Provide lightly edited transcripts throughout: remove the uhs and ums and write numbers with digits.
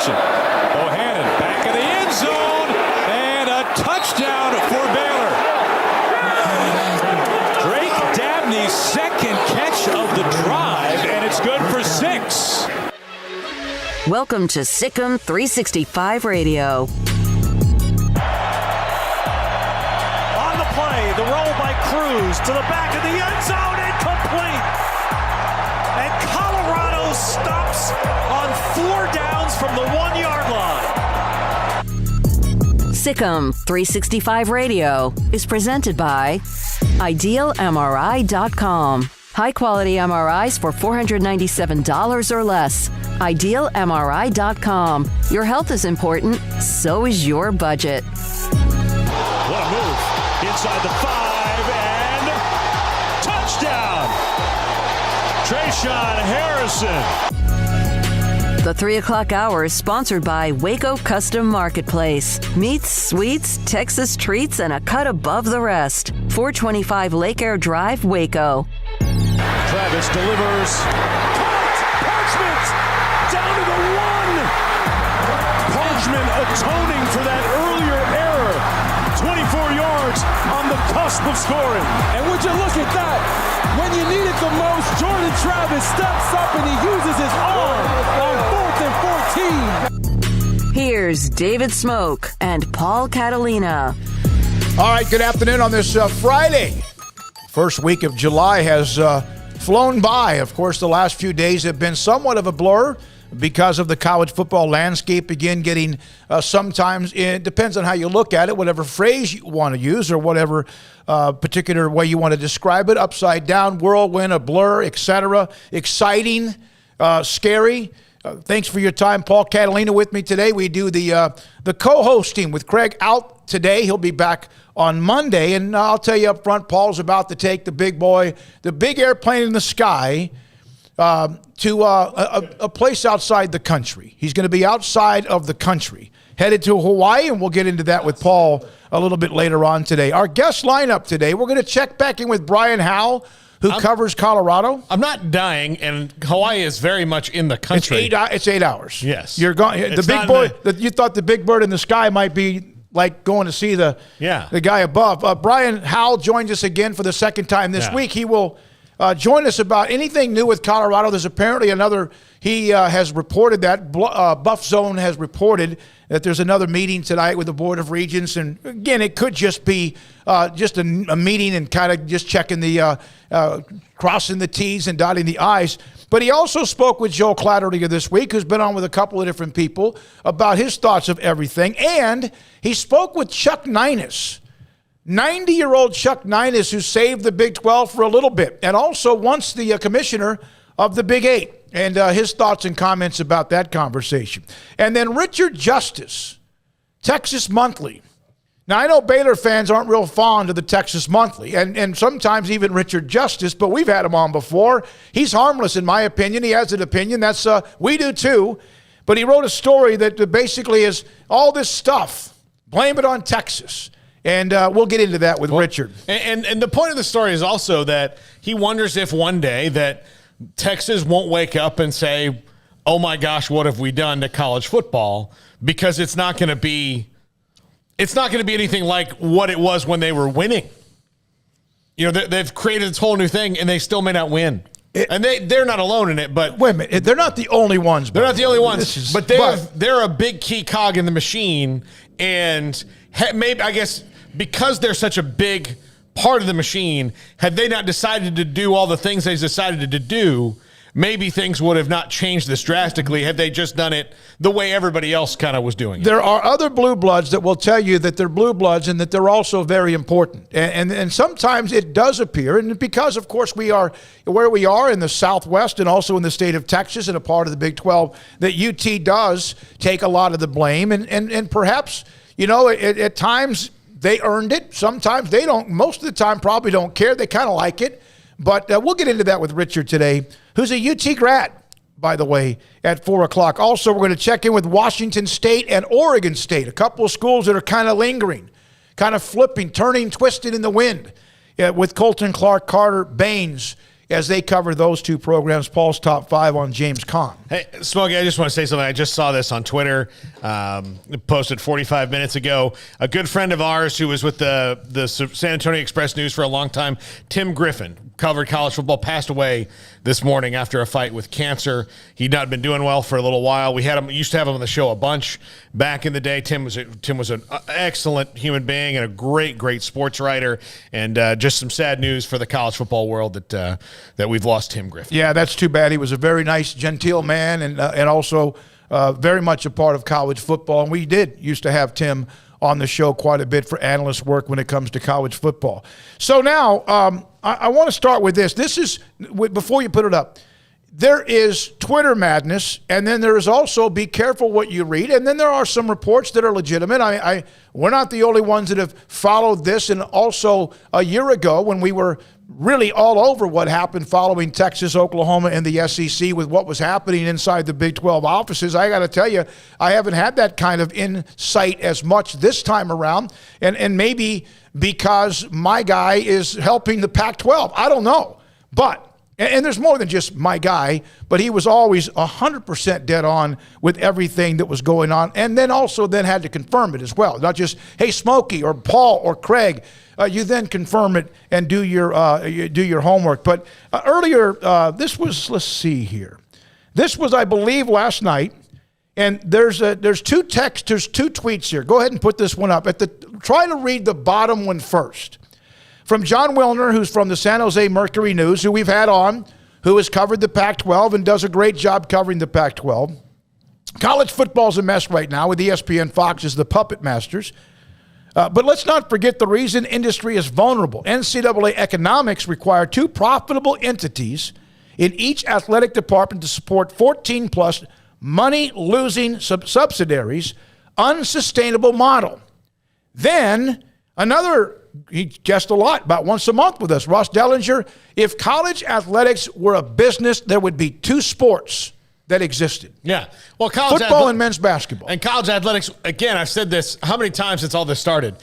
direction. Bohannon back in the end zone, and a touchdown for Baylor. Drake Dabney's second catch of the drive, and it's good for 6. Welcome to Sikkim 365 Radio. On the play, the roll by Cruz to the back of the end zone, incomplete. And Colorado stops on 4 downs from the 1-yard line. Sikkim 365 Radio is presented by IdealMRI.com. High-quality MRIs for $497 or less. IdealMRI.com. Your health is important, so is your budget. What a move. Inside the 5, and touchdown! Trayshawn Harrison. The 3 o'clock hour is sponsored by Waco Custom Marketplace. Meats, sweets, Texas treats, and a cut above the rest. 425 Lake Air Drive, Waco. Travis delivers. Parchment down to the 1. Parchment atoning for that earlier error. 24 yards on the cusp of scoring. And would you look at that? When you need it the most, Jordan Travis steps up and he uses his arm on 4th and 14. Here's David Smoak and Paul Catalina. All right, good afternoon on this Friday. First week of July has flown by. Of course, the last few days have been somewhat of a blur because of the college football landscape again getting sometimes, it depends on how you look at it, whatever phrase you want to use or whatever particular way you want to describe it, upside down, whirlwind, a blur, etc. Exciting, scary. Thanks for your time. Paul Catalina with me today. We do the co-hosting with Craig out today. He'll be back on Monday, and I'll tell you up front, Paul's about to take the big boy, the big airplane in the sky, to a place outside the country. He's going to be outside of the country, headed to Hawaii, and we'll get into that with Paul a little bit later on today. Our guest lineup today, we're going to check back in with Brian Howell, who covers Colorado. I'm not dying, and Hawaii is very much in the country. It's 8 hours. Yes. You're going. The big bird. You thought the big bird in the sky might be like going to see the guy above. Brian Howell joins us again for the second time this week. He will join us about anything new with Colorado. There's apparently another. He has reported that Buff Zone has reported that there's another meeting tonight with the Board of Regents, and again, it could just be just a meeting and kind of just checking the crossing the T's and dotting the I's. But he also spoke with Joe Clatterly this week, who's been on with a couple of different people about his thoughts of everything, and he spoke with Chuck Ninus. 90-year-old Chuck Ninus, who saved the Big 12 for a little bit, and also once the commissioner of the Big 8, and his thoughts and comments about that conversation. And then Richard Justice, Texas Monthly. Now, I know Baylor fans aren't real fond of the Texas Monthly, and sometimes even Richard Justice, but we've had him on before. He's harmless, in my opinion. He has an opinion. That's we do too. But he wrote a story that basically is all this stuff. Blame it on Texas. And we'll get into that with Richard. And the point of the story is also that he wonders if one day that Texas won't wake up and say, oh my gosh, what have we done to college football? Because it's not going to be anything like what it was when they were winning. You know, they've created this whole new thing, and they still may not win. And they're not alone in it. But wait a minute, they're not the only ones. They're not the only ones. But they're a big key cog in the machine, and maybe I guess because they're such a big part of the machine, had they not decided to do all the things they decided to do, maybe things would have not changed this drastically had they just done it the way everybody else kind of was doing it. There are other blue bloods that will tell you that they're blue bloods and that they're also very important. And sometimes it does appear, and because, of course, we are where we are in the Southwest and also in the state of Texas and a part of the Big 12, that UT does take a lot of the blame. And perhaps, you know, at times they earned it. Sometimes they don't. Most of the time probably don't care. They kind of like it. But we'll get into that with Richard today, who's a UT grad, by the way, at 4 o'clock. Also, we're going to check in with Washington State and Oregon State, a couple of schools that are kind of lingering, kind of flipping, turning, twisted in the wind, with Colton Clark, Carter Baines, as they cover those two programs. Paul's Top 5 on James Conn. Hey, Smokey, I just want to say something. I just saw this on Twitter, posted 45 minutes ago. A good friend of ours who was with the San Antonio Express News for a long time, Tim Griffin, covered college football, passed away this morning after a fight with cancer. He'd not been doing well for a little while. We used to have him on the show a bunch back in the day. Tim was an excellent human being and a great sports writer. And just some sad news for the college football world that we've lost Tim Griffin. Yeah, that's too bad. He was a very nice, genteel man, and also very much a part of college football. And we used to have Tim on the show quite a bit for analyst work when it comes to college football. So now I want to start with this. This is, before you put it up, there is Twitter madness, and then there is also be careful what you read, and then there are some reports that are legitimate. We're not the only ones that have followed this, and also a year ago when we were really all over what happened following Texas, Oklahoma, and the SEC with what was happening inside the Big 12 offices. I got to tell you, I haven't had that kind of insight as much this time around, and maybe because my guy is helping the Pac-12. I don't know. But and there's more than just my guy, but he was always 100% dead on with everything that was going on, and then also had to confirm it as well. Not just, hey, Smokey or Paul or Craig, you then confirm it and do your homework. But earlier, this was, let's see here. This was, I believe, last night, and there's two tweets here. Go ahead and put this one up. Try to read the bottom one first. From John Wilner, who's from the San Jose Mercury News, who we've had on, who has covered the Pac-12 and does a great job covering the Pac-12. College football's a mess right now with ESPN Fox as the puppet masters. But let's not forget the reason industry is vulnerable. NCAA economics require two profitable entities in each athletic department to support 14-plus money-losing subsidiaries, unsustainable model. Then another, he guessed a lot, about once a month with us, Ross Dellinger, if college athletics were a business, there would be two sports that existed. Yeah. Well, college football and men's basketball. And college athletics, again, I've said this how many times since all this started.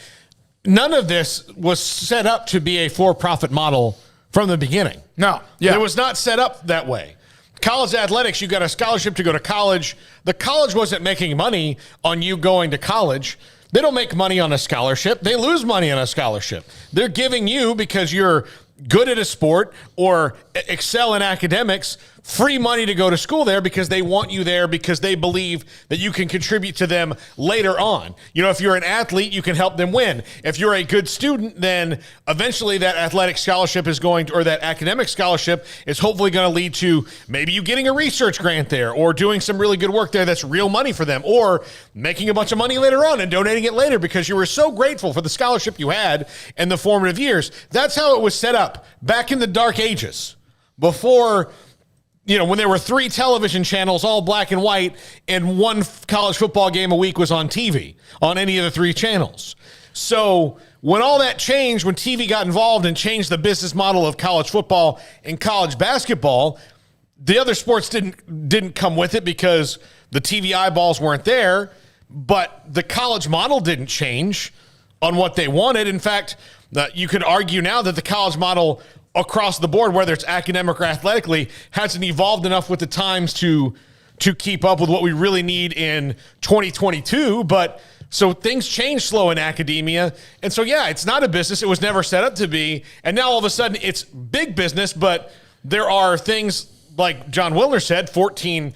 None of this was set up to be a for-profit model from the beginning. No. Yeah. It was not set up that way. College athletics, you got a scholarship to go to college. The college wasn't making money on you going to college. They don't make money on a scholarship. They lose money on a scholarship. They're giving you, because you're good at a sport or excel in academics, free money to go to school there because they want you there because they believe that you can contribute to them later on. You know, if you're an athlete, you can help them win. If you're a good student, then eventually that athletic scholarship is going to, or that academic scholarship is hopefully going to lead to maybe you getting a research grant there or doing some really good work there that's real money for them, or making a bunch of money later on and donating it later because you were so grateful for the scholarship you had in the formative years. That's how it was set up back in the dark ages, before, you know, when there were 3 television channels, all black and white, and one college football game a week was on TV on any of the 3 channels. So when all that changed, when TV got involved and changed the business model of college football and college basketball, the other sports didn't come with it because the TV eyeballs weren't there, but the college model didn't change on what they wanted. In fact, you could argue now that the college model across the board, whether it's academic or athletically, hasn't evolved enough with the times to keep up with what we really need in 2022. But so things change slow in academia. And so, yeah, it's not a business. It was never set up to be. And now all of a sudden it's big business, but there are things like John Wilner said, 14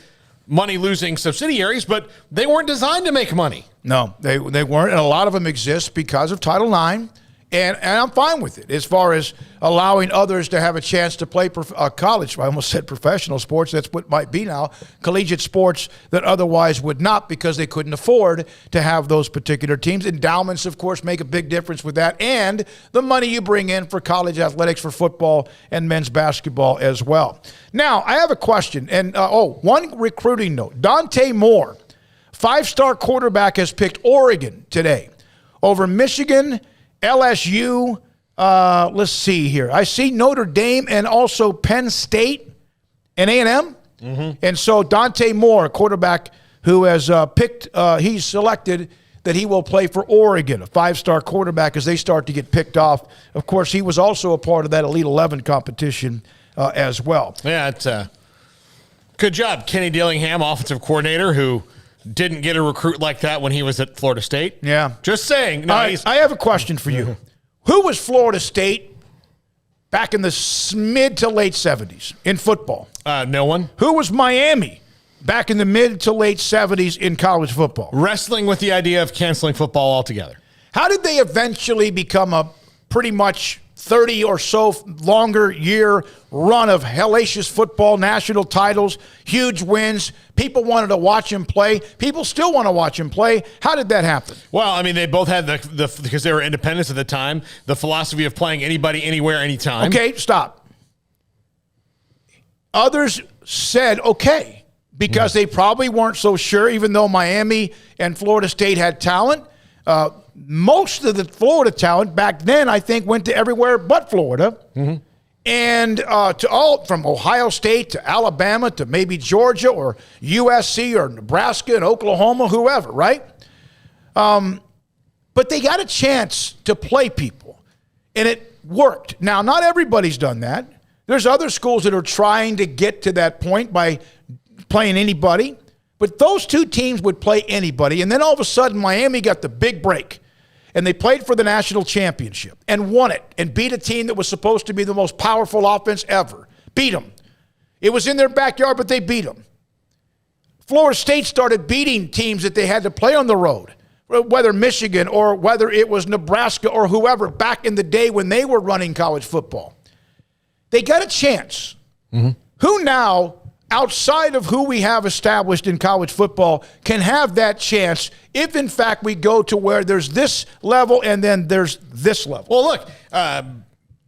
money-losing subsidiaries, but they weren't designed to make money. No, they weren't. And a lot of them exist because of Title IX. And I'm fine with it as far as allowing others to have a chance to play college. I almost said professional sports. That's what might be now. Collegiate sports that otherwise would not because they couldn't afford to have those particular teams. Endowments, of course, make a big difference with that. And the money you bring in for college athletics, for football and men's basketball as well. Now, I have a question. And, one recruiting note. Dante Moore, 5-star quarterback, has picked Oregon today over Michigan, LSU, let's see here. I see Notre Dame and also Penn State and A&M. Mm-hmm. And so Dante Moore, a quarterback who has he's selected that he will play for Oregon, a 5-star quarterback as they start to get picked off. Of course, he was also a part of that Elite 11 competition as well. Yeah, it's good job, Kenny Dillingham, offensive coordinator, who didn't get a recruit like that when he was at Florida State. Yeah. Just saying. No, I have a question for you. Who was Florida State back in the mid to late 70s in football? No one. Who was Miami back in the mid to late 70s in college football? Wrestling with the idea of canceling football altogether. How did they eventually become a pretty much 30 or so longer year run of hellacious football, national titles, huge wins? People wanted to watch him play. People still want to watch him play. How did that happen? Well, I mean, they both had because they were independents at the time, the philosophy of playing anybody, anywhere, anytime. Okay, stop. Others said okay because they probably weren't so sure, even though Miami and Florida State had talent. Most of the Florida talent back then, I think, went to everywhere but Florida. Mm-hmm. And to all from Ohio State to Alabama to maybe Georgia or USC or Nebraska and Oklahoma, whoever, right? But they got a chance to play people, and it worked. Now, not everybody's done that. There's other schools that are trying to get to that point by playing anybody. But those two teams would play anybody, and then all of a sudden Miami got the big break. And they played for the national championship and won it and beat a team that was supposed to be the most powerful offense ever. Beat them. It was in their backyard, but they beat them. Florida State started beating teams that they had to play on the road, whether Michigan or whether it was Nebraska or whoever back in the day when they were running college football. They got a chance. Mm-hmm. Who now, outside of who we have established in college football, can have that chance if, in fact, we go to where there's this level and then there's this level? Well, look,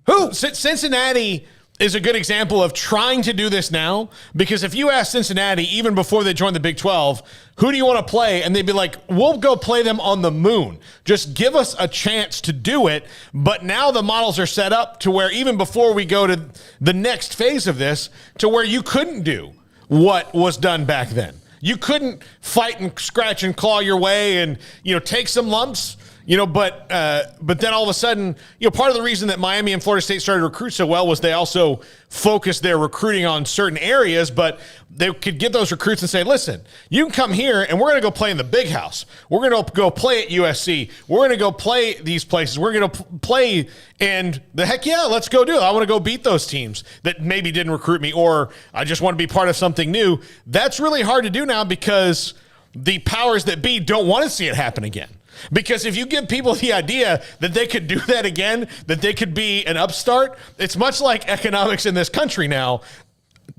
who? Cincinnati is a good example of trying to do this now, because if you ask Cincinnati, even before they joined the Big 12, who do you want to play? And they'd be like, we'll go play them on the moon. Just give us a chance to do it. But now the models are set up to where even before we go to the next phase of this, to where you couldn't do what was done back then. You couldn't fight and scratch and claw your way and, take some lumps, but then all of a sudden, part of the reason that Miami and Florida State started to recruit so well was they also focused their recruiting on certain areas, but they could get those recruits and say, listen, you can come here and we're going to go play in the big house. We're going to go play at USC. We're going to go play these places. We're going to play, and the heck yeah, let's go do it. I want to go beat those teams that maybe didn't recruit me, or I just want to be part of something new. That's really hard to do now because the powers that be don't want to see it happen again. Because if you give people the idea that they could do that again, that they could be an upstart, it's much like economics in this country now.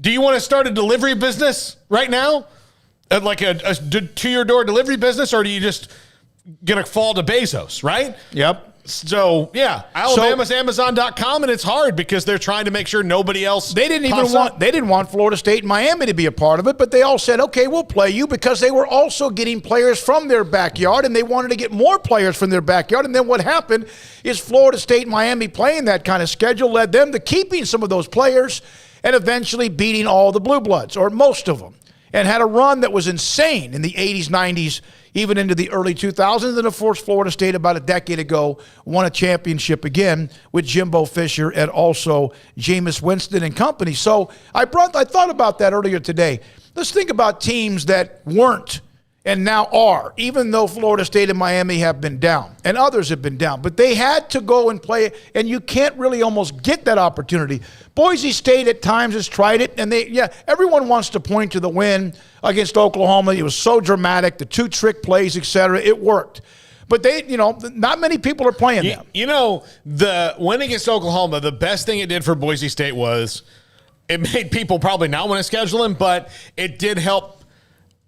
Do you want to start a delivery business right now? Like a to-your-door delivery business, or do you just going to fall to Bezos, right? Yep. So, yeah, Alabama's Amazon.com, and it's hard because they're trying to make sure nobody else They didn't want Florida State and Miami to be a part of it, but they all said, okay, we'll play you, because they were also getting players from their backyard, and they wanted to get more players from their backyard. And then what happened is Florida State and Miami playing that kind of schedule led them to keeping some of those players and eventually beating all the Blue Bloods, or most of them, and had a run that was insane in the 80s, 90s, even into the early 2000s. And, of course, Florida State about a decade ago won a championship again with Jimbo Fisher and also Jameis Winston and company. So I thought about that earlier today. Let's think about teams that weren't and now are, even though Florida State and Miami have been down and others have been down. But they had to go and play, and you can't really almost get that opportunity. Boise State at times has tried it, and everyone wants to point to the win against Oklahoma. It was so dramatic, the two trick plays, et cetera. It worked. But not many people are playing them. The win against Oklahoma, the best thing it did for Boise State was it made people probably not want to schedule them, but it did help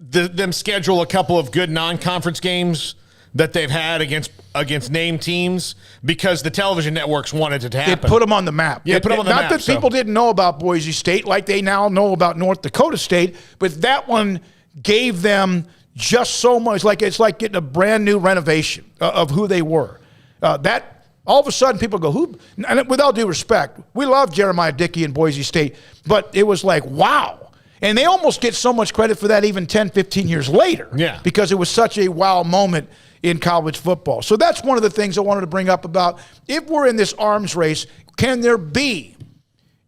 them schedule a couple of good non-conference games that they've had against named teams, because the television networks wanted it to happen. It put them on the map. Yeah, put them on the map. Not that people didn't know about Boise State like they now know about North Dakota State, but that one gave them just so much. It's like getting a brand new renovation of who they were. That all of a sudden people go, who? And with all due respect, we love Jeremiah Dickey and Boise State, but it was like, wow. And they almost get so much credit for that even 10, 15 years later. Yeah. Because it was such a wow moment in college football. So that's one of the things I wanted to bring up about, if we're in this arms race, can there be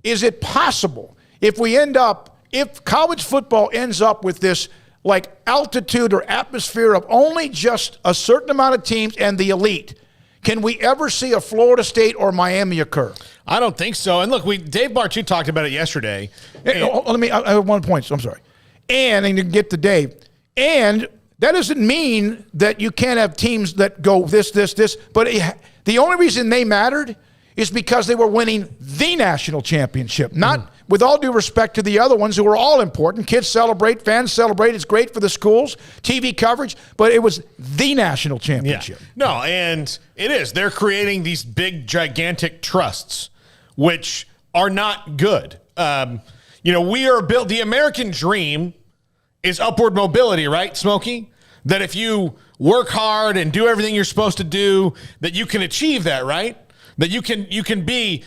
is it possible if college football ends up with this like altitude or atmosphere of only just a certain amount of teams and the elite, can we ever see a Florida State or Miami occur? I don't think so. And look, Dave Bartoo talked about it yesterday. I have 1 point, so I'm sorry. And to get to Dave, and that doesn't mean that you can't have teams that go this, but the only reason they mattered is because they were winning the national championship, not with all due respect to the other ones who were all important. Kids celebrate, fans celebrate. It's great for the schools, TV coverage, but it was the national championship. Yeah. No, and it is. They're creating these big, gigantic trusts, which are not good. We are built, the American dream is upward mobility, right, Smokey? That if you work hard and do everything you're supposed to do, that you can achieve that, right? That you could be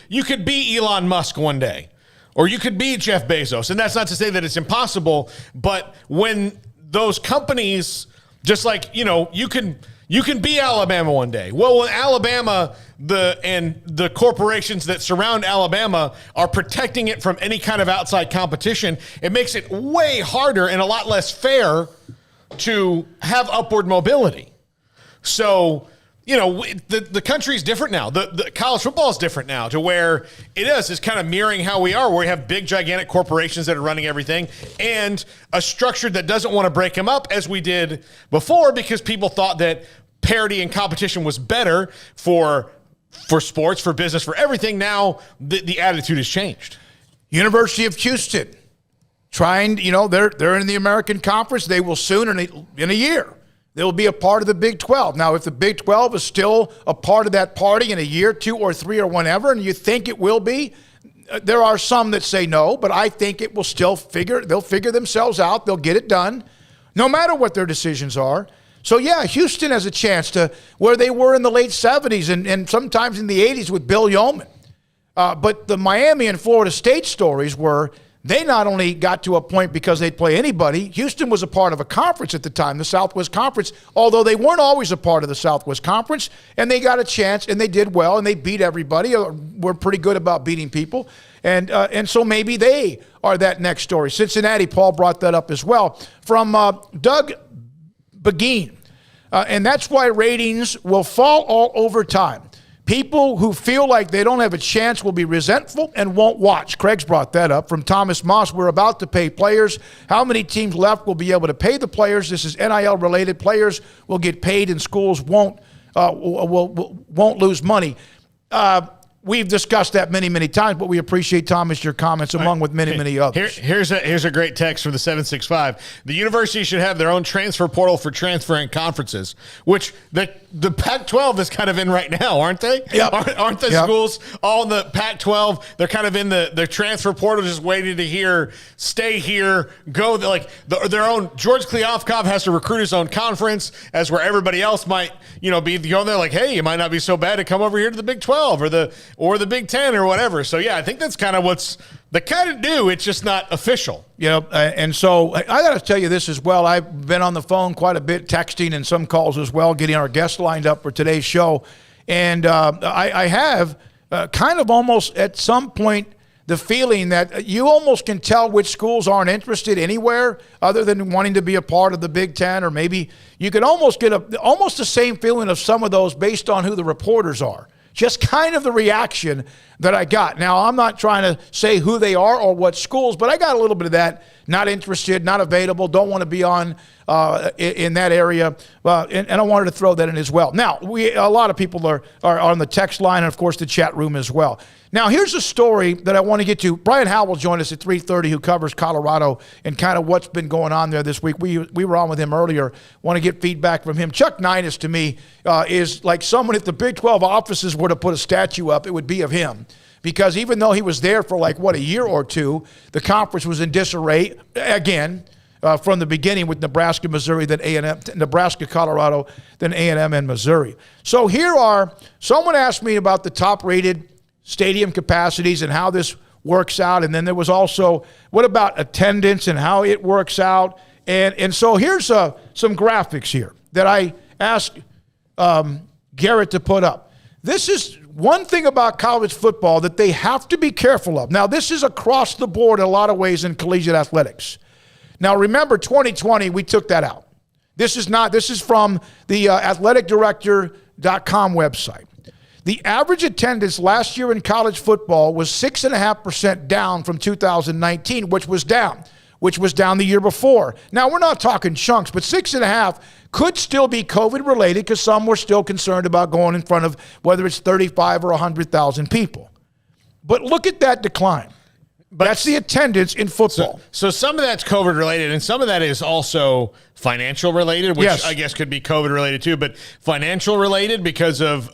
Elon Musk one day, or you could be Jeff Bezos. And that's not to say that it's impossible, but when those companies, just like, you can be Alabama one day. Well, when Alabama, the corporations that surround Alabama are protecting it from any kind of outside competition, it makes it way harder and a lot less fair to have upward mobility. So, the country's different now. The college football is different now to where it's kind of mirroring how we are, where we have big, gigantic corporations that are running everything and a structure that doesn't want to break them up as we did before, because people thought that parity and competition was better for sports, for business, for everything. Now the attitude has changed. University of Houston trying, they're in the American Conference. They will soon, in a year, they will be a part of the Big 12. Now, if the Big 12 is still a part of that party in a year, 2 or 3 or whenever, and you think it will be, there are some that say no, but I think it will still they'll figure themselves out. They'll get it done, no matter what their decisions are. So, yeah, Houston has a chance to where they were in the late 70s and sometimes in the 80s with Bill Yeoman. But the Miami and Florida State stories were they not only got to a point because they'd play anybody. Houston was a part of a conference at the time, the Southwest Conference, although they weren't always a part of the Southwest Conference, and they got a chance, and they did well, and they beat everybody. We're pretty good about beating people. And so maybe they are that next story. Cincinnati, Paul brought that up as well. From Doug Begin. And that's why ratings will fall all over time. People who feel like they don't have a chance will be resentful and won't watch. Craig's brought that up. From Thomas Moss, we're about to pay players. How many teams left will be able to pay the players? This is NIL related. Players will get paid and schools won't lose money. We've discussed that many, many times, but we appreciate, Thomas, your comments, along with many, many others. Here's a great text from the 765. The university should have their own transfer portal for transferring conferences, which the Pac-12 is kind of in right now, aren't they? Yep. Aren't the schools all in the Pac-12? They're kind of in the transfer portal, just waiting to stay here, go. Their own. George Kliavkoff has to recruit his own conference, as where everybody else might, be going there like, hey, it might not be so bad to come over here to the Big 12 or the Big 10 or whatever. So, yeah, I think that's kind of what's the kind of do. It's just not official. And so I got to tell you this as well. I've been on the phone quite a bit, texting and some calls as well, getting our guests lined up for today's show. And I have kind of almost at some point the feeling that you almost can tell which schools aren't interested anywhere other than wanting to be a part of the Big Ten, or maybe you can almost get almost the same feeling of some of those based on who the reporters are. Just kind of the reaction that I got. Now, I'm not trying to say who they are or what schools, but I got a little bit of that. Not interested, not available, don't want to be on in that area. And I wanted to throw that in as well. Now, a lot of people are on the text line and, of course, the chat room as well. Now, here's a story that I want to get to. Brian Howell will join us at 3:30, who covers Colorado and kind of what's been going on there this week. We were on with him earlier. Want to get feedback from him. Chuck Ninus, to me, is like someone, if the Big 12 offices were to put a statue up, it would be of him. Because even though he was there for a year or two, the conference was in disarray again from the beginning with Nebraska, Missouri, then A&M, Nebraska, Colorado, then A&M and Missouri. So someone asked me about the top-rated stadium capacities and how this works out. And then there was also, what about attendance and how it works out? And so here's some graphics here that I asked Garrett to put up. This is one thing about college football that they have to be careful of. Now, this is across the board in a lot of ways in collegiate athletics. Now, remember, 2020, we took that out. This is from the athleticdirector.com website. The average attendance last year in college football was 6.5% down from 2019, which was down the year before. Now, we're not talking chunks, but 6.5 could still be COVID-related because some were still concerned about going in front of whether it's 35 or 100,000 people. But look at that decline. But that's the attendance in football. So some of that's COVID-related, and some of that is also financial-related, which yes. I guess could be COVID-related too, but financial-related because of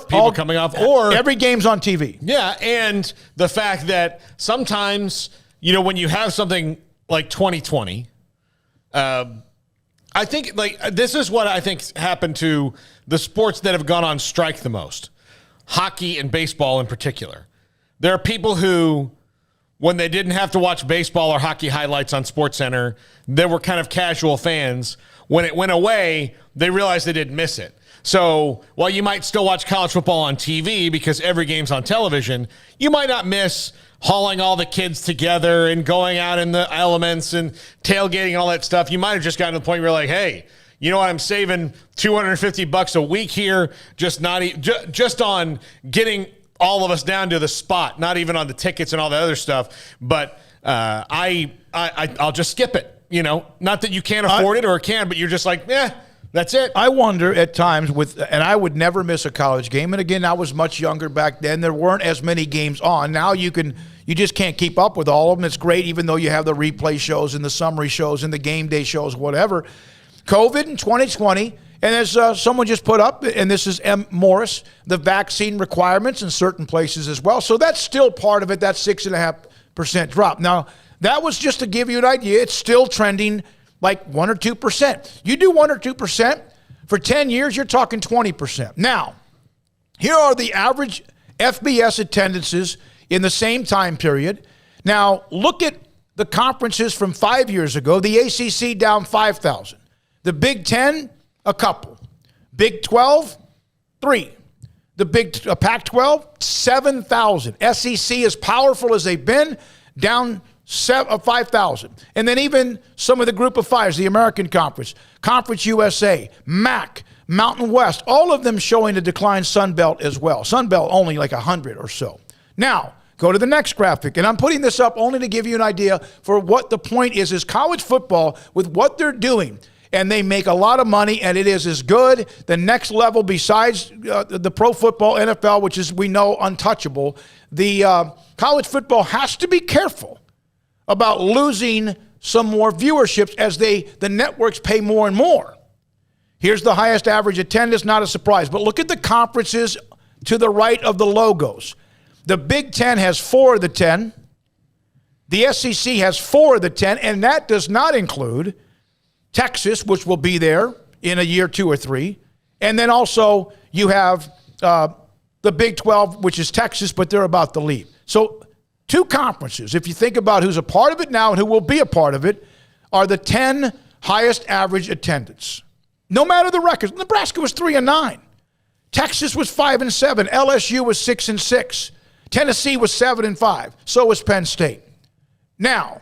people coming off. Or every game's on TV. Yeah, and the fact that sometimes, when you have something like 2020, I think this is what I think happened to the sports that have gone on strike the most, hockey and baseball in particular. There are people who, when they didn't have to watch baseball or hockey highlights on SportsCenter, they were kind of casual fans. When it went away, they realized they didn't miss it. So while you might still watch college football on TV because every game's on television, you might not miss hauling all the kids together and going out in the elements and tailgating and all that stuff. You might have just gotten to the point where you're like, hey, you know what? I'm saving $250 a week here, just on getting all of us down to the spot, not even on the tickets and all the other stuff. But I'll just skip it. Not that you can't afford it or can, but you're just like, that's it. I wonder at times and I would never miss a college game. And again, I was much younger back then. There weren't as many games on. Now you just can't keep up with all of them. It's great, even though you have the replay shows and the summary shows and the game day shows, whatever. COVID in 2020. And as someone just put up, and this is M. Morris, the vaccine requirements in certain places as well. So that's still part of it, that 6.5% drop. Now, that was just to give you an idea. It's still trending like 1 or 2%. You do 1 or 2%, for 10 years, you're talking 20%. Now, here are the average FBS attendances in the same time period. Now, look at the conferences from 5 years ago. The ACC down 5,000. The Big Ten, a couple. Big 12, 3. The Pac-12, 7,000. SEC, as powerful as they've been, down 5,000. And then even some of the group of fives, the American Conference, Conference USA, MAC, Mountain West, all of them showing a decline. Sun Belt as well. Sun Belt only like 100 or so. Now, go to the next graphic, and I'm putting this up only to give you an idea for what the point is college football, with what they're doing, and they make a lot of money, and it is as good. The next level besides the pro football, NFL, which is, we know, untouchable, the college football has to be careful about losing some more viewerships as the networks pay more and more. Here's the highest average attendance, not a surprise, but look at the conferences to the right of the logos. The Big Ten has 4 of the 10. The SEC has 4 of the 10, and that does not include Texas, which will be there in a year, 2 or 3. And then also you have the Big 12, which is Texas, but they're about to leave. So 2 conferences, if you think about who's a part of it now and who will be a part of it, are the 10 highest average attendance. No matter the records. Nebraska was 3-9. Texas was 5-7. LSU was 6-6. Tennessee was 7-5. So was Penn State. Now,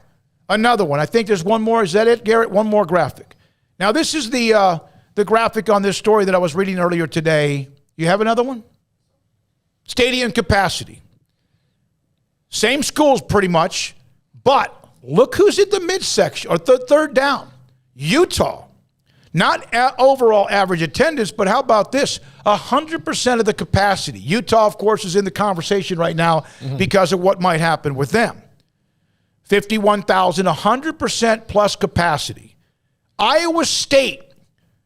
another one. I think there's one more. Is that it, Garrett? One more graphic. Now, this is the graphic on this story that I was reading earlier today. You have another one? Stadium capacity. Same schools pretty much, but look who's at the midsection, or third down. Utah. Not overall average attendance, but how about this? 100% of the capacity. Utah, of course, is in the conversation right now because of what might happen with them. 51,000, 100% plus capacity. Iowa State,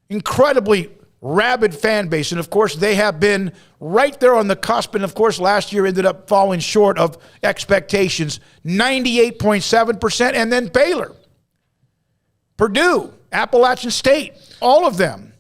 incredibly rabid fan base, and of course they have been right there on the cusp, and of course last year ended up falling short of expectations, 98.7%, and then Baylor, Purdue, Appalachian State, all of them.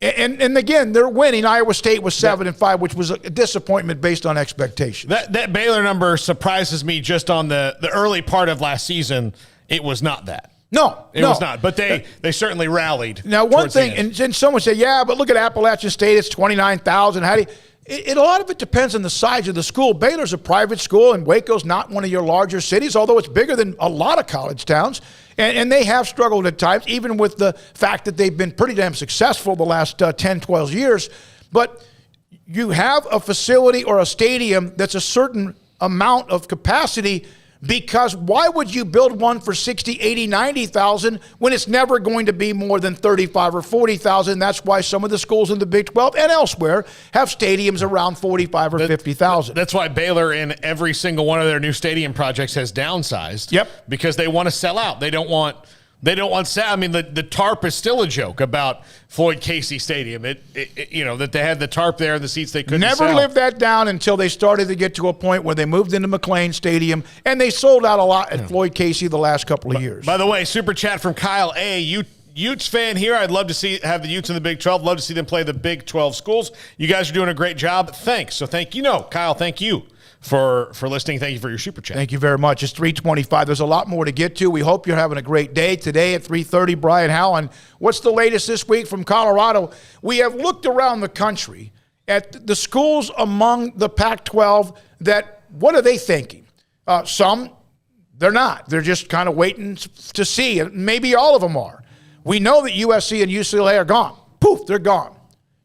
And again, they're winning. Iowa State was 7-5, which was a disappointment based on expectations. That Baylor number surprises me just on the early part of last season. It was not that. No, it was not. But they certainly rallied. Now, one thing, and someone said, yeah, but look at Appalachian State. It's 29,000. A lot of it depends on the size of the school. Baylor's a private school, and Waco's not one of your larger cities, although it's bigger than a lot of college towns. And they have struggled at times, even with the fact that they've been pretty damn successful the last 10, 12 years. But you have a facility or a stadium that's a certain amount of capacity, because why would you build one for 60, 80, 90,000 when it's never going to be more than 35 or 40,000? That's why some of the schools in the Big 12 and elsewhere have stadiums around 45 or 50,000. That's why Baylor in every single one of their new stadium projects has downsized. Yep. Because they want to sell out. They don't want I mean, the tarp is still a joke about Floyd Casey Stadium. That they had the tarp there and the seats they couldn't Never sell. lived that down until they started to get to a point where they moved into McLean Stadium, and they sold out a lot at Floyd Casey the last couple of years. By the way, super chat from Kyle A. Utes fan here. I'd love to have the Utes in the Big 12. Love to see them play the Big 12 schools. You guys are doing a great job. Thanks. So thank you. Kyle, thank you for listening. Thank you for your super chat. Thank you very much. It's 3:25. There's a lot more to get to. We hope you're having a great day. Today at 3:30, Brian Howland. What's the latest this week from Colorado? We have looked around the country at the schools among the Pac-12 what are they thinking? Some, they're not. They're just kind of waiting to see. Maybe all of them are. We know that USC and UCLA are gone. Poof, they're gone.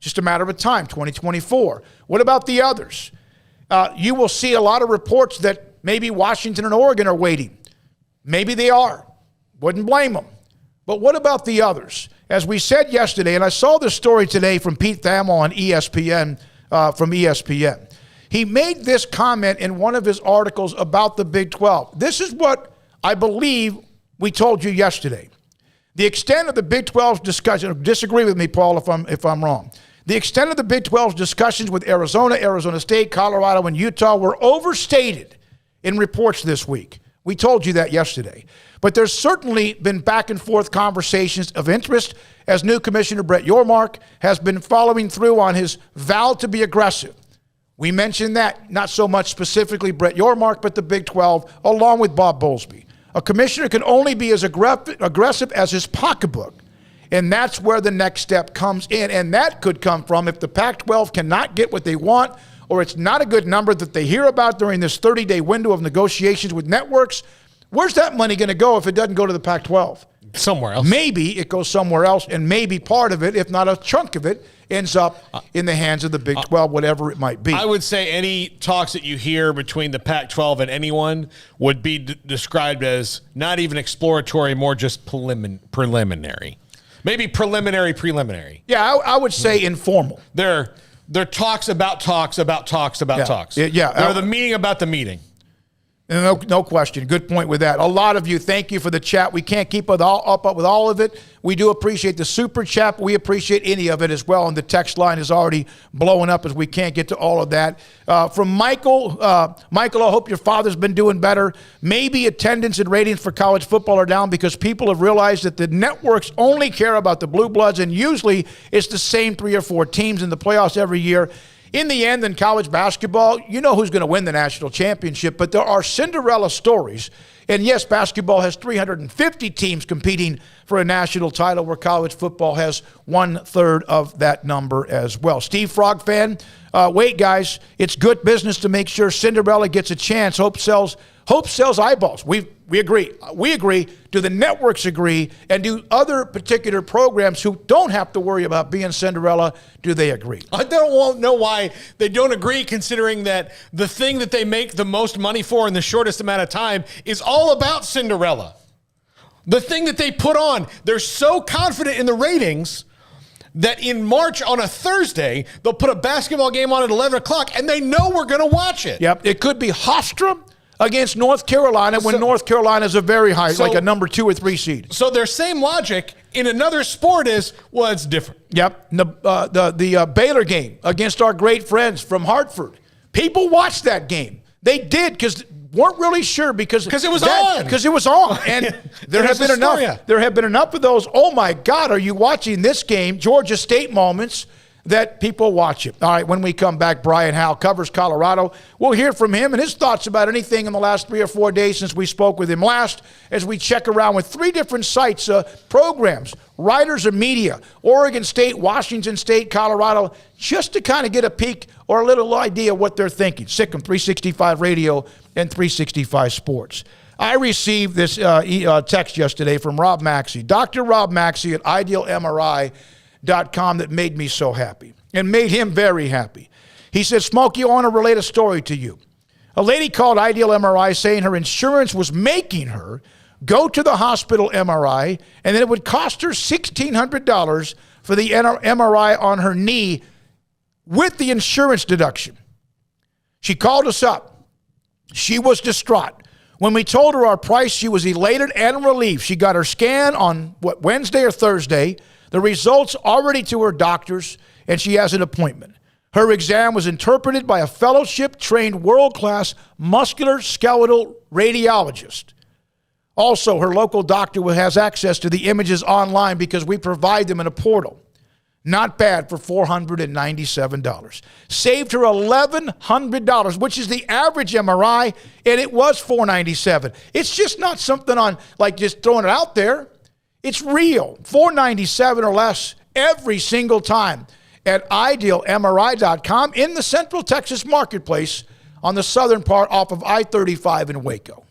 Just a matter of time, 2024. What about the others? You will see a lot of reports that maybe Washington and Oregon are waiting. Maybe they are. Wouldn't blame them. But what about the others? As we said yesterday, and I saw this story today from Pete Thamel on ESPN, from ESPN. He made this comment in one of his articles about the Big 12. This is what I believe we told you yesterday. The extent of the Big 12's discussion, disagree with me, Paul, if I'm wrong. The extent of the Big 12's discussions with Arizona, Arizona State, Colorado, and Utah were overstated in reports this week. We told you that yesterday. But there's certainly been back and forth conversations of interest as new Commissioner Brett Yormark has been following through on his vow to be aggressive. We mentioned that, not so much specifically Brett Yormark, but the Big 12, along with Bob Bowlesby. A commissioner can only be as aggressive as his pocketbook. And that's where the next step comes in. And that could come from if the Pac-12 cannot get what they want, or it's not a good number that they hear about during this 30-day window of negotiations with networks. Where's that money going to go if it doesn't go to the Pac-12? Somewhere else. Maybe it goes somewhere else, and maybe part of it, if not a chunk of it, ends up in the hands of the Big 12, whatever it might be. I would say any talks that you hear between the Pac-12 and anyone would be described as not even exploratory, more just preliminary. Maybe preliminary. Yeah, I would say informal. They're talks about talks about talks about talks. Yeah. They're the meeting about the meeting. No question. Good point with that. A lot of you, thank you for the chat. We can't keep up with all of it. We do appreciate the super chat. We appreciate any of it as well. And the text line is already blowing up as we can't get to all of that. From Michael, Michael, I hope your father's been doing better. Maybe attendance and ratings for college football are down because people have realized that the networks only care about the Blue Bloods, and usually it's the same 3 or 4 teams in the playoffs every year. In the end, in college basketball, you know who's going to win the national championship, but there are Cinderella stories. And yes, basketball has 350 teams competing for a national title, where college football has 1/3 of that number as well. Steve Frog fan, wait, guys, it's good business to make sure Cinderella gets a chance. Hope sells eyeballs. We agree. We agree. Do the networks agree? And do other particular programs who don't have to worry about being Cinderella, do they agree? I don't know why they don't agree, considering that the thing that they make the most money for in the shortest amount of time is all about Cinderella. The thing that they put on, they're so confident in the ratings that in March on a Thursday, they'll put a basketball game on at 11 o'clock, and they know we're going to watch it. Yep, it could be Hofstra against North Carolina when North Carolina is a very high, like a number 2 or 3 seed. So their same logic in another sport is, well, it's different. Yep, the Baylor game against our great friends from Hartford. People watched that game. They did because weren't really sure because it was on. Because it was on, and there have been enough. There have been enough of those. Oh my God, are you watching this game? Georgia State moments that people watch it. All right, when we come back, Brian Howe covers Colorado. We'll hear from him and his thoughts about anything in the last 3 or 4 days since we spoke with him last, as we check around with 3 different sites, programs, writers and media, Oregon State, Washington State, Colorado, just to kind of get a peek or a little idea what they're thinking. Sikkim 365 Radio and 365 Sports. I received this text yesterday from Rob Maxey, Dr. Rob Maxey at IdealMRI.com, that made me so happy and made him very happy. He said, Smokey, I want to relate a story to you. A lady called Ideal MRI saying her insurance was making her go to the hospital MRI, and then it would cost her $1,600 for the MRI on her knee with the insurance deduction. She called us up. She was distraught. When we told her our price, she was elated and relieved. She got her scan on, Wednesday or Thursday, the results already to her doctors, and she has an appointment. Her exam was interpreted by a fellowship-trained world-class musculoskeletal radiologist. Also, her local doctor has access to the images online because we provide them in a portal. Not bad for $497. Saved her $1,100, which is the average MRI, and it was $497. It's just not something on, like, just throwing it out there. It's real. $497 or less every single time at IdealMRI.com in the Central Texas marketplace on the southern part off of I-35 in Waco.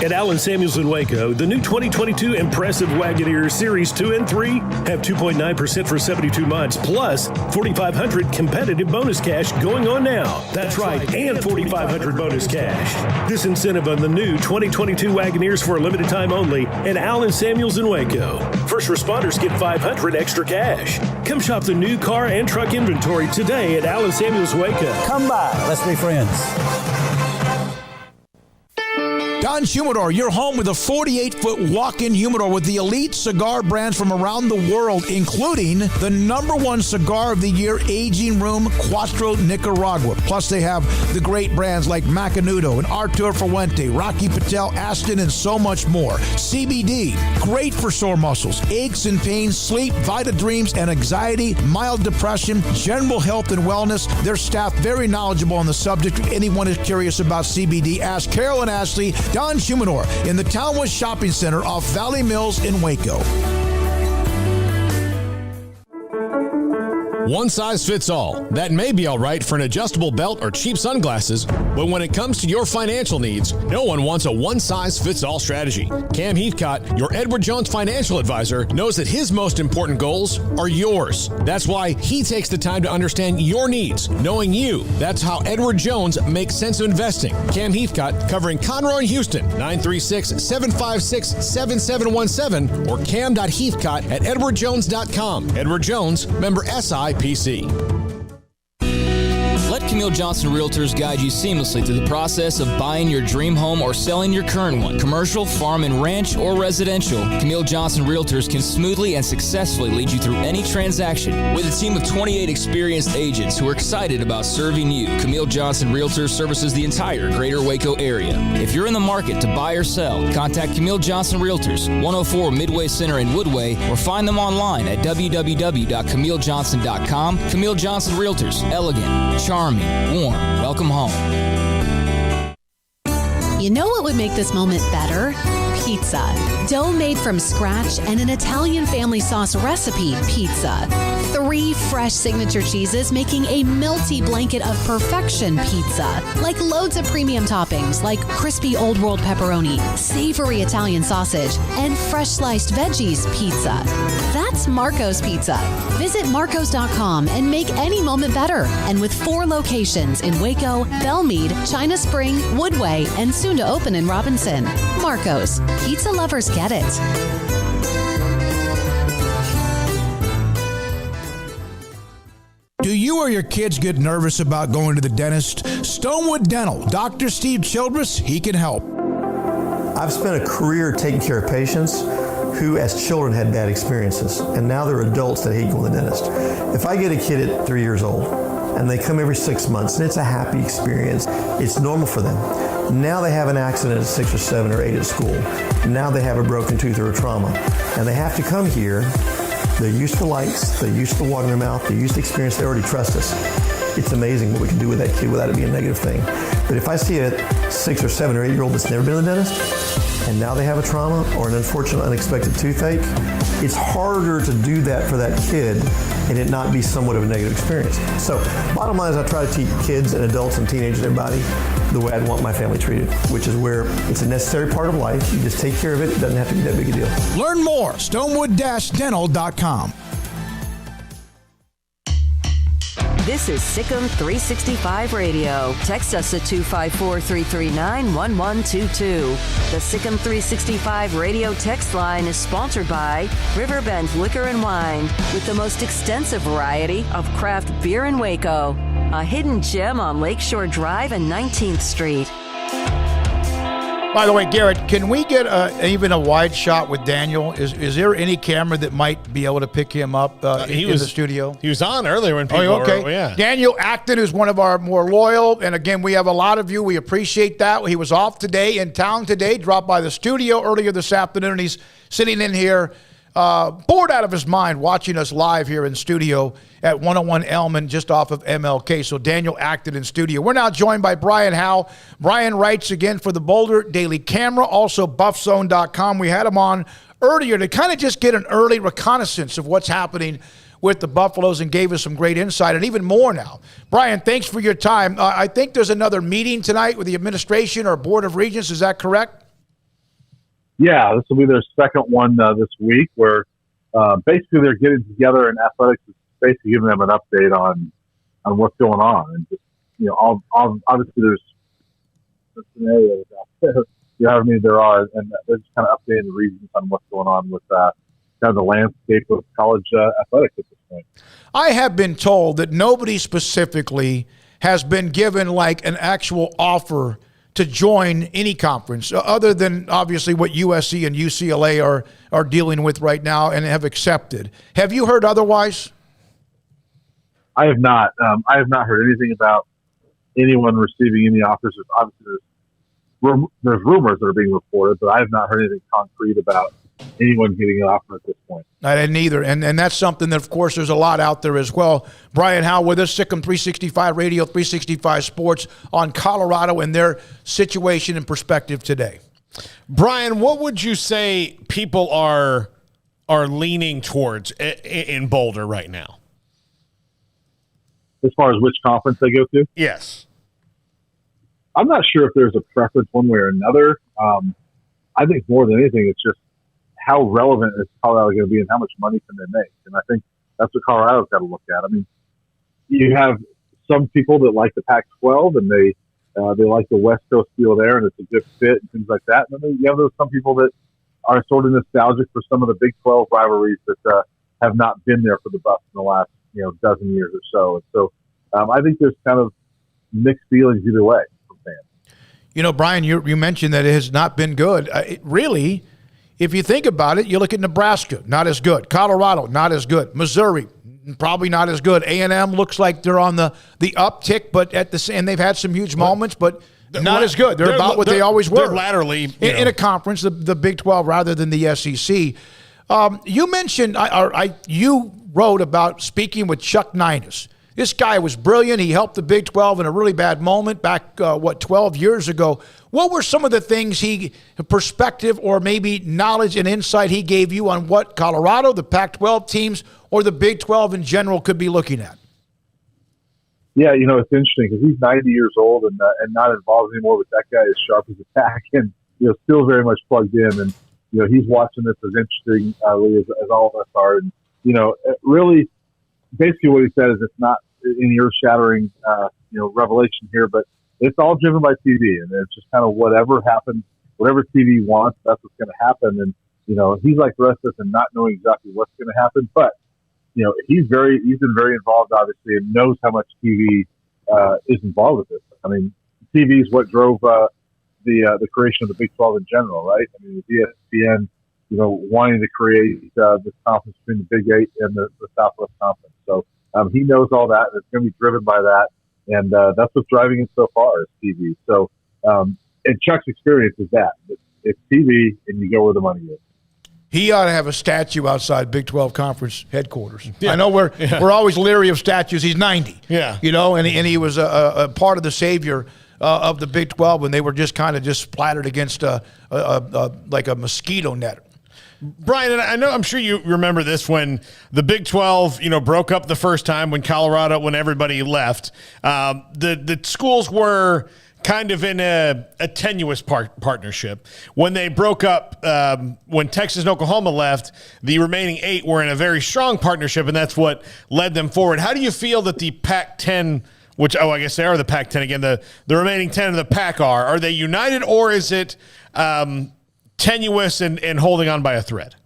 At Allen Samuels in Waco, the new 2022 Impressive Wagoneer Series 2 and 3 have 2.9% for 72 months, plus $4,500 competitive bonus cash going on now. That's right, and $4,500 bonus cash. This incentive on the new 2022 Wagoneers for a limited time only at Allen Samuels in Waco. First responders get $500 extra cash. Come shop the new car and truck inventory today at Allen Samuels Waco. Come by, let's be friends. Don Humidor, your home with a 48-foot walk-in humidor with the elite cigar brands from around the world, including the #1 cigar of the year, Aging Room Cuatro Nicaragua. Plus, they have the great brands like Macanudo and Artur Fuente, Rocky Patel, Aston, and so much more. CBD, great for sore muscles, aches and pains, sleep, Vita Dreams, and anxiety, mild depression, general health and wellness. Their staff very knowledgeable on the subject. If anyone is curious about CBD, ask Carol and Ashley. Don Humidor in the Townwood Shopping Center off Valley Mills in Waco. One size fits all. That may be all right for an adjustable belt or cheap sunglasses, but when it comes to your financial needs, no one wants a one-size-fits-all strategy. Cam Heathcott, your Edward Jones financial advisor, knows that his most important goals are yours. That's why he takes the time to understand your needs, knowing you. That's how Edward Jones makes sense of investing. Cam Heathcott, covering Conroe and Houston, 936-756-7717 or cam.heathcott@edwardjones.com. Edward Jones, member SIPC. Let Camille Johnson Realtors guide you seamlessly through the process of buying your dream home or selling your current one. Commercial, farm and ranch, or residential, Camille Johnson Realtors can smoothly and successfully lead you through any transaction. With a team of 28 experienced agents who are excited about serving you, Camille Johnson Realtors services the entire greater Waco area. If you're in the market to buy or sell, contact Camille Johnson Realtors, 104 Midway Center in Woodway, or find them online at www.camillejohnson.com. Camille Johnson Realtors, elegant, charming, warm. Welcome home. You know what would make this moment better? Pizza. Dough made from scratch and an Italian family sauce recipe pizza. 3 fresh signature cheeses making a melty blanket of perfection pizza. Like loads of premium toppings like crispy Old World pepperoni, savory Italian sausage, and fresh sliced veggies pizza. That's Marco's Pizza. Visit marcos.com and make any moment better. And with 4 locations in Waco, Belmead, China Spring, Woodway, and soon to open in Robinson. Marco's. Pizza lovers get it. Do you or your kids get nervous about going to the dentist? Stonewood Dental, Dr. Steve Childress, he can help. I've spent a career taking care of patients who as children had bad experiences, and now they're adults that hate going to the dentist. If I get a kid at 3 years old and they come every 6 months and it's a happy experience, it's normal for them. Now they have an accident at 6 or 7 or 8 at school. Now they have a broken tooth or a trauma, and they have to come here They're used to lights. They're used to water in their mouth. They're used to experience. They already trust us. It's amazing what we can do with that kid without it being a negative thing. But if I see a 6 or 7 or 8-year-old that's never been to the dentist, and now they have a trauma or an unfortunate unexpected toothache, it's harder to do that for that kid and it not be somewhat of a negative experience. So bottom line is I try to teach kids and adults and teenagers and everybody the way I'd want my family treated, which is where it's a necessary part of life. You just take care of it. It doesn't have to be that big a deal. Learn more, stonewood-dental.com. This is Sikkim 365 Radio. Text us at 254-339-1122. The Sikkim 365 Radio text line is sponsored by Riverbend Liquor and Wine, with the most extensive variety of craft beer in Waco. A hidden gem on Lakeshore Drive and 19th Street. By the way, Garrett, can we get even a wide shot with Daniel? Is there any camera that might be able to pick him up in the studio? He was on earlier when people okay. were, yeah. Daniel Acton is one of our more loyal, and again, we have a lot of you. We appreciate that. He was off today, in town today, dropped by the studio earlier this afternoon, and he's sitting in here bored out of his mind watching us live here in studio at 101 Elman, just off of MLK. So Daniel Acton in studio. We're now joined by Brian Howe. Brian writes again for the Boulder Daily Camera, also buffzone.com. We had him on earlier to kind of just get an early reconnaissance of what's happening with the Buffaloes and gave us some great insight and even more now. Brian, thanks for your time. I think there's another meeting tonight with the administration or Board of Regents. Is that correct? Yeah, this will be their second one this week, where basically they're getting together, and athletics is basically giving them an update on what's going on, and just obviously there's scenarios out there, however many there are, and they're just kind of updating the regions on what's going on with kind of the landscape of college athletics at this point. I have been told that nobody specifically has been given like an actual offer to join any conference other than obviously what USC and UCLA are dealing with right now and have accepted. Have you heard otherwise? I have not. I have not heard anything about anyone receiving any offers. Obviously, there's rumors that are being reported, but I have not heard anything concrete about anyone getting an offer at this point. I didn't either. And that's something that, of course, there's a lot out there as well. Brian Howe with us, Sikkim 365 Radio, 365 Sports on Colorado and their situation and perspective today. Brian, what would you say people are leaning towards in Boulder right now? As far as which conference they go to? Yes. I'm not sure if there's a preference one way or another. I think more than anything, it's just how relevant is Colorado going to be and how much money can they make? And I think that's what Colorado's got to look at. I mean, you have some people that like the Pac-12 and they like the West Coast feel there and it's a good fit and things like that. And then you have some people that are sort of nostalgic for some of the Big 12 rivalries that have not been there for the Buffs in the last dozen years or so. And so I think there's kind of mixed feelings either way from fans. Brian, you mentioned that it has not been good. Really, if you think about it, you look at Nebraska, not as good. Colorado, not as good. Missouri, probably not as good. A&M looks like they're on the uptick, but and they've had some huge moments, but not as good. They're about what they always were. They're laterally in a conference, the Big 12 rather than the SEC. You mentioned, you wrote about speaking with Chuck Ninus. This guy was brilliant. He helped the Big 12 in a really bad moment back, 12 years ago. What were some of the things perspective or maybe knowledge and insight he gave you on what Colorado, the Pac-12 teams, or the Big 12 in general could be looking at? Yeah, it's interesting because he's 90 years old and not involved anymore, but that guy is sharp as a tack and, still very much plugged in. And, he's watching this as interestingly as all of us are. And, really, basically what he said is it's not any earth-shattering, revelation here, but it's all driven by TV, and it's just kind of whatever happens, whatever TV wants, that's what's going to happen. And he's like the rest of us and not knowing exactly what's going to happen, but he's been very involved, obviously, and knows how much TV is involved with this. I mean, TV is what drove the creation of the Big 12 in general, right? I mean, the ESPN, wanting to create this conference between the Big 8 and the Southwest Conference. So he knows all that, and it's going to be driven by that. And that's what's driving it so far is TV. So, and Chuck's experience is that. It's TV, and you go where the money is. He ought to have a statue outside Big 12 Conference headquarters. Yeah. I know we're always leery of statues. He's 90. Yeah. You know, and he was a part of the savior of the Big 12 when they were just kind of just splattered against like a mosquito net. Brian, and I'm sure you remember this when the Big 12, broke up the first time when everybody left. The schools were kind of in a tenuous partnership. When they broke up, when Texas and Oklahoma left, the remaining 8 were in a very strong partnership, and that's what led them forward. How do you feel that the Pac-10, which, I guess they are the Pac-10 again, the remaining 10 of the Pac are they united, or is it tenuous and holding on by a thread?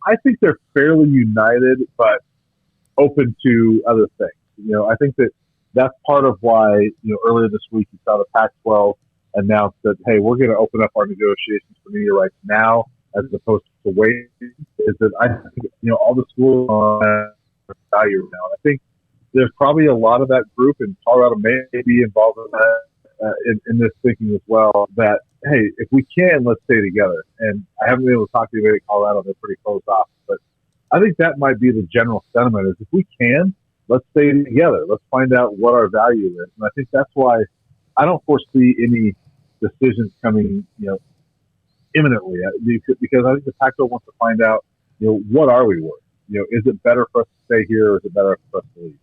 I think they're fairly united, but open to other things. I think that's part of why, earlier this week you saw the Pac-12 announce that, hey, we're going to open up our negotiations for media rights now as opposed to waiting. Is that I think, all the schools are value now. And I think there's probably a lot of that group, and Colorado may be involved in that, in this thinking as well, that, hey, if we can, let's stay together. And I haven't been able to talk to anybody in Colorado. They're pretty closed off. But I think that might be the general sentiment is if we can, let's stay together. Let's find out what our value is. And I think that's why I don't foresee any decisions coming, imminently, because I think the Pac-12 wants to find out, what are we worth? Is it better for us to stay here, or is it better for us to leave?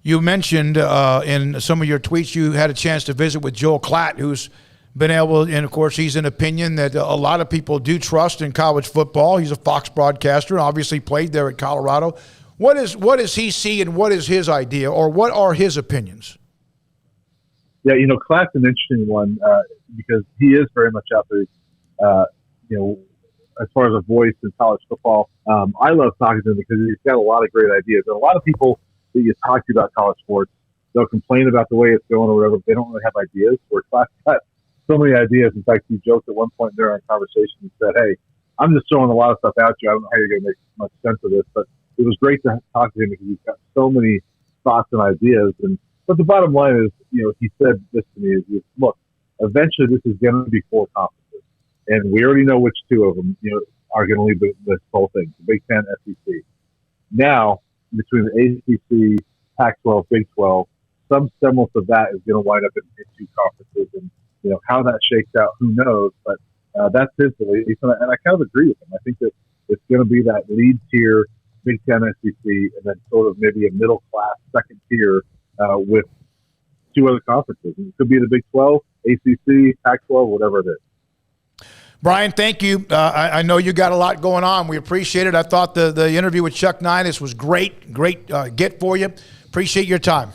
You mentioned in some of your tweets you had a chance to visit with Joel Klatt, who's been able, and of course he's an opinion that a lot of people do trust in college football. He's a Fox broadcaster and obviously played there at Colorado. What does he see, and what is his idea, or what are his opinions? Yeah, Klatt's an interesting one because he is very much out there, as far as a voice in college football. I love talking to him because he's got a lot of great ideas. And a lot of people that you talk to about college sports, they'll complain about the way it's going or whatever, but they don't really have ideas. Where Klatt's got so many ideas. In fact, he joked at one point during our conversation and said, hey, I'm just throwing a lot of stuff out you. I don't know how you're going to make much sense of this, but it was great to talk to him because he's got so many thoughts and ideas. But the bottom line is, he said this to me: is look, eventually this is going to be 4 conferences, and we already know which 2 of them, are going to lead this whole thing: the Big Ten, SEC. Now, between the ACC, Pac-12, Big 12, some semblance of that is going to wind up in 2 conferences, and how that shakes out, who knows? But that's his belief, and I kind of agree with him. I think that it's going to be that lead tier, Big Ten, SEC, and then sort of maybe a middle class second tier with 2 other conferences. And it could be the Big 12, ACC, Pac-12, whatever it is. Brian, thank you. I know you got a lot going on. We appreciate it. I thought the interview with Chuck Ninus was great get for you. Appreciate your time.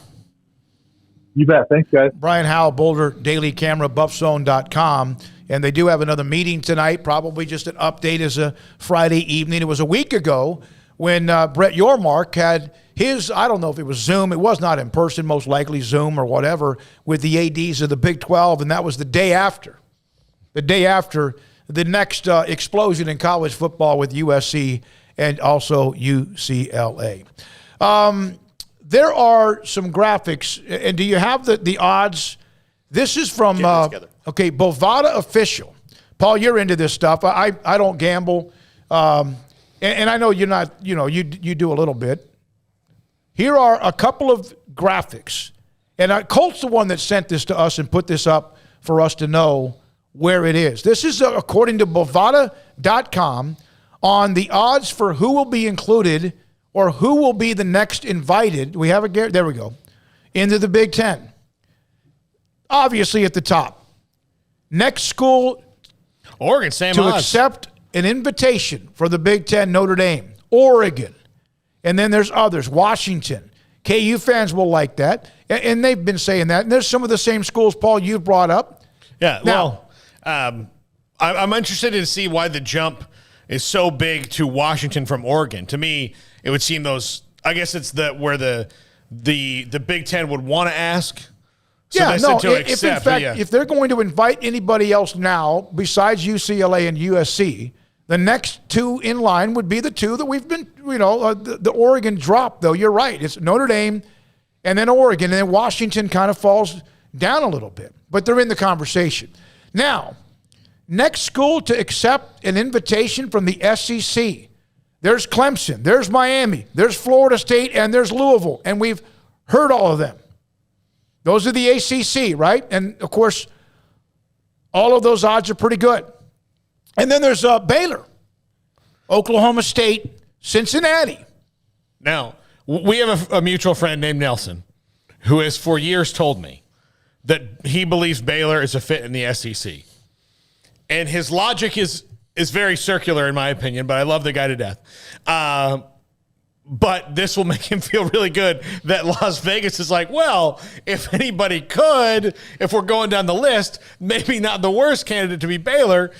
You bet. Thanks, guys. Brian Howell, Boulder Daily Camera, buffzone.com. And they do have another meeting tonight, probably just an update as a Friday evening. It was a week ago when Brett Yormark had his, I don't know if it was Zoom. It was not in person, most likely Zoom or whatever, with the ADs of the Big 12. And that was the day after the next explosion in college football with USC and also UCLA. There are some graphics, and do you have the odds? This is from, Bovada Official. Paul, you're into this stuff. I don't gamble, and I know you're not, you do a little bit. Here are a couple of graphics, and Colt's the one that sent this to us and put this up for us to know where it is. This is according to Bovada.com on the odds for who will be included or who will be the next invited. We have there we go, into the Big Ten. Obviously at the top. Next school Oregon, same to odds. Accept an invitation for the Big Ten, Notre Dame, Oregon. And then there's others, Washington. KU fans will like that. And they've been saying that. And there's some of the same schools, Paul, you've brought up. Yeah, now, I'm interested to see why the jump is so big to Washington from Oregon. To me, it would seem I guess it's where the Big Ten would want to ask. So if they're going to invite anybody else now besides UCLA and USC, the next 2 in line would be the 2 that we've been, the Oregon drop, though. You're right. It's Notre Dame and then Oregon, and then Washington kind of falls down a little bit. But they're in the conversation. Now, next school to accept an invitation from the SEC. There's Clemson, there's Miami, there's Florida State, and there's Louisville. And we've heard all of them. Those are the ACC, right? And, of course, all of those odds are pretty good. And then there's Baylor, Oklahoma State, Cincinnati. Now, we have a mutual friend named Nelson who has for years told me that he believes Baylor is a fit in the SEC. And his logic is very circular, in my opinion, but I love the guy to death. But this will make him feel really good that Las Vegas is like, well, if anybody could, if we're going down the list, maybe not the worst candidate to be Baylor,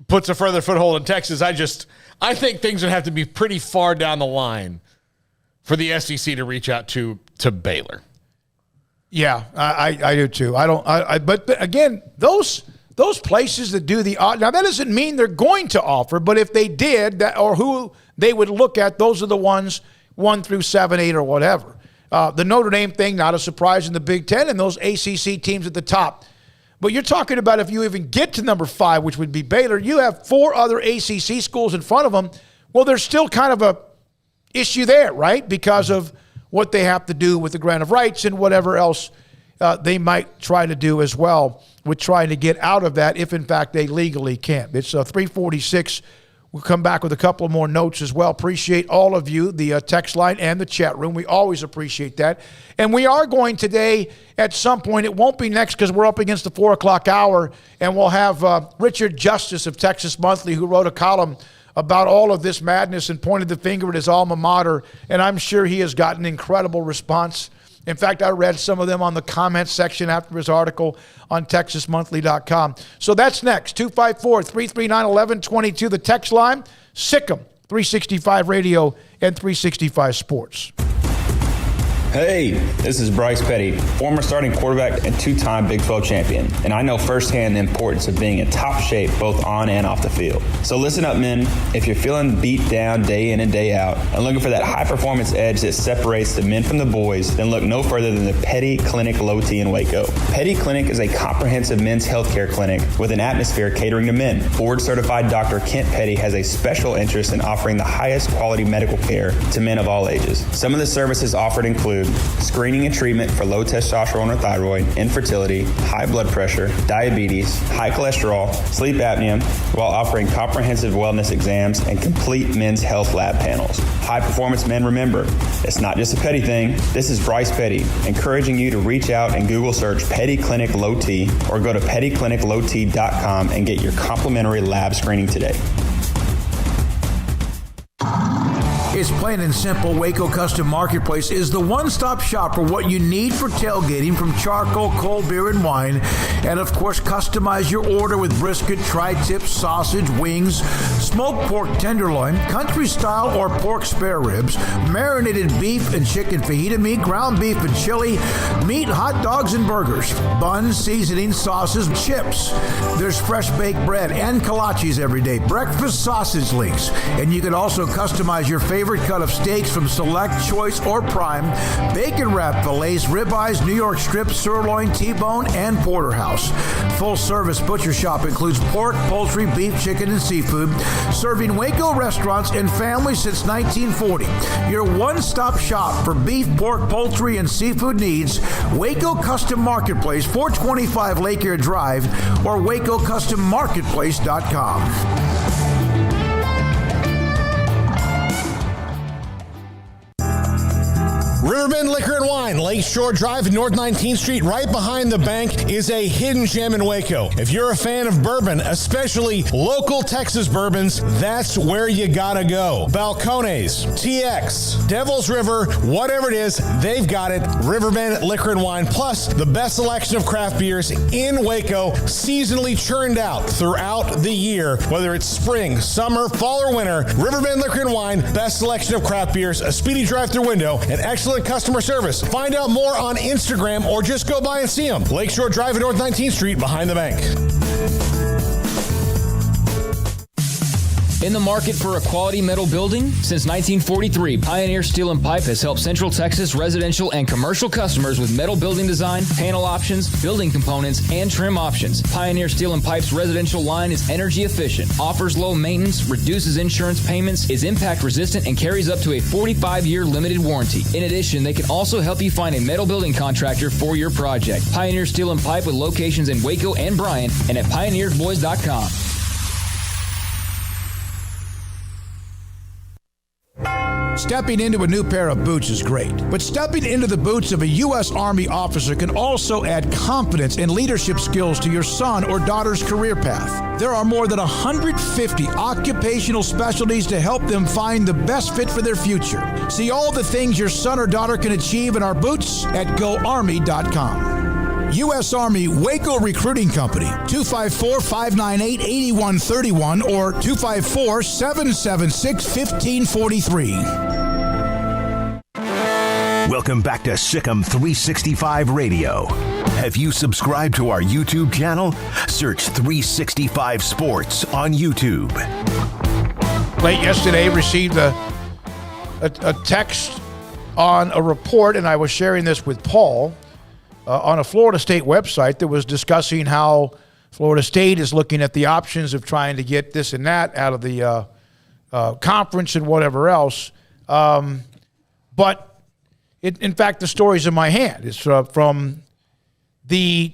puts a further foothold in Texas. I think things would have to be pretty far down the line for the SEC to reach out to Baylor. Yeah, I do too. But again, those places that do the odd, now that doesn't mean they're going to offer, but if they did, or who they would look at, those are the ones 1 through 7, 8, or whatever. The Notre Dame thing, not a surprise in the Big Ten, and those ACC teams at the top. But you're talking about if you even get to number 5, which would be Baylor, you have 4 other ACC schools in front of them. Well, there's still kind of a issue there, right? Because of what they have to do with the grant of rights and whatever else they might try to do as well with trying to get out of that if, in fact, they legally can't. It's 3:46. We'll come back with a couple of more notes as well. Appreciate all of you, the text line and the chat room. We always appreciate that. And we are going today at some point. It won't be next because we're up against the 4 o'clock hour, and we'll have Richard Justice of Texas Monthly, who wrote a column about all of this madness and pointed the finger at his alma mater, and I'm sure he has gotten incredible response. In fact, I read some of them on the comments section after his article on TexasMonthly.com. So that's next. 254-339-1122, the text line. Sick'em, 365 Radio and 365 Sports. Hey, this is Bryce Petty, former starting quarterback and 2-time Big 12 champion, and I know firsthand the importance of being in top shape both on and off the field. So listen up, men. If you're feeling beat down day in and day out and looking for that high-performance edge that separates the men from the boys, then look no further than the Petty Clinic Low T in Waco. Petty Clinic is a comprehensive men's healthcare clinic with an atmosphere catering to men. Board-certified Dr. Kent Petty has a special interest in offering the highest quality medical care to men of all ages. Some of the services offered include screening and treatment for low testosterone or thyroid, infertility, high blood pressure, diabetes, high cholesterol, sleep apnea, while offering comprehensive wellness exams and complete men's health lab panels. High performance men, remember, it's not just a Petty thing. This is Bryce Petty, encouraging you to reach out and Google search Petty Clinic Low T or go to pettycliniclowt.com and get your complimentary lab screening today. It's plain and simple. Waco Custom Marketplace is the one-stop shop for what you need for tailgating, from charcoal, cold beer, and wine. And, of course, customize your order with brisket, tri-tip, sausage, wings, smoked pork tenderloin, country-style or pork spare ribs, marinated beef and chicken fajita meat, ground beef and chili, meat, hot dogs, and burgers, buns, seasoning, sauces, chips. There's fresh baked bread and kolaches every day, breakfast sausage links. And you can also customize your favorite cut of steaks from select, choice, or prime, bacon wrap fillets, ribeyes, New York strip, sirloin, T-bone, and porterhouse. Full service butcher shop includes pork, poultry, beef, chicken, and seafood, serving Waco restaurants and families since 1940. Your one-stop shop for beef, pork, poultry, and seafood needs. Waco Custom Marketplace, 425 Lake Air Drive, or WacoCustomMarketplace.com. Riverbend Liquor and Wine, Lakeshore Drive and North 19th Street, right behind the bank, is a hidden gem in Waco. If you're a fan of bourbon, especially local Texas bourbons, that's where you gotta go. Balcones, TX, Devil's River, whatever it is, they've got it. Riverbend Liquor and Wine, plus the best selection of craft beers in Waco, seasonally churned out throughout the year. Whether it's spring, summer, fall, or winter, Riverbend Liquor and Wine, best selection of craft beers, a speedy drive-through window, and excellent customer service. Find out more on Instagram or just go by and see them. Lakeshore Drive at North 19th Street behind the bank. In the market for a quality metal building? Since 1943, Pioneer Steel & Pipe has helped Central Texas residential and commercial customers with metal building design, panel options, building components, and trim options. Pioneer Steel & Pipe's residential line is energy efficient, offers low maintenance, reduces insurance payments, is impact resistant, and carries up to a 45-year limited warranty. In addition, they can also help you find a metal building contractor for your project. Pioneer Steel & Pipe with locations in Waco and Bryan and at pioneeredboys.com. Stepping into a new pair of boots is great, but stepping into the boots of a U.S. Army officer can also add confidence and leadership skills to your son or daughter's career path. There are more than 150 occupational specialties to help them find the best fit for their future. See all the things your son or daughter can achieve in our boots at GoArmy.com. U.S. Army Waco Recruiting Company, 254-598-8131 or 254-776-1543. Welcome back to Sikkim 365 Radio. Have you subscribed to our YouTube channel? Search 365 Sports on YouTube. Late yesterday, received a text on a report, and I was sharing this with Paul, on a Florida State website that was discussing how Florida State is looking at the options of trying to get this and that out of the conference and whatever else. But in fact, the story's in my hand. It's from the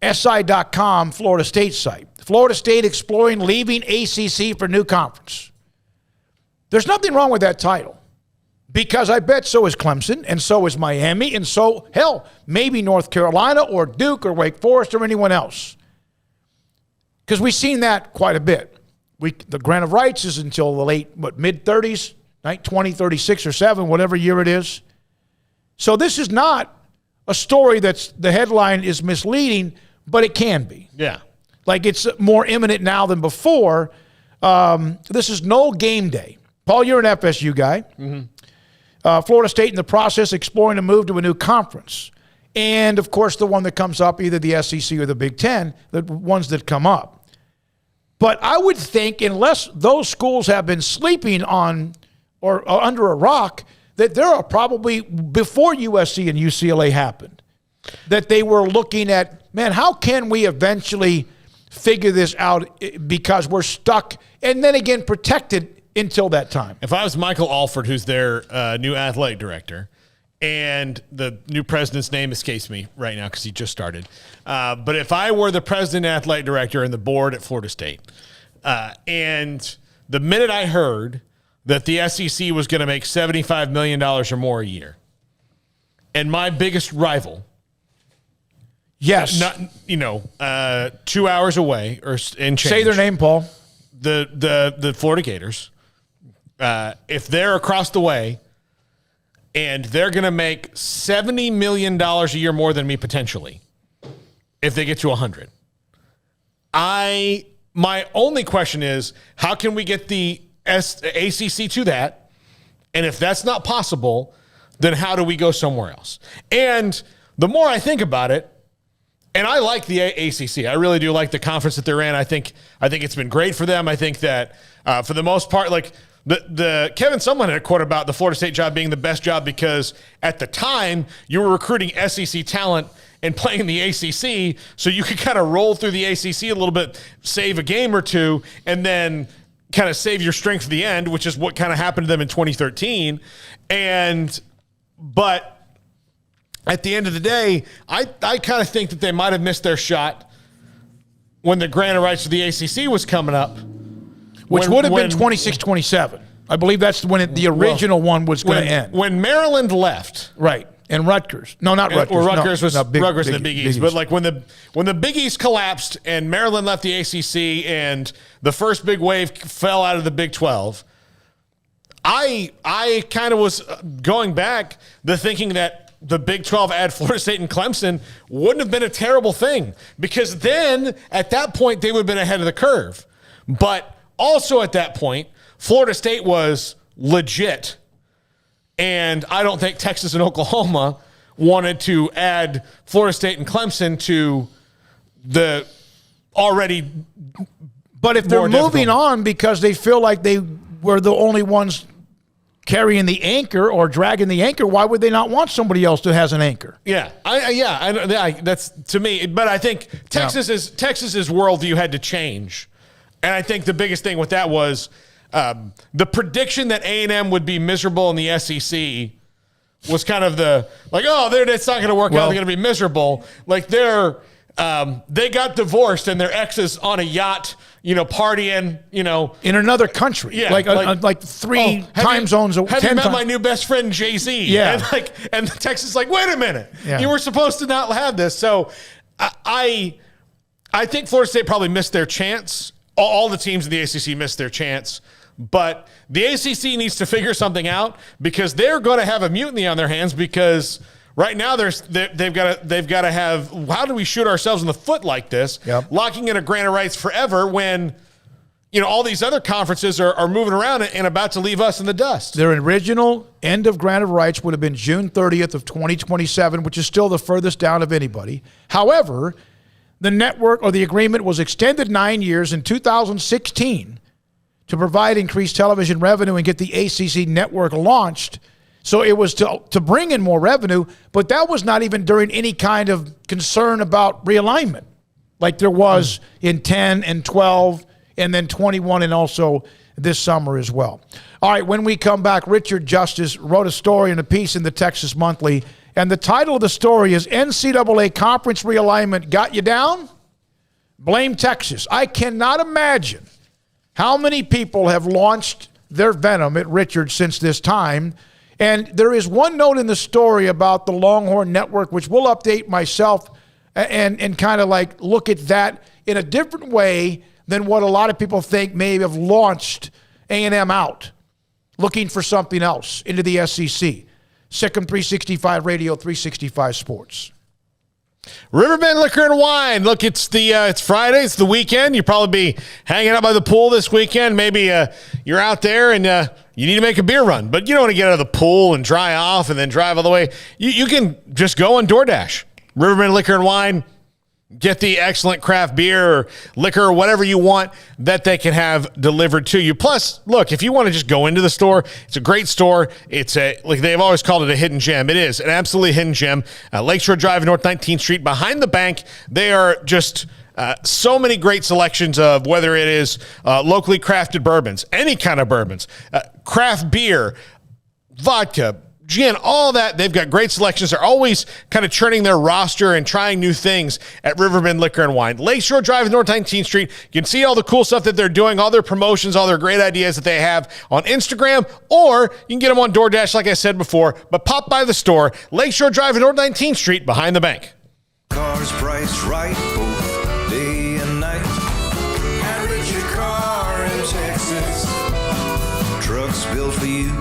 SI.com Florida State site. Florida State exploring leaving ACC for new conference. There's nothing wrong with that title, because I bet so is Clemson, and so is Miami, and so, hell, maybe North Carolina or Duke or Wake Forest or anyone else. Because we've seen that quite a bit. The grant of rights is until the late, mid-30s, 2036 or 7, whatever year it is. So this is not a story that's the headline is misleading, but it can be. Yeah. Like it's more imminent now than before. This is no game day. Paul, you're an FSU guy. Mm-hmm. Florida State in the process exploring a move to a new conference. And, of course, the one that comes up, either the SEC or the Big Ten, the ones that come up. But I would think, unless those schools have been sleeping on or under a rock, that there are probably, before USC and UCLA happened, that they were looking at, man, how can we eventually figure this out because we're stuck and then again protected until that time. If I was Michael Alford, who's their new athletic director, and the new president's name escapes me right now because he just started. But if I were the president, athletic director, and the board at Florida State, and the minute I heard that the SEC was going to make $75 million or more a year, and my biggest rival, yes, 2 hours away or in change. Say their name, Paul. The Florida Gators. If they're across the way and they're going to make $70 million a year more than me potentially, if they get to 100, my only question is, how can we get the ACC to that? And if that's not possible, then how do we go somewhere else? And the more I think about it, and I like the ACC. I really do like the conference that they're in. I think it's been great for them. I think that for the most part, like the Kevin Sumlin had a quote about the Florida State job being the best job because at the time you were recruiting SEC talent and playing the ACC, so you could kind of roll through the ACC a little bit, save a game or two, and then kind of save your strength for the end, which is what kind of happened to them in 2013. But at the end of the day, I kind of think that they might have missed their shot when the grant of rights to the ACC was coming up. Which would have been 26-27. I believe that's when the original one was going to end. When Maryland left. Right. And Rutgers. No, not Rutgers. Or Rutgers was Rutgers in the Big East. East. But like when the Big East collapsed and Maryland left the ACC and the first big wave fell out of the Big 12, I kind of was going back the thinking that the Big 12 add Florida State and Clemson wouldn't have been a terrible thing, because then at that point they would have been ahead of the curve. But also at that point, Florida State was legit, and I don't think Texas and Oklahoma wanted to add Florida State and Clemson to the already But if they're moving on because they feel like they were the only ones carrying the anchor or dragging the anchor, why would they not want somebody else that has an anchor? Yeah, that's to me. But I think Texas's worldview had to change, and I think the biggest thing with that was the prediction that A&M would be miserable in the SEC was kind of it's not going to work out. They're going to be miserable. Like they got divorced and their ex is on a yacht, partying, in another country. Yeah, like three time zones. Have you met my new best friend Jay-Z? Yeah, and Texas is like, wait a minute, you were supposed to not have this. So I think Florida State probably missed their chance. All the teams in the ACC missed their chance. But the ACC needs to figure something out because they're going to have a mutiny on their hands because right now they've got to have, how do we shoot ourselves in the foot like this? Yep. Locking in a grant of rights forever when all these other conferences are moving around and about to leave us in the dust. Their original end of grant of rights would have been June 30th of 2027, which is still the furthest down of anybody. However, the network or the agreement was extended 9 years in 2016 to provide increased television revenue and get the ACC network launched. So it was to bring in more revenue, but that was not even during any kind of concern about realignment like there was in 10 and 12 and then 21 and also this summer as well. All right, when we come back, Richard Justice wrote a story and a piece in the Texas Monthly, and the title of the story is NCAA Conference Realignment Got You Down? Blame Texas. I cannot imagine how many people have launched their venom at Richard since this time. And there is one note in the story about the Longhorn Network, which we'll update myself and kind of like look at that in a different way than what a lot of people think may have launched A&M out, looking for something else into the SEC. Sikkim 365 Radio, 365 Sports. Riverbend Liquor and Wine. Look, it's Friday. It's the weekend. You'll probably be hanging out by the pool this weekend. Maybe you're out there and you need to make a beer run, but you don't want to get out of the pool and dry off and then drive all the way. You can just go on DoorDash. Riverbend Liquor and Wine. Get the excellent craft beer or liquor or whatever you want that they can have delivered to you. Plus, look, if you want to just go into the store, it's a great store. It's like they've always called it a hidden gem. It is an absolutely hidden gem. Lakeshore Drive, North 19th Street, behind the bank. They are just so many great selections of whether it is locally crafted bourbons, any kind of bourbons, craft beer, vodka, gin, all that. They've got great selections. They're always kind of churning their roster and trying new things at Riverbend Liquor and Wine. Lakeshore Drive, North 19th Street. You can see all the cool stuff that they're doing, all their promotions, all their great ideas that they have on Instagram, or you can get them on DoorDash, like I said before. But pop by the store, Lakeshore Drive, North 19th Street, behind the bank. Cars priced right both day and night. Average your car in Texas. Trucks built for you.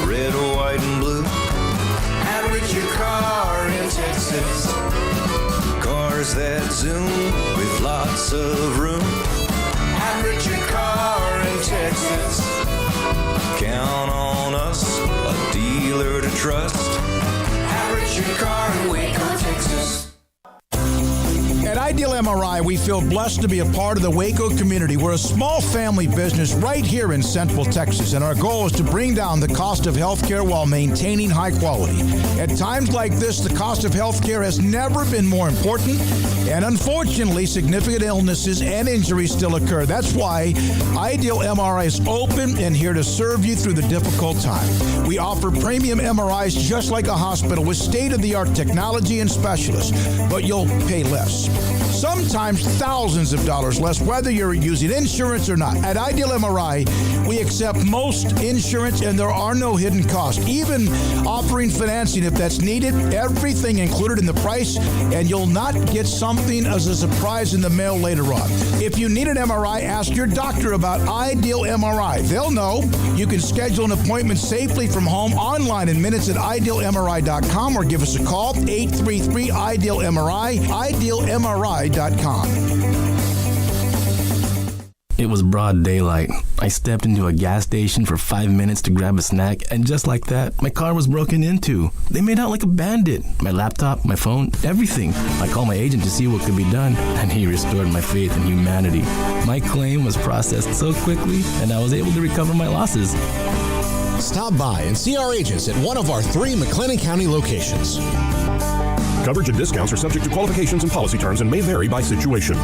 Red, white, and blue. Average your car in Texas. Cars that zoom with lots of room. Average your car in Texas. Count on us, a dealer to trust. Average your car in Waco, Texas. At Ideal MRI, we feel blessed to be a part of the Waco community. We're a small family business right here in Central Texas, and our goal is to bring down the cost of healthcare while maintaining high quality. At times like this, the cost of healthcare has never been more important, and unfortunately, significant illnesses and injuries still occur. That's why Ideal MRI is open and here to serve you through the difficult time. We offer premium MRIs just like a hospital with state-of-the-art technology and specialists, but you'll pay less. Sometimes thousands of dollars less, whether you're using insurance or not. At Ideal MRI, we accept most insurance and there are no hidden costs. Even offering financing if that's needed, everything included in the price, and you'll not get something as a surprise in the mail later on. If you need an MRI, ask your doctor about Ideal MRI. They'll know. You can schedule an appointment safely from home online in minutes at idealmri.com or give us a call, 833-IDEAL-MRI, idealmri.com. It was broad daylight. I stepped into a gas station for 5 minutes to grab a snack, and just like that, my car was broken into. They made out like a bandit. My laptop, my phone, everything. I called my agent to see what could be done, and he restored my faith in humanity. My claim was processed so quickly, and I was able to recover my losses. Stop by and see our agents at one of our 3 McLennan County locations. Coverage and discounts are subject to qualifications and policy terms and may vary by situation.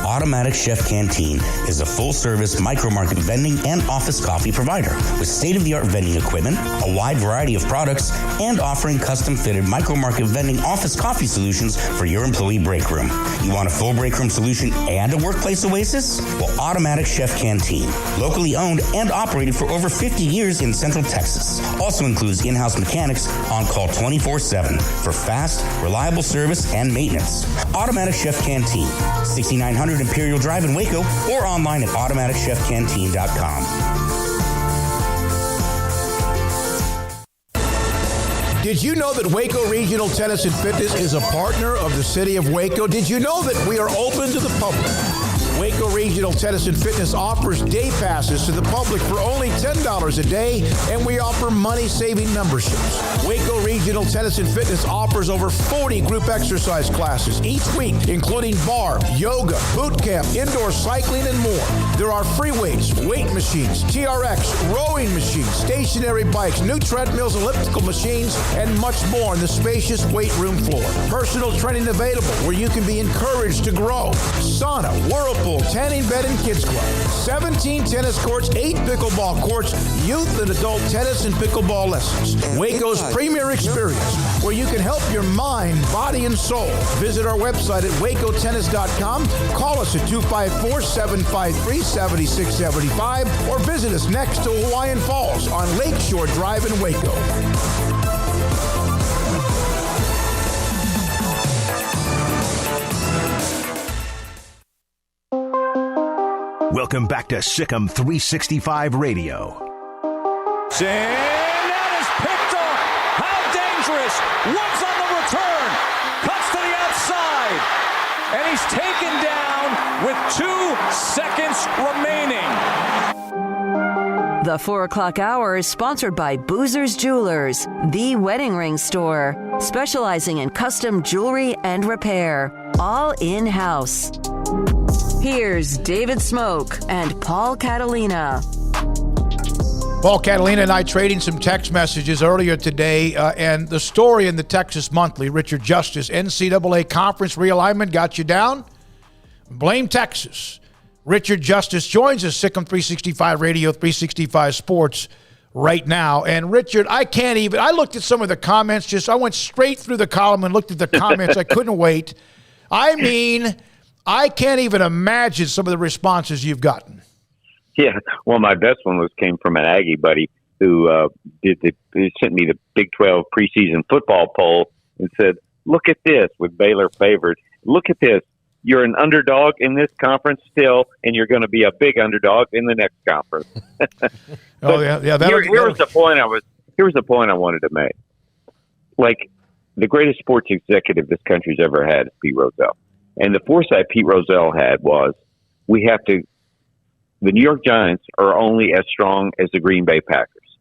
Automatic Chef Canteen is a full-service micro-market vending and office coffee provider with state-of-the-art vending equipment, a wide variety of products, and offering custom-fitted micro-market vending office coffee solutions for your employee break room. You want a full break room solution and a workplace oasis? Well, Automatic Chef Canteen, locally owned and operated for over 50 years in Central Texas, also includes in-house mechanics on call 24/7 for fast, reliable service and maintenance. Automatic Chef Canteen, 6900 Imperial Drive in Waco, or online at automaticchefcanteen.com. Did you know that Waco Regional Tennis and Fitness is a partner of the City of Waco? Did you know that we are open to the public? Waco Regional Tennis and Fitness offers day passes to the public for only $10 a day, and we offer money-saving memberships. Waco Regional Tennis and Fitness offers over 40 group exercise classes each week, including bar, yoga, boot camp, indoor cycling, and more. There are free weights, weight machines, TRX, rowing machines, stationary bikes, new treadmills, elliptical machines, and much more on the spacious weight room floor. Personal training available where you can be encouraged to grow. Sauna, whirlpool, tanning bed, and kids club. 17 tennis courts, 8 pickleball courts, youth and adult tennis and pickleball lessons. Waco's premier experience where you can help your mind, body, and soul. Visit our website at wacotennis.com. Call us at 254-753-7675 or visit us next to Hawaiian Falls on Lakeshore Drive in Waco. Welcome back to Sikkim 365 Radio. And that is picked off. How dangerous. Woods on the return. Cuts to the outside. And he's taken down with 2 seconds remaining. The 4 o'clock hour is sponsored by Boozer's Jewelers, the wedding ring store, specializing in custom jewelry and repair, all in-house. Here's David Smoak and Paul Catalina. Paul Catalina and I trading some text messages earlier today, and the story in the Texas Monthly, Richard Justice, NCAA Conference Realignment got you down? Blame Texas. Richard Justice joins us, Sikkim 365 Radio, 365 Sports right now. And Richard, I looked at some of the comments, I went straight through the column and looked at the comments. I couldn't wait. I mean, I can't even imagine some of the responses you've gotten. Yeah, well, my best one came from an Aggie buddy who sent me the Big 12 preseason football poll and said, "Look at this with Baylor favored. Look at this. You're an underdog in this conference still, and you're going to be a big underdog in the next conference." Here's the point I wanted to make. Like, the greatest sports executive this country's ever had is Pete Rozelle. And the foresight Pete Rozelle had was, the New York Giants are only as strong as the Green Bay Packers.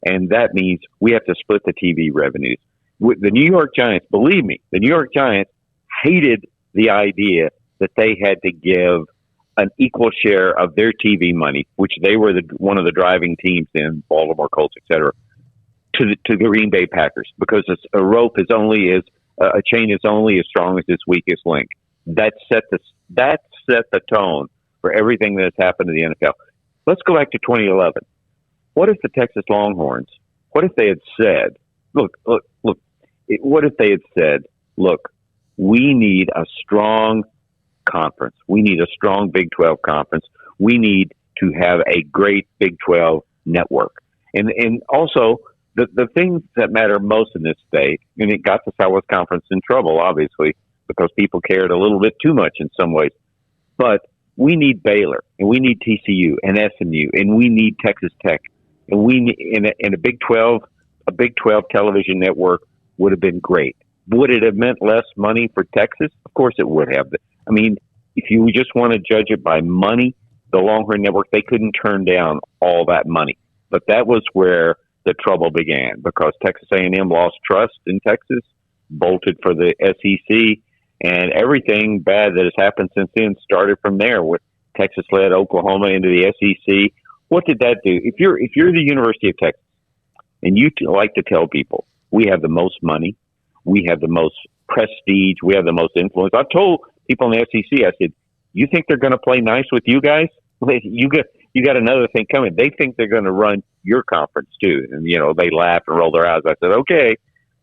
And that means we have to split the TV revenues. The New York Giants, believe me, the New York Giants hated the idea that they had to give an equal share of their TV money, which they were one of the driving teams in, Baltimore Colts, et cetera, to the Green Bay Packers, because a chain is only as strong as its weakest link. That set the tone for everything that has happened to the NFL. Let's go back to 2011. What if the Texas Longhorns, what if they had said, look, we need a strong conference. We need a strong Big 12 conference. We need to have a great Big 12 network. And also, the things that matter most in this state, and it got the Southwest Conference in trouble, obviously, because people cared a little bit too much in some ways. But we need Baylor, and we need TCU and SMU, and we need Texas Tech, and we need, in a Big 12 television network would have been great. Would it have meant less money for Texas? Of course it would have. I mean, if you just want to judge it by money, the Longhorn Network, they couldn't turn down all that money. But that was where the trouble began, because Texas A&M lost trust in Texas, bolted for the SEC, and everything bad that has happened since then started from there, with Texas led Oklahoma into the SEC. What did that do? If you're the University of Texas, and you like to tell people, we have the most money, we have the most prestige, we have the most influence. I've told people in the SEC, I said, you think they're going to play nice with you guys? You got another thing coming. They think they're going to run your conference too. And, they laugh and roll their eyes. I said, okay,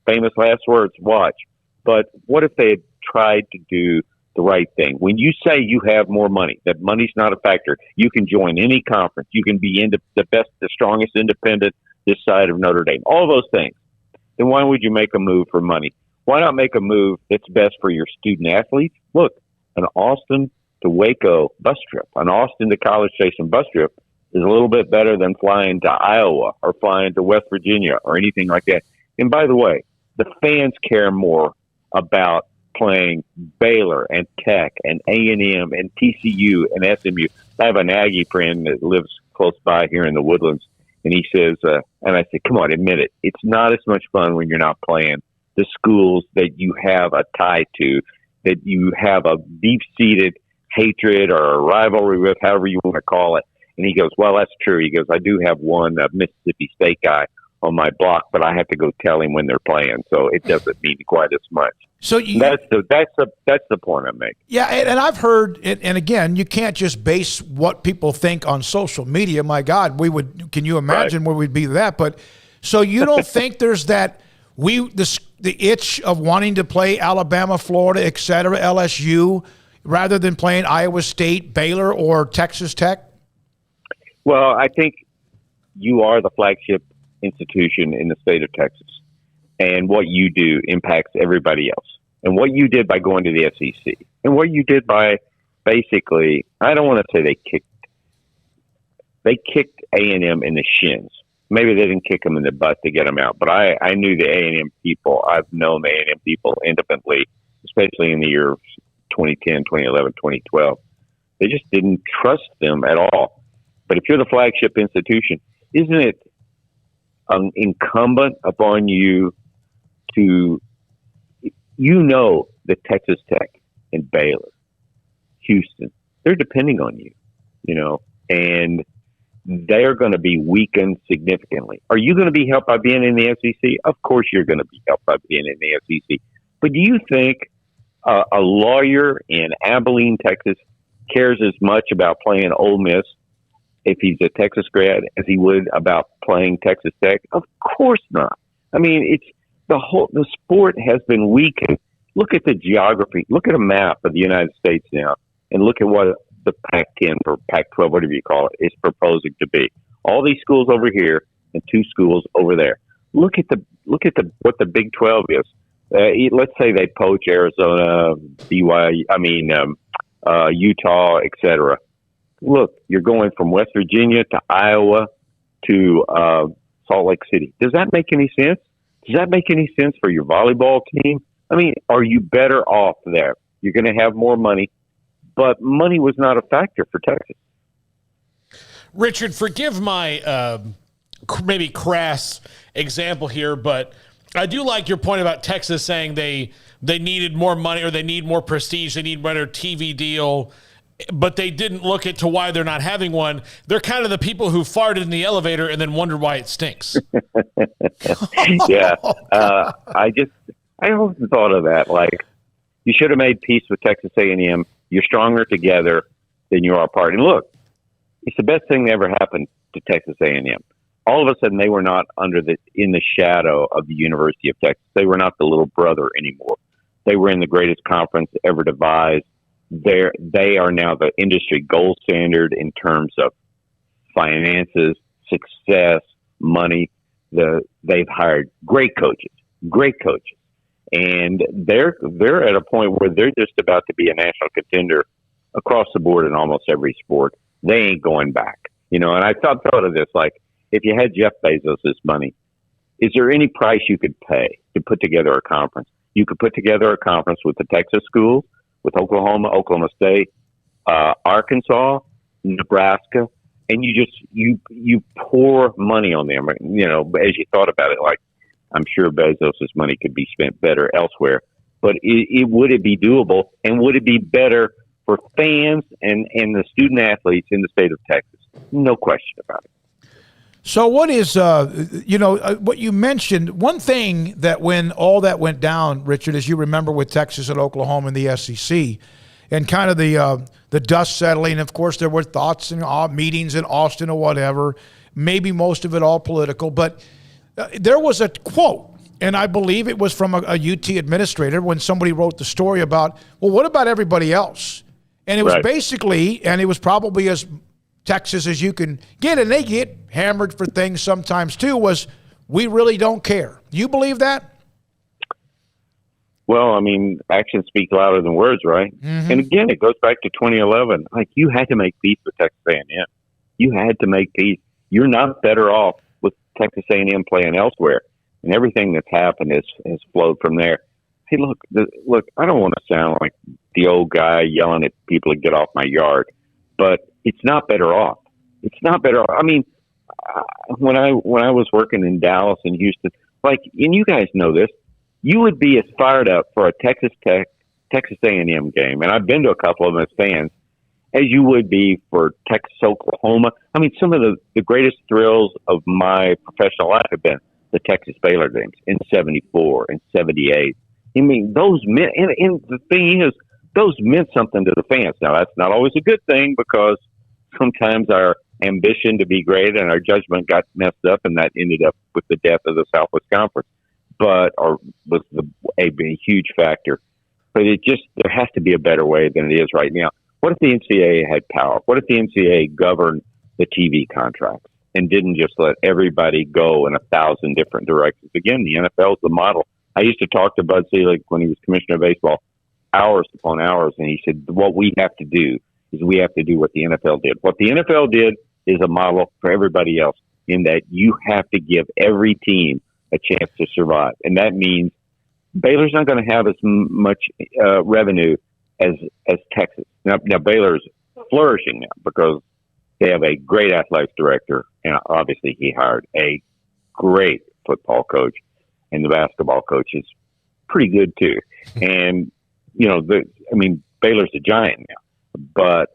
famous last words, watch. But what if they had tried to do the right thing? When you say you have more money, that money's not a factor. You can join any conference. You can be the best, the strongest independent this side of Notre Dame. All those things. Then why would you make a move for money? Why not make a move that's best for your student athletes? Look, an Austin to Waco bus trip, an Austin to College Station bus trip is a little bit better than flying to Iowa or flying to West Virginia or anything like that. And by the way, the fans care more about playing Baylor and Tech and A&M and TCU and SMU. I have an Aggie friend that lives close by here in the Woodlands, and he says, and I said, come on, admit it. It's not as much fun when you're not playing the schools that you have a tie to, that you have a deep-seated hatred or a rivalry with, however you want to call it. And he goes, well, that's true. He goes, I do have one Mississippi State guy on my block, but I have to go tell him when they're playing, so it doesn't mean quite as much. So that's the point I'm making. Yeah, and I've heard, and again, you can't just base what people think on social media. My God, can you imagine where we'd be with that? But so you don't think there's that the itch of wanting to play Alabama, Florida, et cetera, LSU, rather than playing Iowa State, Baylor, or Texas Tech? Well, I think you are the flagship institution in the state of Texas, and what you do impacts everybody else. And what you did by going to the SEC, and what you did by basically, I don't want to say they kicked A&M in the shins. Maybe they didn't kick them in the butt to get them out, but I knew the A&M people. I've known the A&M people intimately, especially in the years 2010, 2011, 2012. They just didn't trust them at all. But if you're the flagship institution, isn't it incumbent upon you to, that Texas Tech and Baylor, Houston, they're depending on you, and they're going to be weakened significantly. Are you going to be helped by being in the SEC? Of course you're going to be helped by being in the SEC. But do you think a lawyer in Abilene, Texas, cares as much about playing Ole Miss if he's a Texas grad as he would about playing Texas Tech? Of course not. I mean, it's the sport has been weakened. Look at the geography. Look at a map of the United States now, and look at what the Pac-10 or Pac-12, whatever you call it, is proposing to be. All these schools over here and 2 schools over there. Look at what the Big 12 is. Let's say they poach Arizona, Utah, etc. Look, you're going from West Virginia to Iowa to Salt Lake City. Does that make any sense? Does that make any sense for your volleyball team? I mean, are you better off there? You're going to have more money, but money was not a factor for Texas. Richard, forgive my maybe crass example here, but I do like your point about Texas saying they needed more money, or they need more prestige, they need better TV deal, but they didn't look into why they're not having one. They're kind of the people who farted in the elevator and then wondered why it stinks. Yeah. I often thought of that. Like, you should have made peace with Texas A&M. You're stronger together than you are apart. And look, it's the best thing that ever happened to Texas A&M. All of a sudden, they were not in the shadow of the University of Texas. They were not the little brother anymore. They were in the greatest conference ever devised. They are now the industry gold standard in terms of finances, success, money. They've hired great coaches, and they're at a point where they're just about to be a national contender across the board in almost every sport. They ain't going back, And I thought of this, like, if you had Jeff Bezos' money, is there any price you could pay to put together a conference? You could put together a conference with the Texas schools, with Oklahoma, Oklahoma State, Arkansas, Nebraska, and you pour money on them. You know, as you thought about it, like I'm sure Bezos's money could be spent better elsewhere. But would it be doable, and would it be better for fans and the student athletes in the state of Texas? No question about it. So what is, what you mentioned, one thing that when all that went down, Richard, as you remember with Texas and Oklahoma and the SEC, and kind of the dust settling, of course, there were thoughts and meetings in Austin or whatever, maybe most of it all political, but there was a quote, and I believe it was from a UT administrator when somebody wrote the story about, well, what about everybody else? And it was basically, and it was probably as Texas as you can get, and they get hammered for things sometimes too, was we really don't care. Do you believe that? Well, I mean, actions speak louder than words, right? Mm-hmm. And again, it goes back to 2011. Like, you had to make peace with Texas A&M. You had to make peace. You're not better off with Texas A&M playing elsewhere. And everything that's happened has flowed from there. Hey, look, I don't want to sound like the old guy yelling at people to get off my yard, but it's not better off. It's not better off. I mean, when I was working in Dallas and Houston, like, and you guys know this, you would be as fired up for a Texas A&M game, and I've been to a couple of them as fans, as you would be for Texas, Oklahoma. I mean, some of the greatest thrills of my professional life have been the Texas Baylor games in 74 and 78. I mean, those meant, and the thing is, those meant something to the fans. Now, that's not always a good thing, because sometimes our ambition to be great and our judgment got messed up, and that ended up with the death of the Southwest Conference. Or was a huge factor. But there has to be a better way than it is right now. What if the NCAA had power? What if the NCAA governed the TV contracts and didn't just let everybody go in 1,000 different directions? Again, the NFL is the model. I used to talk to Bud Selig when he was commissioner of baseball, hours upon hours, and he said, what we have to do is we have to do what the NFL did. What the NFL did is a model for everybody else, in that you have to give every team a chance to survive. And that means Baylor's not going to have as much revenue as Texas. Now Baylor's flourishing now because they have a great athletics director, and obviously he hired a great football coach, and the basketball coach is pretty good too. And, Baylor's a giant now, but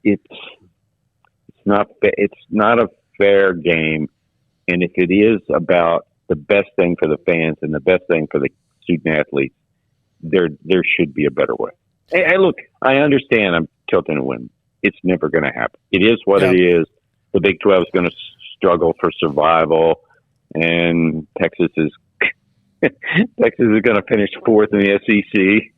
it's not a fair game. And if it is about the best thing for the fans and the best thing for the student athletes, there should be a better way. Hey, look, I understand I'm tilting a win. It's never going to happen. It is what it is. The Big 12 is going to struggle for survival, and Texas is going to finish fourth in the SEC.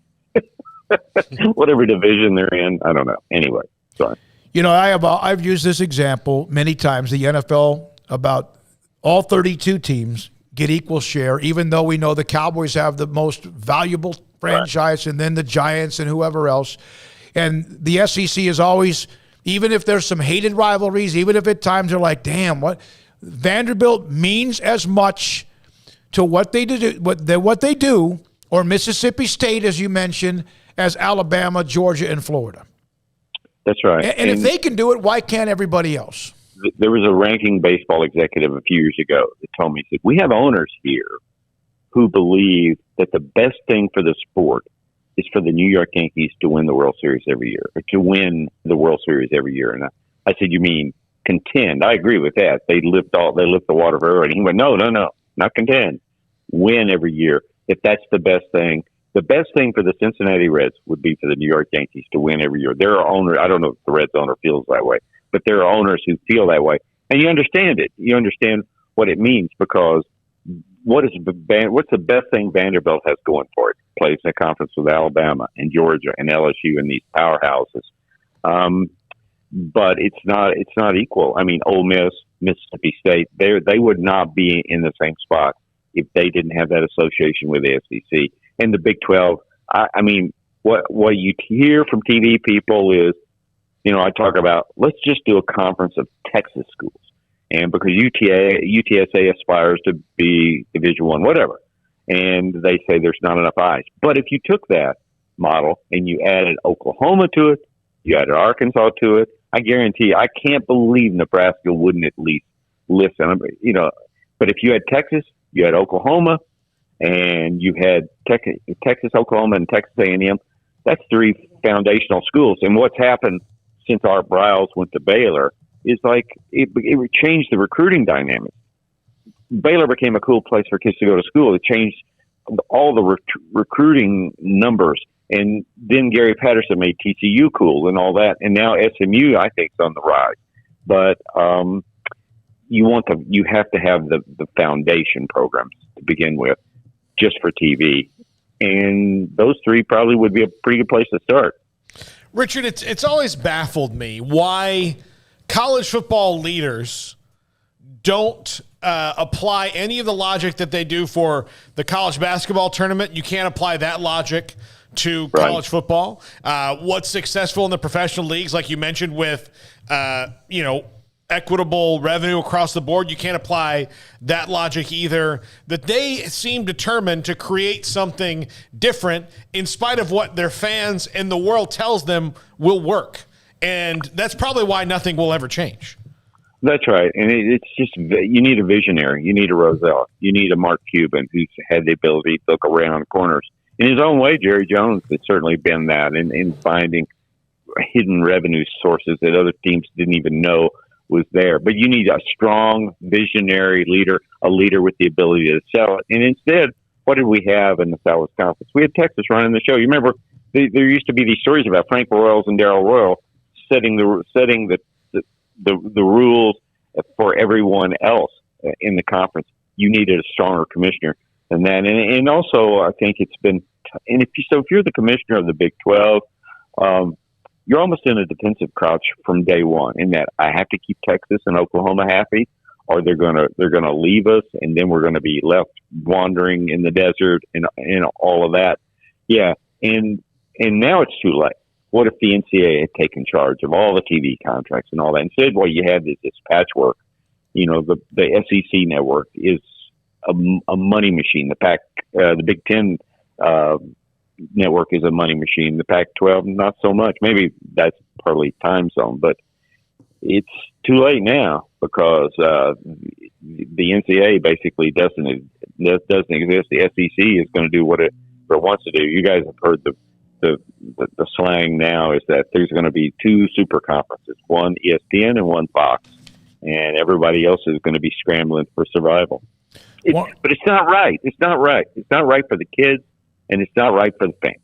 Whatever division they're in, I don't know. Anyway, sorry. I've used this example many times. The NFL, about all 32 teams get equal share, even though we know the Cowboys have the most valuable franchise, and then the Giants and whoever else. And the SEC is always, even if there's some hated rivalries, even if at times they're like, damn, what Vanderbilt means as much to what they do, or Mississippi State, as you mentioned, as Alabama, Georgia, and Florida. That's right. And if they can do it, why can't everybody else? There was a ranking baseball executive a few years ago that told me, he said, we have owners here who believe that the best thing for the sport is for the New York Yankees to win the World Series every year, or to win the World Series every year. And I said, you mean contend? I agree with that. They lift the water for everybody. He went, no, not contend. Win every year. If that's the best thing. The best thing for the Cincinnati Reds would be for the New York Yankees to win every year. There are owners, I don't know if the Reds owner feels that way, but there are owners who feel that way. And you understand it. You understand what it means, because what's the best thing Vanderbilt has going for it? Plays in a conference with Alabama and Georgia and LSU and these powerhouses. But it's not equal. I mean, Ole Miss, Mississippi State, they would not be in the same spot if they didn't have that association with the SEC. And the Big 12, what you hear from TV people is, I talk about, let's just do a conference of Texas schools. And because UTSA aspires to be Division I, whatever. And they say there's not enough eyes. But if you took that model and you added Oklahoma to it, you added Arkansas to it, I guarantee you, I can't believe Nebraska wouldn't at least listen. But if you had Texas, you had Oklahoma, and you had Texas, Oklahoma, and Texas A&M, that's 3 foundational schools. And what's happened since Art Briles went to Baylor is like it changed the recruiting dynamics. Baylor became a cool place for kids to go to school. It changed all the recruiting numbers. And then Gary Patterson made TCU cool and all that. And now SMU, I think, is on the rise. But you have to have the foundation programs to begin with, just for TV. And those 3 probably would be a pretty good place to start. Richard, it's always baffled me why college football leaders don't apply any of the logic that they do for the college basketball tournament. You can't apply that logic to college football. What's successful in the professional leagues, like you mentioned, with equitable revenue across the board, you can't apply that logic either. That they seem determined to create something different in spite of what their fans and the world tells them will work. And that's probably why nothing will ever change. That's right. And it's just, you need a visionary. You need a Rozelle. You need a Mark Cuban who's had the ability to look around corners. In his own way, Jerry Jones has certainly been that in finding hidden revenue sources that other teams didn't even know was there. But you need a strong, visionary leader, a leader with the ability to sell it. And instead, what did we have in the Southwest Conference? We had Texas running the show. You remember there used to be these stories about Frank Royals and Darrell Royal setting the rules for everyone else in the conference. You needed a stronger commissioner than that. And also, I think it's been, and if you're the commissioner of the Big 12, you're almost in a defensive crouch from day one, in that I have to keep Texas and Oklahoma happy, or they're gonna leave us, and then we're gonna be left wandering in the desert and all of that. Yeah, and now it's too late. What if the NCAA had taken charge of all the TV contracts and all that? Instead, what you had is this patchwork. The SEC network is a money machine. The Big Ten network is a money machine. The Pac-12, not so much. Maybe that's partly time zone, but it's too late now because the NCAA basically doesn't exist. The SEC is going to do what it wants to do. You guys have heard the slang now is that there's going to be 2 super conferences, one ESPN and one Fox, and everybody else is going to be scrambling for survival. But it's not right. It's not right. It's not right for the kids, and it's not right for the fans.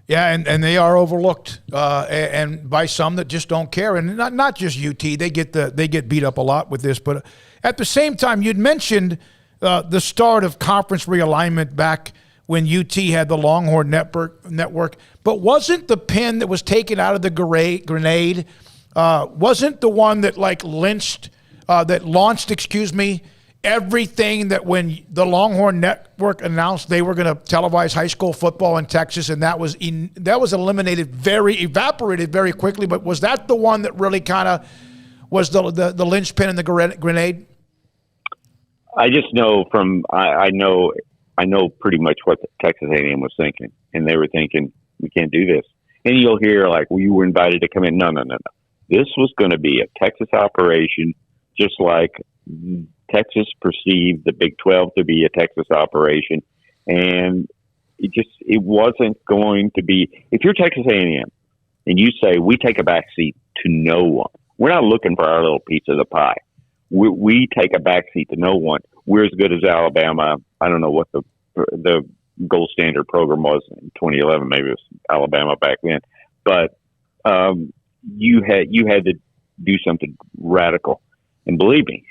Yeah, and they are overlooked, and by some that just don't care, and not just UT. They get beat up a lot with this, but at the same time, you'd mentioned the start of conference realignment back when UT had the Longhorn network, but wasn't the pin that was taken out of the grenade, wasn't the one that launched, everything that when the Longhorn Network announced they were going to televise high school football in Texas, and that was evaporated very quickly. But was that the one that really kind of was the linchpin in the grenade? I just know I know pretty much what Texas A&M was thinking, and they were thinking we can't do this. And you'll hear you were invited to come in. No. This was going to be a Texas operation, just like Texas perceived the Big 12 to be a Texas operation, and it wasn't going to be. If you're Texas A&M and you say we take a back seat to no one, we're not looking for our little piece of the pie. We take a back seat to no one. We're as good as Alabama. I don't know what the gold standard program was in 2011. Maybe it was Alabama back then, but you had to do something radical, and believe me.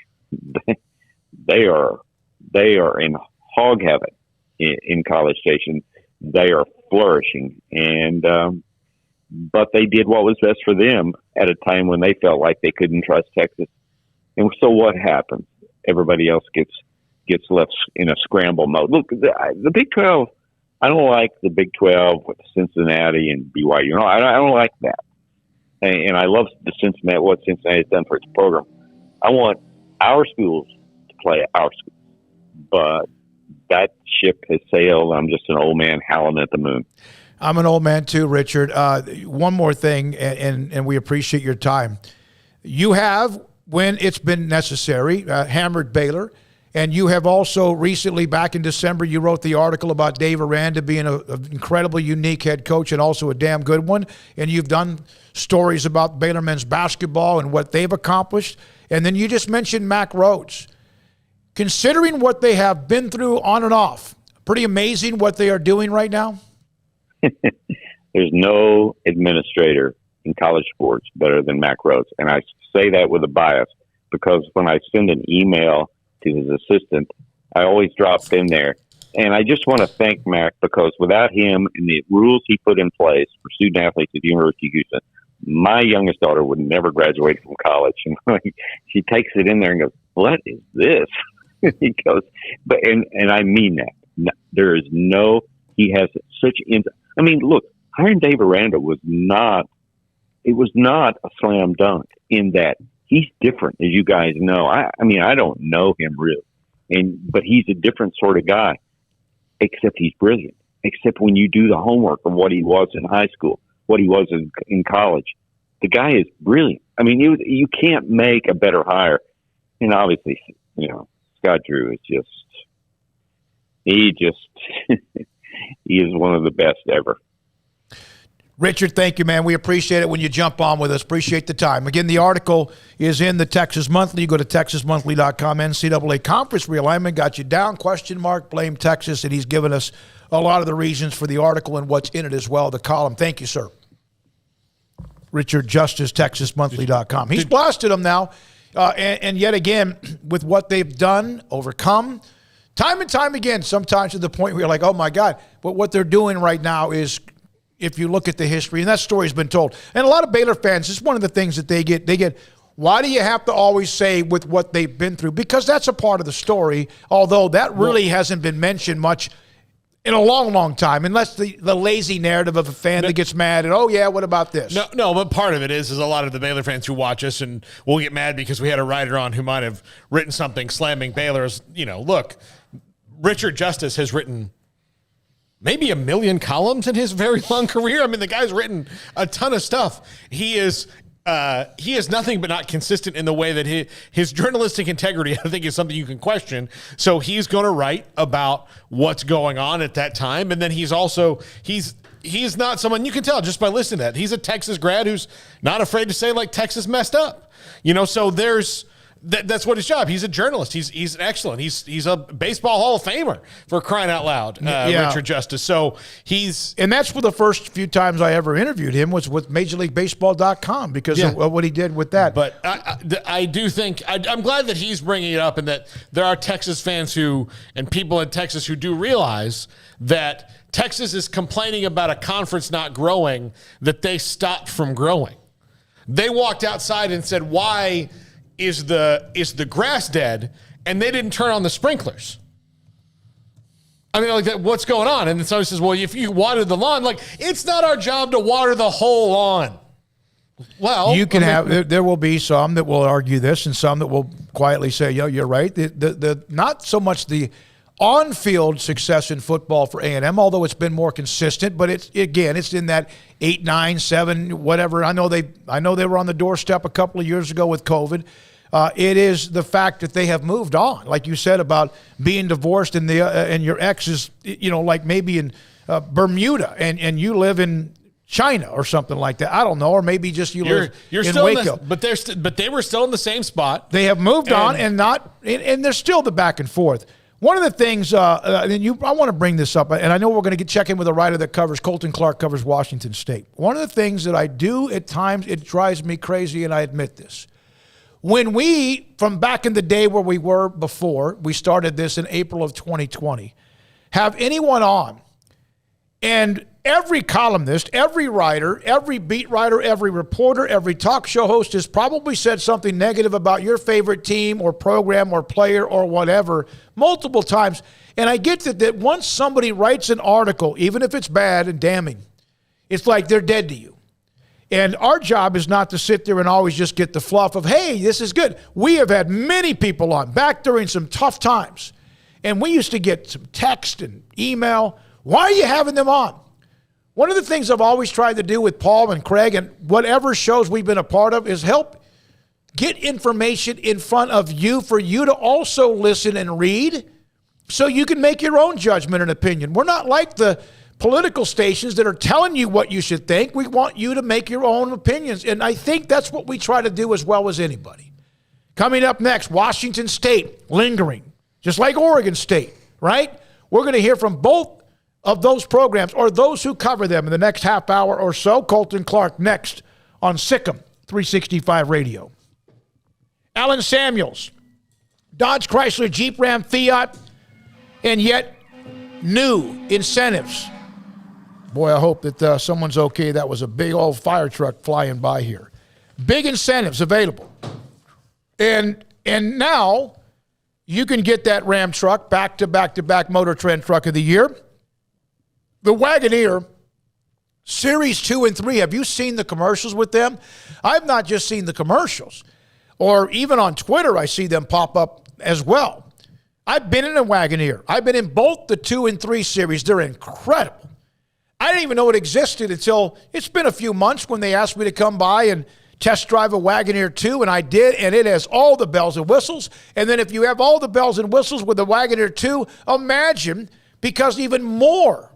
They are in hog heaven in College Station. They are flourishing, and but they did what was best for them at a time when they felt like they couldn't trust Texas. And so what happens? Everybody else gets left in a scramble mode. Look, the Big 12. I don't like the Big 12 with Cincinnati and BYU. I don't like that, and I love what Cincinnati's done for its program. I want our schools to play our schools, but that ship has sailed. I'm just an old man howling at the moon. I'm an old man too, Richard. One more thing, and we appreciate your time. You have, when it's been necessary, hammered Baylor, and you have also recently, back in December, you wrote the article about Dave Aranda being an incredibly unique head coach and also a damn good one, and you've done stories about Baylor men's basketball and what they've accomplished, and then you just mentioned Mack Rhoades. Considering what they have been through on and off, pretty amazing what they are doing right now? There's no administrator in college sports better than Mack Rhoades. And I say that with a bias because when I send an email to his assistant, I always drop in there. And I just want to thank Mack because without him and the rules he put in place for student athletes at the University of Houston, my youngest daughter would never graduate from college. And she takes it in there and goes, "What is this?" He goes, and I mean that. There is he has such I mean, look, hiring Dave Aranda was not a slam dunk in that he's different, as you guys know. I mean, I don't know him really, but he's a different sort of guy, except he's brilliant, except when you do the homework of what he was in high school, what he was in college. The guy is brilliant. I mean, you can't make a better hire. And obviously, Scott Drew is he is one of the best ever. Richard, thank you, man. We appreciate it when you jump on with us. Appreciate the time. Again, the article is in the Texas Monthly. You go to texasmonthly.com. NCAA Conference Realignment got you down, ? Blame Texas. And he's given us a lot of the reasons for the article and what's in it as well, the column. Thank you, sir. Richard Justice, texasmonthly.com. He's blasted them now. And yet again, with what they've done, overcome, time and time again, sometimes to the point where you're like, oh, my God. But what they're doing right now is, if you look at the history, and that story's been told. And a lot of Baylor fans, it's one of the things that they get, why do you have to always say with what they've been through? Because that's a part of the story, although that really hasn't been mentioned much in a long, long time, unless the lazy narrative of a fan that gets mad and, oh, yeah, what about this? No, but part of it is a lot of the Baylor fans who watch us and will get mad because we had a writer on who might have written something slamming Baylor's, look, Richard Justice has written maybe 1 million columns in his very long career. I mean, the guy's written a ton of stuff. He is nothing but not consistent in the way that his journalistic integrity, I think, is something you can question. So he's going to write about what's going on at that time. And then he's not someone you can tell just by listening to that. He's a Texas grad who's not afraid to say, like, Texas messed up. So that's what his job. He's a journalist. He's excellent. He's a baseball Hall of Famer, for crying out loud. Richard Justice. So and that's for the first few times I ever interviewed him was with MajorLeagueBaseball.com because of what he did with that. But I do think I'm glad that he's bringing it up and that there are Texas fans and people in Texas who do realize that Texas is complaining about a conference not growing, that they stopped from growing. They walked outside and said, "Why is the grass dead?" And they didn't turn on the sprinklers. I mean, like, what's going on? And so he says, well, if you water the lawn, like, it's not our job to water the whole lawn. Well, you can there will be some that will argue this and some that will quietly say, you're right. The not so much the on-field success in football for A&M, although it's been more consistent, but it's in that 8, 9, 7, whatever. I know they were on the doorstep a couple of years ago with COVID. It is the fact that they have moved on, like you said about being divorced and your ex is, like maybe in Bermuda and you live in China or something like that. I don't know, or maybe just you're in still Waco. But they were still in the same spot. They have moved on and there's still the back and forth. One of the things, I want to bring this up, and I know we're going to check in with a writer that covers, Colton Clark covers Washington State. One of the things that I do at times, it drives me crazy, and I admit this. When from back in the day where we were before, we started this in April of 2020, have anyone on, and every columnist, every writer, every beat writer, every reporter, every talk show host has probably said something negative about your favorite team or program or player or whatever multiple times. And I get that once somebody writes an article, even if it's bad and damning, it's like they're dead to you. And our job is not to sit there and always just get the fluff of, hey, this is good. We have had many people on back during some tough times. And we used to get some text and email. Why are you having them on? One of the things I've always tried to do with Paul and Craig and whatever shows we've been a part of is help get information in front of you for you to also listen and read so you can make your own judgment and opinion. We're not like the political stations that are telling you what you should think. We want you to make your own opinions, and I think that's what we try to do as well as anybody. Coming up next, Washington State lingering, just like Oregon State, right? We're going to hear from both of those programs or those who cover them in the next half hour or so. Colton Clark next on Sikkim 365 Radio. Alan Samuels, Dodge, Chrysler, Jeep, Ram, Fiat, and yet new incentives. Boy, I hope that someone's okay. That was a big old fire truck flying by here. Big incentives available. And now you can get that Ram truck back-to-back Motor Trend Truck of the Year. The Wagoneer Series 2 and 3, have you seen the commercials with them? I've not just seen the commercials. Or even on Twitter, I see them pop up as well. I've been in a Wagoneer. I've been in both the 2 and 3 series. They're incredible. I didn't even know it existed until it's been a few months when they asked me to come by and test drive a Wagoneer 2, and I did, and it has all the bells and whistles. And then if you have all the bells and whistles with the Wagoneer 2, imagine, because even more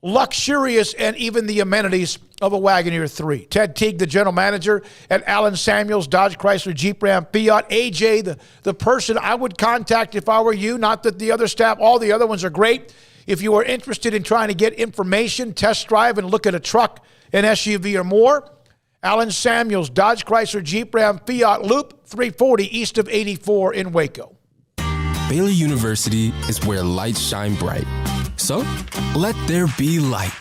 luxurious and even the amenities of a Wagoneer 3. Ted Teague, the general manager at Alan Samuels, Dodge, Chrysler, Jeep, Ram, Fiat. AJ, the person I would contact if I were you, not that the other staff, all the other ones are great. If you are interested in trying to get information, test drive, and look at a truck, an SUV or more, Alan Samuels, Dodge, Chrysler, Jeep, Ram, Fiat, Loop 340 east of 84 in Waco. Baylor University is where lights shine bright. So, let there be light.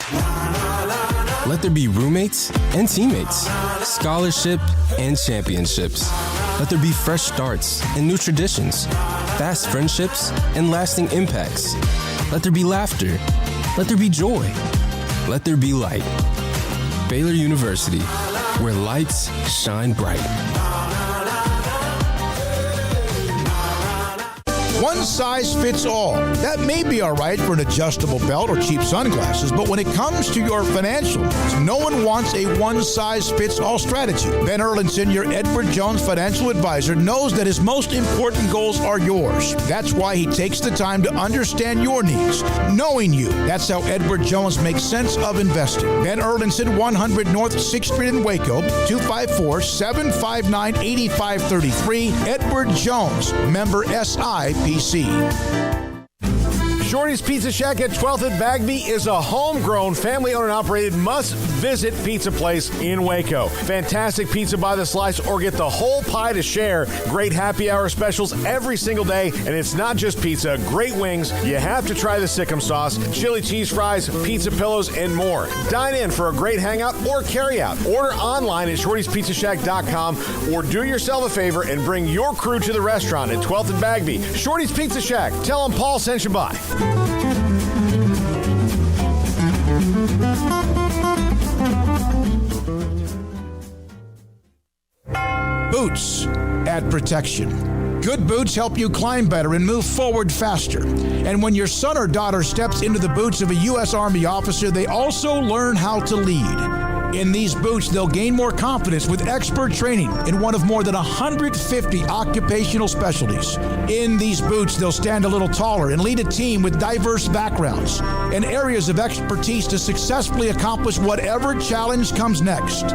Let there be roommates and teammates, scholarship and championships. Let there be fresh starts and new traditions, fast friendships and lasting impacts. Let there be laughter. Let there be joy. Let there be light. Baylor University, where lights shine bright. One size fits all. That may be all right for an adjustable belt or cheap sunglasses, but when it comes to your financial needs, no one wants a one-size-fits-all strategy. Ben Erlinson, your Edward Jones financial advisor, knows that his most important goals are yours. That's why he takes the time to understand your needs, knowing you. That's how Edward Jones makes sense of investing. Ben Erlinson, 100 North 6th Street in Waco, 254-759-8533. Edward Jones, member SIPC. Shorty's Pizza Shack at 12th and Bagby is a homegrown, family-owned and operated must-visit pizza place in Waco. Fantastic pizza by the slice or get the whole pie to share. Great happy hour specials every single day, and it's not just pizza. Great wings. You have to try the Sikkim sauce, chili cheese fries, pizza pillows, and more. Dine in for a great hangout or carry out. Order online at shortyspizzashack.com or do yourself a favor and bring your crew to the restaurant at 12th and Bagby. Shorty's Pizza Shack. Tell them Paul sent you by. Boots add protection. Good boots help you climb better and move forward faster. And when your son or daughter steps into the boots of a U.S. Army officer, they also learn how to lead. In these boots, they'll gain more confidence with expert training in one of more than 150 occupational specialties. In these boots, they'll stand a little taller and lead a team with diverse backgrounds and areas of expertise to successfully accomplish whatever challenge comes next.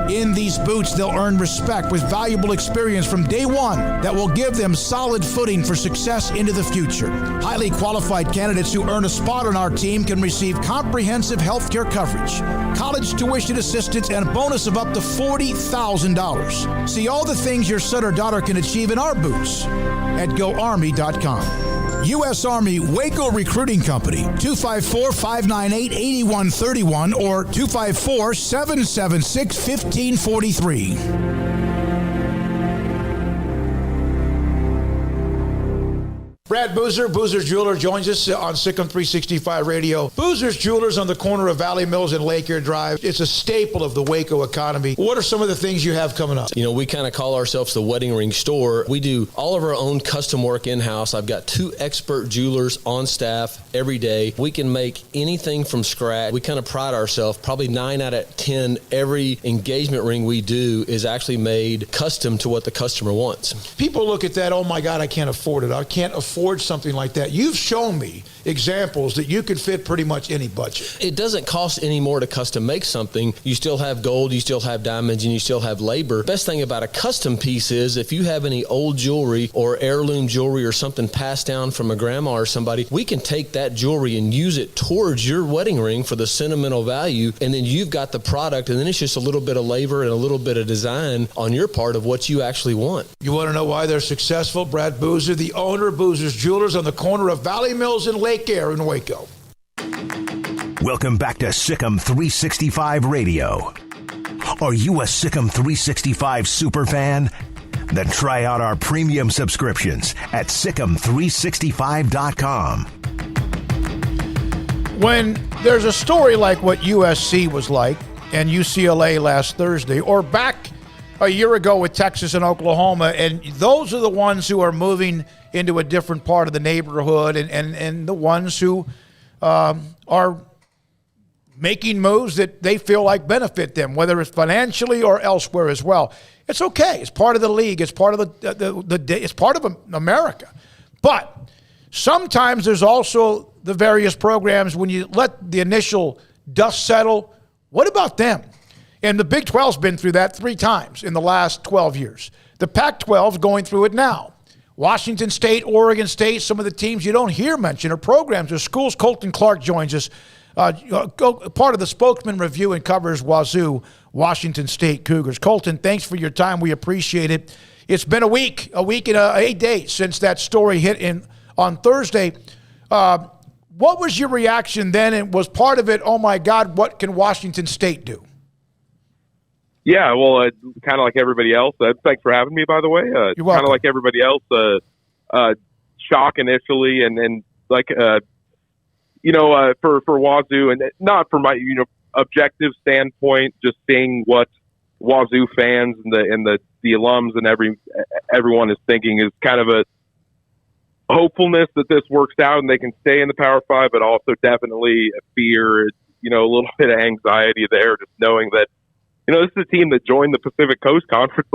In these boots, they'll earn respect with valuable experience from day one that will give them solid footing for success into the future. Highly qualified candidates who earn a spot on our team can receive comprehensive health care coverage, college tuition assistance, and a bonus of up to $40,000. See all the things your son or daughter can achieve in our boots at GoArmy.com. U.S. Army Waco Recruiting Company, 254-598-8131 or 254-776-1543. Brad Boozer, Boozer's Jeweler, joins us on Sikkim 365 Radio. Boozer's Jewelers on the corner of Valley Mills and Lake Air Drive. It's a staple of the Waco economy. What are some of the things you have coming up? You know, we kind of call ourselves the wedding ring store. We do all of our own custom work in-house. I've got 2 expert jewelers on staff every day. We can make anything from scratch. We kind of pride ourselves. Probably 9 out of 10, every engagement ring we do is actually made custom to what the customer wants. People look at that, oh my God, I can't afford it. I can't afford something like that. You've shown me examples that you could fit pretty much any budget. It doesn't cost any more to custom make something. You still have gold, you still have diamonds, and you still have labor. Best thing about a custom piece is if you have any old jewelry or heirloom jewelry or something passed down from a grandma or somebody, we can take that jewelry and use it towards your wedding ring for the sentimental value, and then you've got the product, and then it's just a little bit of labor and a little bit of design on your part of what you actually want. You want to know why they're successful? Brad Boozer, the owner of Boozer's Jewelers on the corner of Valley Mills and Lake Air in Waco. Welcome back to Sikkim 365 Radio. Are you a Sikkim 365 super fan? Then try out our premium subscriptions at Sikkim365.com. When there's a story like what USC was like and UCLA last Thursday, or back a year ago with Texas and Oklahoma, and those are the ones who are moving into a different part of the neighborhood and the ones who are making moves that they feel like benefit them, whether it's financially or elsewhere as well. It's okay. It's part of the league. It's part of it's part of America. But sometimes there's also the various programs when you let the initial dust settle. What about them? And the Big 12's been through that 3 times in the last 12 years. The Pac-12's going through it now. Washington State, Oregon State, some of the teams you don't hear mentioned are programs or schools. Colton Clark joins us, part of the Spokesman Review, and covers Wazoo, Washington State Cougars. Colton, thanks for your time. We appreciate it. It's been a week and 8 days since that story hit on Thursday. What was your reaction then? And was part of it, oh my God, what can Washington State do? Yeah, well, kind of like everybody else. Thanks for having me, by the way. You're welcome. Kind of like everybody else, shock initially, and like for Wazoo, and not from my objective standpoint, just seeing what Wazoo fans and the alums and everyone is thinking is kind of a hopefulness that this works out and they can stay in the Power 5, but also definitely a fear, a little bit of anxiety there, just knowing that. This is a team that joined the Pacific Coast Conference,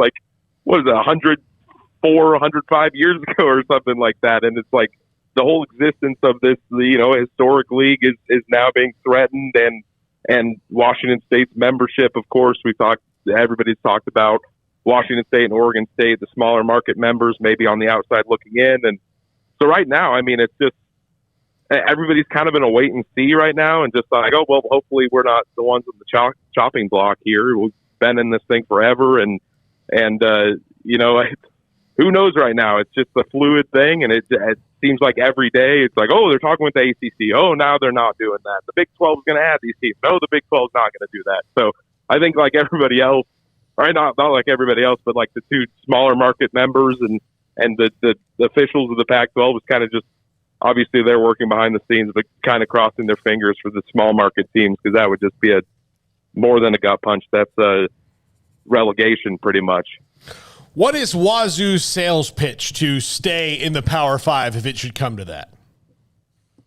104, 105 years ago or something like that. And it's like the whole existence of this, historic league is now being threatened. And Washington State's membership, of course, everybody's talked about Washington State and Oregon State, the smaller market members, maybe on the outside looking in. And so right now, it's just, everybody's kind of in a wait and see right now, and just like, oh well, hopefully we're not the ones on the chopping block here. We've been in this thing forever, and who knows right now? It's just a fluid thing, and it seems like every day it's like, oh, they're talking with the ACC. Oh, now they're not doing that. The Big 12 is going to add these teams. No, the Big 12 is not going to do that. So I think like everybody else, or not like everybody else, but like the 2 smaller market members and the officials of the Pac-12 was kind of just. Obviously, they're working behind the scenes, but kind of crossing their fingers for the small market teams, because that would just be more than a gut punch. That's a relegation, pretty much. What is Wazoo's sales pitch to stay in the Power 5 if it should come to that?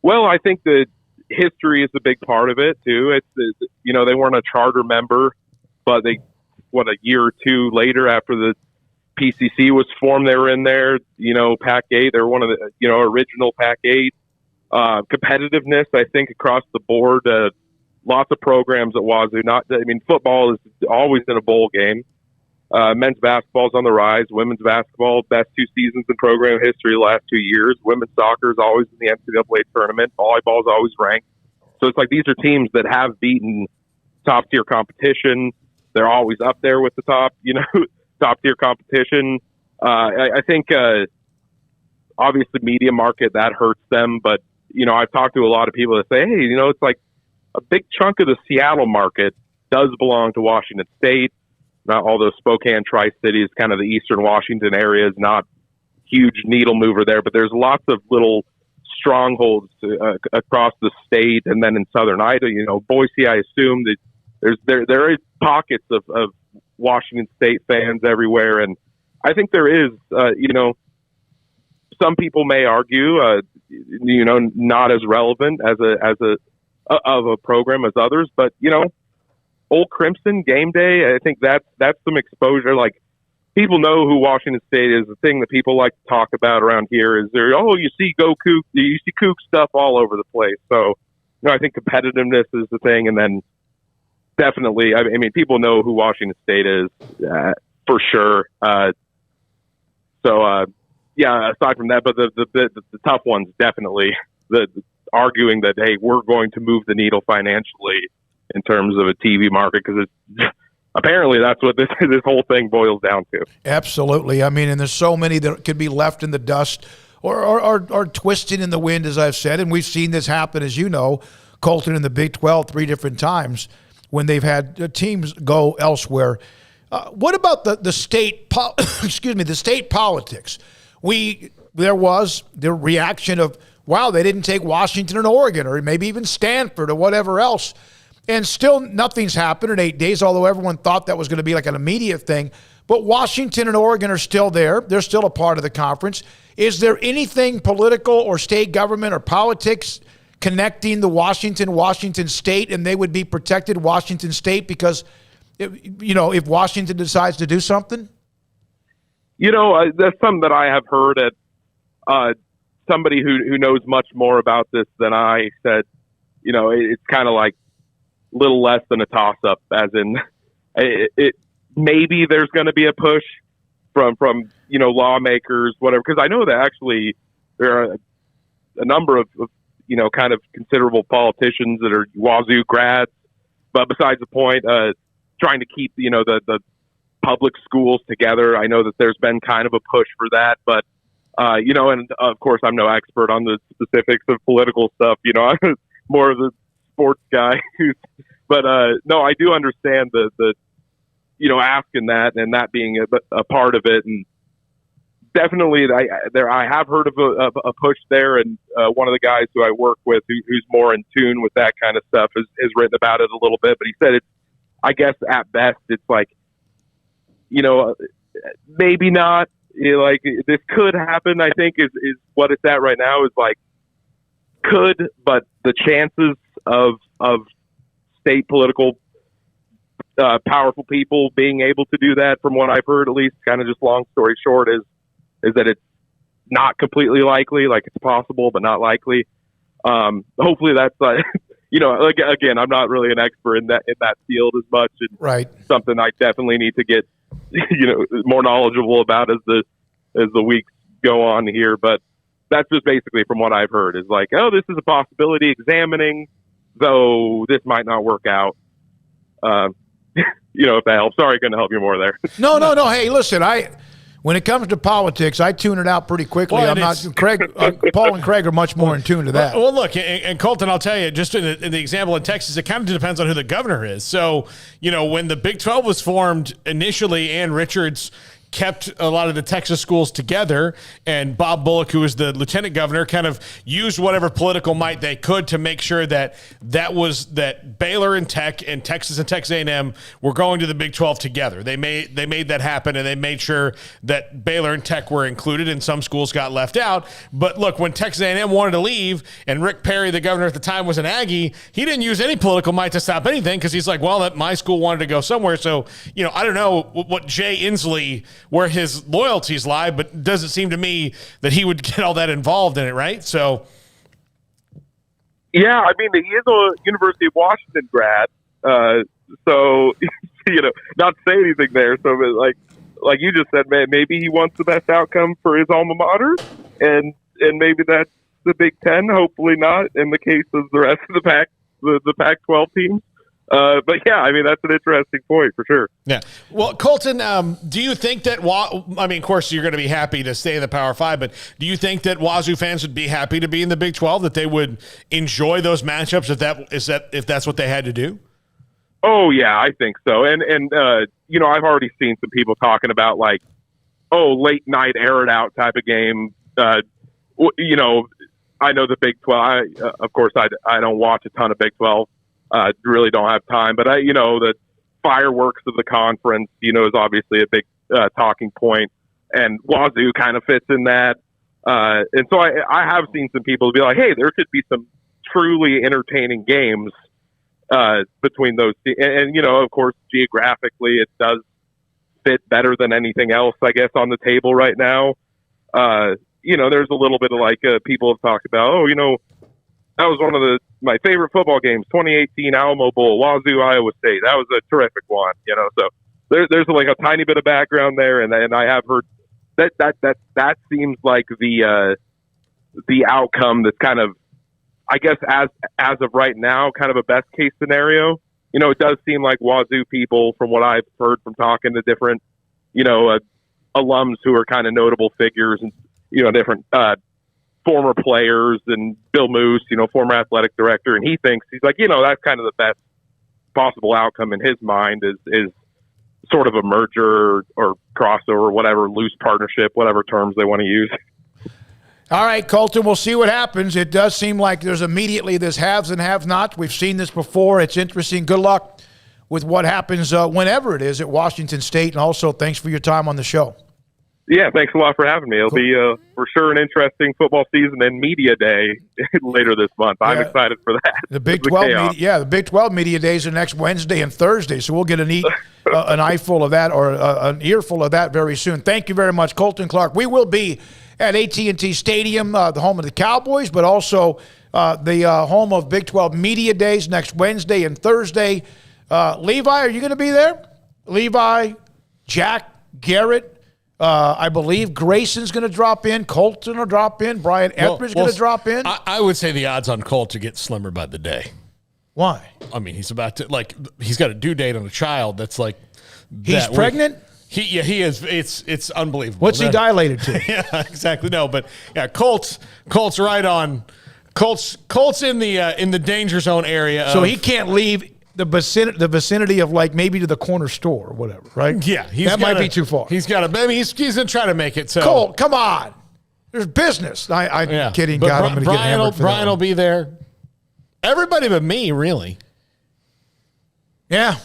Well, I think the history is a big part of it too. It's they weren't a charter member, but a year or 2 later after the PCC was formed, they were in there, Pac-8. They were one of the, original Pac-8. Competitiveness, I think, across the board. Lots of programs at Wazoo. Football is always in a bowl game. Men's basketball's on the rise. Women's basketball, best 2 seasons in program history the last 2 years. Women's soccer is always in the NCAA tournament. Volleyball is always ranked. So it's like these are teams that have beaten top-tier competition. They're always up there with the top tier competition. I think obviously media market, that hurts them, but I've talked to a lot of people that say, hey, it's like a big chunk of the Seattle market does belong to Washington State. Not all those Spokane, Tri-Cities, kind of the eastern Washington area is not huge needle mover there, but there's lots of little strongholds across the state, and then in Southern Idaho, Boise, I assume that there is pockets of Washington State fans everywhere, and I think there is, some people may argue, not as relevant as a program as others, but Old Crimson game day, I think that's some exposure. Like, people know who Washington State is. The thing that people like to talk about around here is you see Kook stuff all over the place. So, I think competitiveness is the thing, and then definitely, I mean, people know who Washington State is for sure. Aside from that, but the tough ones definitely the arguing that, hey, we're going to move the needle financially in terms of a TV market, because it's apparently that's what this whole thing boils down to. Absolutely. I mean, and there's so many that could be left in the dust or twisted in the wind, as I've said, and we've seen this happen, as you know, Colton, in the Big 12 3 different times when they've had teams go elsewhere. What about the state? The state politics. There was the reaction of, wow, they didn't take Washington and Oregon, or maybe even Stanford or whatever else. And still nothing's happened in 8 days, although everyone thought that was going to be like an immediate thing. But Washington and Oregon are still there. They're still a part of the conference. Is there anything political or state government or politics connecting the Washington State, and they would be protected, Washington State, because, if Washington decides to do something? That's something that I have heard at somebody who knows much more about this than I said. It's kind of like little less than a toss-up, as in it maybe there's going to be a push from lawmakers, whatever, because I know that actually there are a number of kind of considerable politicians that are Wazoo grads, but besides the point, trying to keep the public schools together. I know that there's been kind of a push for that, but and of course I'm no expert on the specifics of political stuff. I'm more of the sports guy. But no, I do understand the asking that and that being a part of it, and definitely I have heard of a push there, and one of the guys who I work with who's more in tune with that kind of stuff has written about it a little bit. But he said I guess at best it's like, maybe not. Like, this could happen, I think is what it's at right now, is like could, but the chances of state political powerful people being able to do that, from what I've heard, at least, kind of just long story short, is that it's not completely likely. Like, it's possible, but not likely. Hopefully that's again, I'm not really an expert in that field as much, and right, something I definitely need to get more knowledgeable about as the weeks go on here. But that's just basically from what I've heard, is like, oh, this is a possibility, examining, though this might not work out. If that helps. Sorry, I couldn't help you more there. No. Hey, listen, when it comes to politics, I tune it out pretty quickly. Well, I'm not Craig. Paul and Craig are much more in tune to that. Well, look, and Colton, I'll tell you, just in the example in Texas, it kind of depends on who the governor is. So, when the Big 12 was formed initially, Ann Richards kept a lot of the Texas schools together, and Bob Bullock, who was the lieutenant governor, kind of used whatever political might they could to make sure that Baylor and Tech and Texas A&M were going to the Big 12 together. They made that happen, and they made sure that Baylor and Tech were included, and some schools got left out. But look, when Texas A&M wanted to leave, and Rick Perry, the governor at the time, was an Aggie, he didn't use any political might to stop anything, because he's like, well, my school wanted to go somewhere. So, I don't know what Jay Inslee, where his loyalties lie, but it doesn't seem to me that he would get all that involved in it, right? So, yeah, I mean, he is a University of Washington grad, so not to say anything there. So, like you just said, man, maybe he wants the best outcome for his alma mater, and maybe that's the Big Ten. Hopefully not in the case of the rest of the Pac-12 teams. But yeah, I mean, that's an interesting point for sure. Yeah. Well, Colton, do you think that, of course, you're going to be happy to stay in the Power 5, but do you think that Wazoo fans would be happy to be in the Big 12, that they would enjoy those matchups if that's what they had to do? Oh yeah, I think so. And I've already seen some people talking about, like, late night air it out type of game. You know, I know the Big 12. Of course, I don't watch a ton of Big 12. Really don't have time, but the fireworks of the conference, is obviously a big talking point, and Wazoo kind of fits in that. And so I have seen some people be like, hey, there could be some truly entertaining games between those. And of course, geographically, it does fit better than anything else, I guess, on the table right now. There's a little bit of like people have talked about, that was one of my favorite football games, 2018 Alamo Bowl, Wazoo, Iowa State. That was a terrific one, so there's like a tiny bit of background there, and I have heard that seems like the outcome that's kind of, I guess, as of right now, kind of a best case scenario. It does seem like Wazoo people, from what I've heard from talking to different, alums who are kind of notable figures and, different former players, and Bill Moose, former athletic director, and he's like, that's kind of the best possible outcome in his mind is sort of a merger or crossover, whatever, loose partnership, whatever terms they want to use. All right, Colton, we'll see what happens. It does seem like there's haves and have-nots. We've seen this before. It's interesting. Good luck with what happens whenever it is at Washington State, and also thanks for your time on the show. Yeah, thanks a lot for having me. It'll be for sure an interesting football season and media day later this month. I'm excited for that. The Big 12 the Big 12 media days are next Wednesday and Thursday, so we'll get an eyeful of that, or an earful of that very soon. Thank you very much, Colton Clark. We will be at AT&T Stadium, the home of the Cowboys, but also the home of Big 12 media days next Wednesday and Thursday. Levi, are you going to be there? Levi, Jack, Garrett, I believe Grayson's going to drop in. Colton will drop in. Brian Etheridge going to drop in. I would say the odds on Colt to get slimmer by the day. Why? I mean, he's about to, he's got a due date on a child that's like. He's pregnant? He is. It's unbelievable. What's he dilated to? Yeah, exactly. No, but yeah, Colt's right on. Colt's in the danger zone area. So he can't leave the vicinity of maybe to the corner store or whatever, right? Yeah, that might be too far. He's got to. I mean, he's gonna try to make it. So Colt, come on. There's business. I'm kidding. But God, I'm going to get hammered for Brian will be there. Everybody but me, really. Yeah.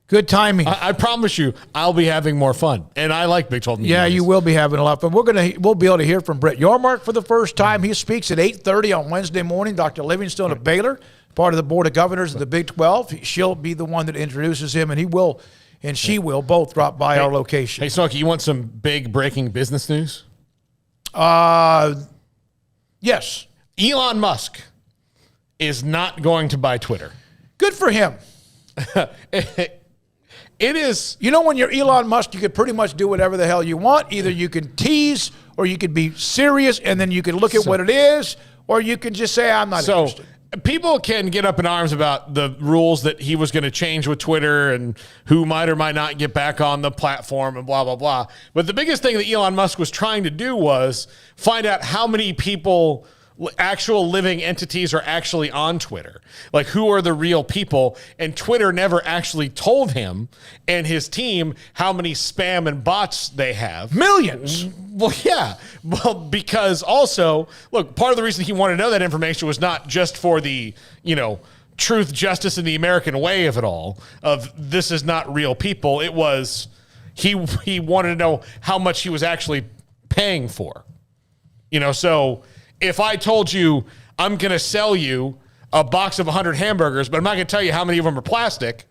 Good timing. I promise you, I'll be having more fun, and I like Big 12 media. Yeah, you will be having a lot of fun. We'll be able to hear from Brett Yormark for the first time. He speaks at 8:30 on Wednesday morning. Dr. Livingstone of Baylor, part of the Board of Governors of the Big 12. She'll be the one that introduces him, and he will, and she will both drop by our location. Hey, Smoak, you want some big breaking business news? Yes. Elon Musk is not going to buy Twitter. Good for him. It is. When you're Elon Musk, you could pretty much do whatever the hell you want. Either you can tease, or you could be serious, and then you can look at what it is, or you can just say, I'm not interested. People can get up in arms about the rules that he was going to change with Twitter and who might or might not get back on the platform and blah, blah, blah. But the biggest thing that Elon Musk was trying to do was find out how many people, actual living entities, are actually on Twitter. Like, who are the real people? And Twitter never actually told him and his team how many spam and bots they have. Millions. Well, yeah. Well, because also, look, part of the reason he wanted to know that information was not just for the, truth, justice, and the American way of it all, of this is not real people. It was he wanted to know how much he was actually paying for. So if I told you I'm going to sell you a box of 100 hamburgers, but I'm not going to tell you how many of them are plastic,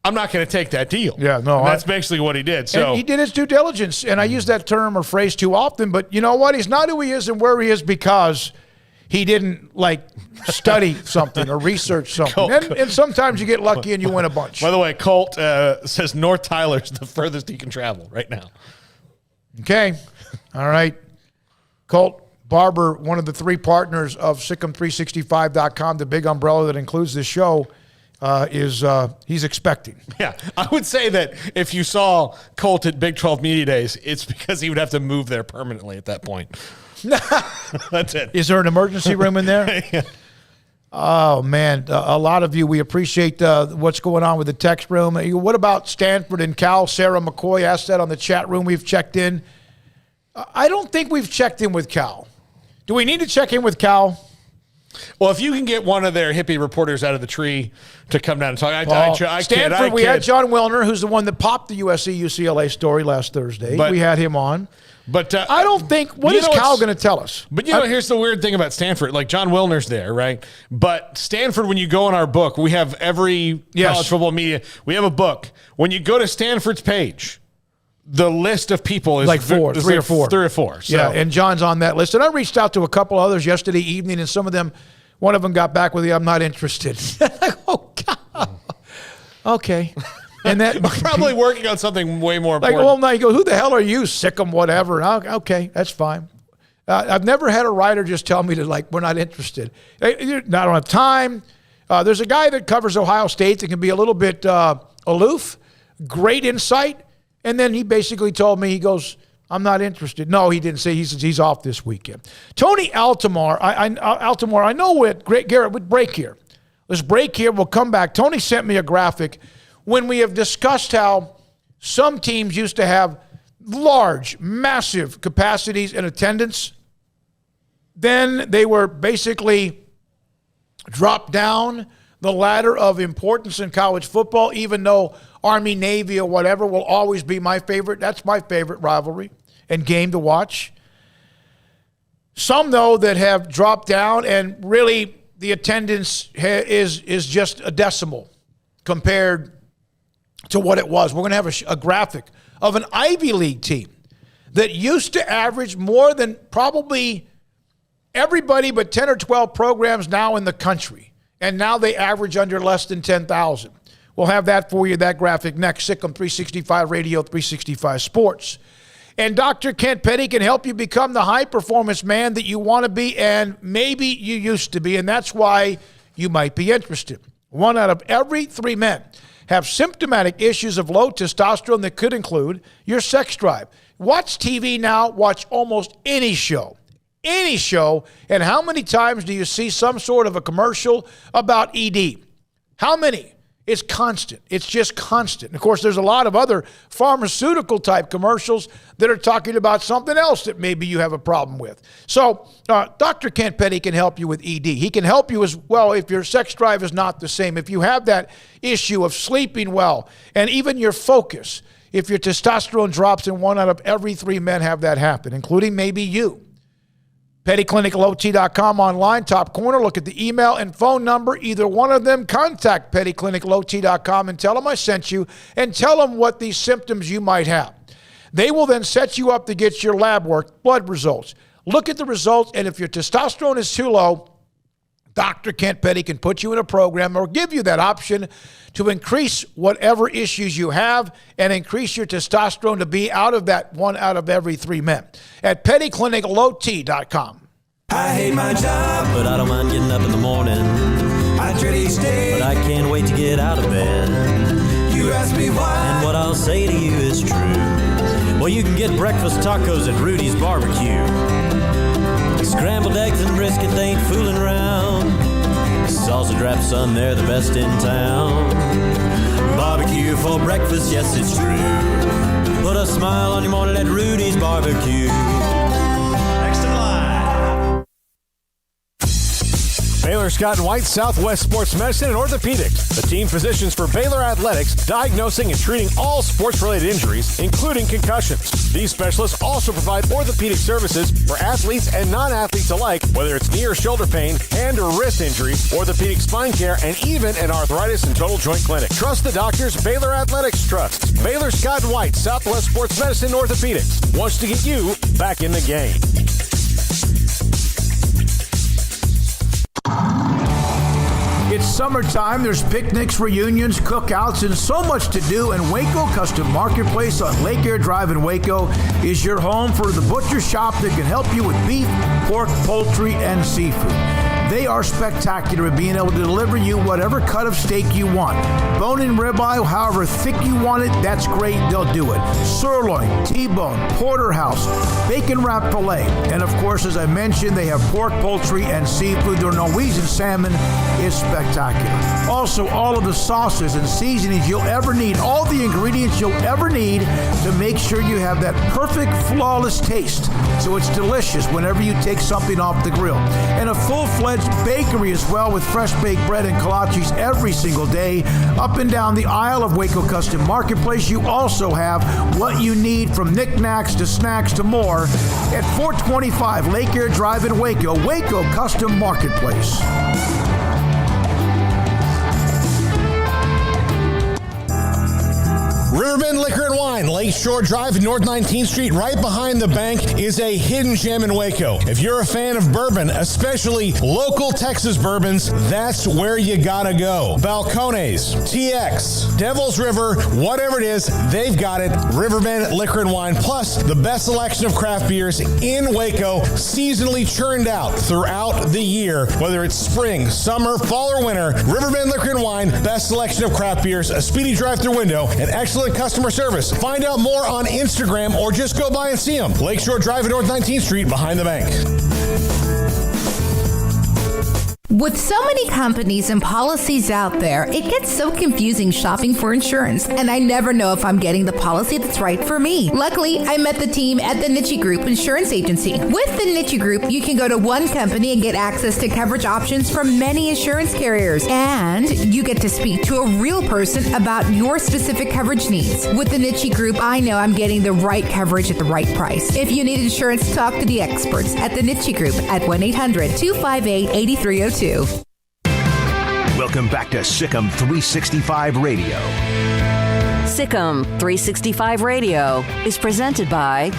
I'm not going to take that deal. Yeah, no. And that's basically what he did. So and he did his due diligence, and I use that term or phrase too often, but you know what? He's not who he is and where he is because he didn't, study something or research something. And sometimes you get lucky and you win a bunch. By the way, Colt says North Tyler's the furthest he can travel right now. Okay. All right. Colt Barber, one of the three partners of Sikkim365.com, the big umbrella that includes this show, he's expecting. Yeah, I would say that if you saw Colt at Big 12 Media Days, it's because he would have to move there permanently at that point. That's it. Is there an emergency room in there? Yeah. Oh, man. A lot of you, we appreciate what's going on with the text room. What about Stanford and Cal? Sarah McCoy asked that on the chat room. We've checked in. I don't think we've checked in with Cal. Do we need to check in with Cal? Well, if you can get one of their hippie reporters out of the tree to come down and talk. Stanford, we had John Wilner, who's the one that popped the USC-UCLA story last Thursday. We had him on. But I don't think, what is Cal going to tell us? But, here's the weird thing about Stanford. Like, John Wilner's there, right? But Stanford, when you go in our book, we have every college football media. We have a book. When you go to Stanford's page, the list of people is like three or four. So. Yeah, and John's on that list. And I reached out to a couple others yesterday evening, and some of them, one of them got back with you, I'm not interested. Oh, God. Okay. And that probably working on something way more important. Like, well, now you go, who the hell are you? Sick'em, whatever. Okay, that's fine. I've never had a writer just tell me we're not interested. I don't have time. There's a guy that covers Ohio State that can be a little bit aloof, great insight. And then he basically told me, he goes, I'm not interested. No, he didn't say. He's off this weekend. Tony Altomar, I know what Garrett would break here. Let's break here. We'll come back. Tony sent me a graphic when we have discussed how some teams used to have large, massive capacities and attendance. Then they were basically dropped down the ladder of importance in college football, even though Army, Navy, or whatever will always be my favorite. That's my favorite rivalry and game to watch. Some, though, that have dropped down, and really the attendance is just a decimal compared to what it was. We're going to have a graphic of an Ivy League team that used to average more than probably everybody but 10 or 12 programs now in the country. And now they average under less than 10,000. We'll have that for you, that graphic next. Sikkim 365 Radio, 365 Sports. And Dr. Kent Petty can help you become the high-performance man that you want to be and maybe you used to be, and that's why you might be interested. 1 out of every 3 men have symptomatic issues of low testosterone that could include your sex drive. Watch TV now. Watch almost any show. Any show. And how many times do you see some sort of a commercial about ED? How many? It's constant. It's just constant. And of course, there's a lot of other pharmaceutical-type commercials that are talking about something else that maybe you have a problem with. So Dr. Kent Petty can help you with ED. He can help you as well if your sex drive is not the same, if you have that issue of sleeping well, and even your focus, if your testosterone drops, and 1 out of every 3 men have that happen, including maybe you. PettyClinicalOT.com online, top corner. Look at the email and phone number. Either one of them, contact PettyClinicalOT.com and tell them I sent you and tell them what these symptoms you might have. They will then set you up to get your lab work, blood results. Look at the results, and if your testosterone is too low, Dr. Kent Petty can put you in a program or give you that option to increase whatever issues you have and increase your testosterone to be out of that 1 out of every 3 men at PettyClinicalOT.com. I hate my job, but I don't mind getting up in the morning. I dread each day, but I can't wait to get out of bed. You ask me why, and what I'll say to you is true. Well, you can get breakfast tacos at Rudy's Barbecue. Scrambled eggs and brisket, they ain't fooling around. Sausage wrap, son, they're the best in town. Barbecue for breakfast, yes, it's true. Put a smile on your morning at Rudy's Barbecue. Next in line. Baylor Scott and White, Southwest Sports Medicine and Orthopedics, the team physicians for Baylor Athletics, diagnosing and treating all sports-related injuries, including concussions. These specialists also provide orthopedic services for athletes and non-athletes alike, whether it's knee or shoulder pain, hand or wrist injury, orthopedic spine care, and even an arthritis and total joint clinic. Trust the doctors Baylor Athletics trusts. Baylor Scott and White, Southwest Sports Medicine and Orthopedics wants to get you back in the game. It's summertime. There's picnics, reunions, cookouts, and so much to do. And Waco Custom Marketplace on Lake Air Drive in Waco is your home for the butcher shop that can help you with beef, pork, poultry, and seafood. They are spectacular at being able to deliver you whatever cut of steak you want. Bone-in ribeye, however thick you want it, that's great. They'll do it. Sirloin, T-bone, porterhouse, bacon-wrapped filet. And of course, as I mentioned, they have pork, poultry, and seafood. Their Norwegian salmon is spectacular. Also, all of the sauces and seasonings you'll ever need, all the ingredients you'll ever need to make sure you have that perfect, flawless taste. So it's delicious whenever you take something off the grill. And a full-fledged bakery as well, with fresh baked bread and kolaches every single day. Up and down the aisle of Waco Custom Marketplace, you also have what you need, from knickknacks to snacks to more, at 425 Lake Air Drive in Waco, Waco Custom Marketplace. Riverbend Liquor and Wine, Lakeshore Drive, North 19th Street, right behind the bank, is a hidden gem in Waco. If you're a fan of bourbon, especially local Texas bourbons, that's where you gotta go. Balcones, TX, Devil's River, whatever it is, they've got it. Riverbend Liquor and Wine, plus the best selection of craft beers in Waco, seasonally churned out throughout the year. Whether it's spring, summer, fall, or winter, Riverbend Liquor and Wine, best selection of craft beers, a speedy drive-through window, and excellent customer service. Find out more on Instagram or just go by and see them. Lakeshore Drive at North 19th Street, behind the bank. With so many companies and policies out there, it gets so confusing shopping for insurance, and I never know if I'm getting the policy that's right for me. Luckily, I met the team at the Niche Group Insurance Agency. With the Niche Group, you can go to one company and get access to coverage options from many insurance carriers, and you get to speak to a real person about your specific coverage needs. With the Niche Group, I know I'm getting the right coverage at the right price. If you need insurance, talk to the experts at the Niche Group at 1-800-258-8302. Welcome back to Sikkim 365 Radio. Sikkim 365 Radio is presented by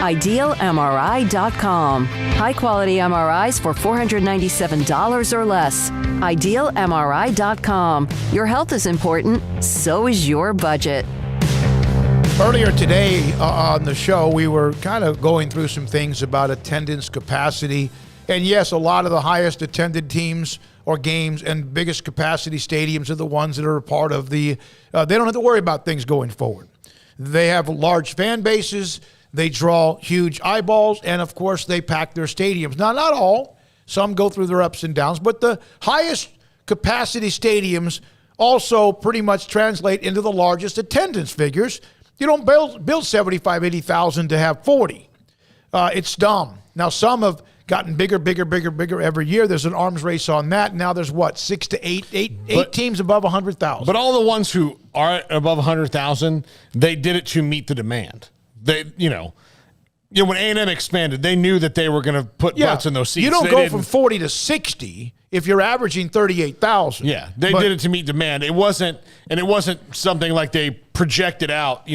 IdealMRI.com. High-quality MRIs for $497 or less. IdealMRI.com. Your health is important, so is your budget. Earlier today on the show, we were kind of going through some things about attendance capacity. And yes, a lot of the highest attended teams or games and biggest capacity stadiums are the ones that are a part of the, they don't have to worry about things going forward. They have large fan bases, they draw huge eyeballs, and of course they pack their stadiums. Now, not all, some go through their ups and downs, but the highest capacity stadiums also pretty much translate into the largest attendance figures. You don't build 75, 80,000 to have 40. It's dumb. Now, some have gotten bigger every year. There's an arms race on that. Now there's what, 6 to 8 teams above 100,000. But all the ones who are above 100,000, they did it to meet the demand. They, when A&M expanded, they knew that they were going to put butts in those seats. You don't go from 40 to 60 if you're averaging 38,000. Yeah, they did it to meet demand. It wasn't something like they projected out,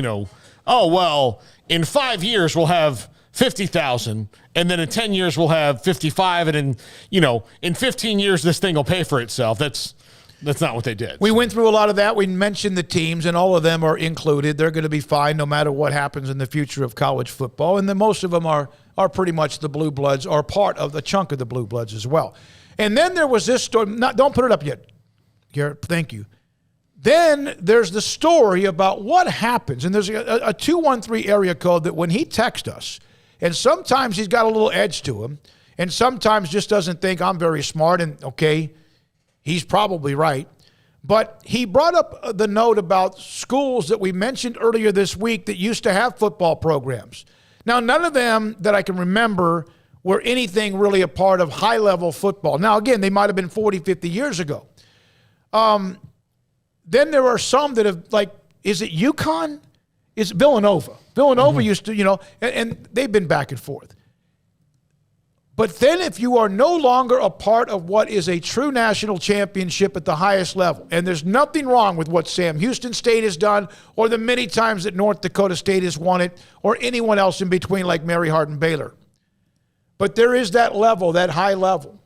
oh, well, in 5 years we'll have 50,000, and then in 10 years we'll have 55, and in 15 years this thing will pay for itself. That's not what they did. We went through a lot of that. We mentioned the teams, and all of them are included. They're going to be fine no matter what happens in the future of college football, and then most of them are pretty much the Blue Bloods, or part of the chunk of the Blue Bloods as well. And then there was this story. Don't put it up yet, Garrett. Thank you. Then there's the story about what happens, and there's a 213 area code that when he texts us, and sometimes he's got a little edge to him, and sometimes just doesn't think I'm very smart, and okay, he's probably right. But he brought up the note about schools that we mentioned earlier this week that used to have football programs. Now, none of them that I can remember were anything really a part of high-level football. Now, again, they might have been 40, 50 years ago. Then there are some that have, like, is it UConn? It's Villanova. Villanova used to, and they've been back and forth. But then if you are no longer a part of what is a true national championship at the highest level, and there's nothing wrong with what Sam Houston State has done or the many times that North Dakota State has won it or anyone else in between like Mary Hardin Baylor. But there is that level, that high level.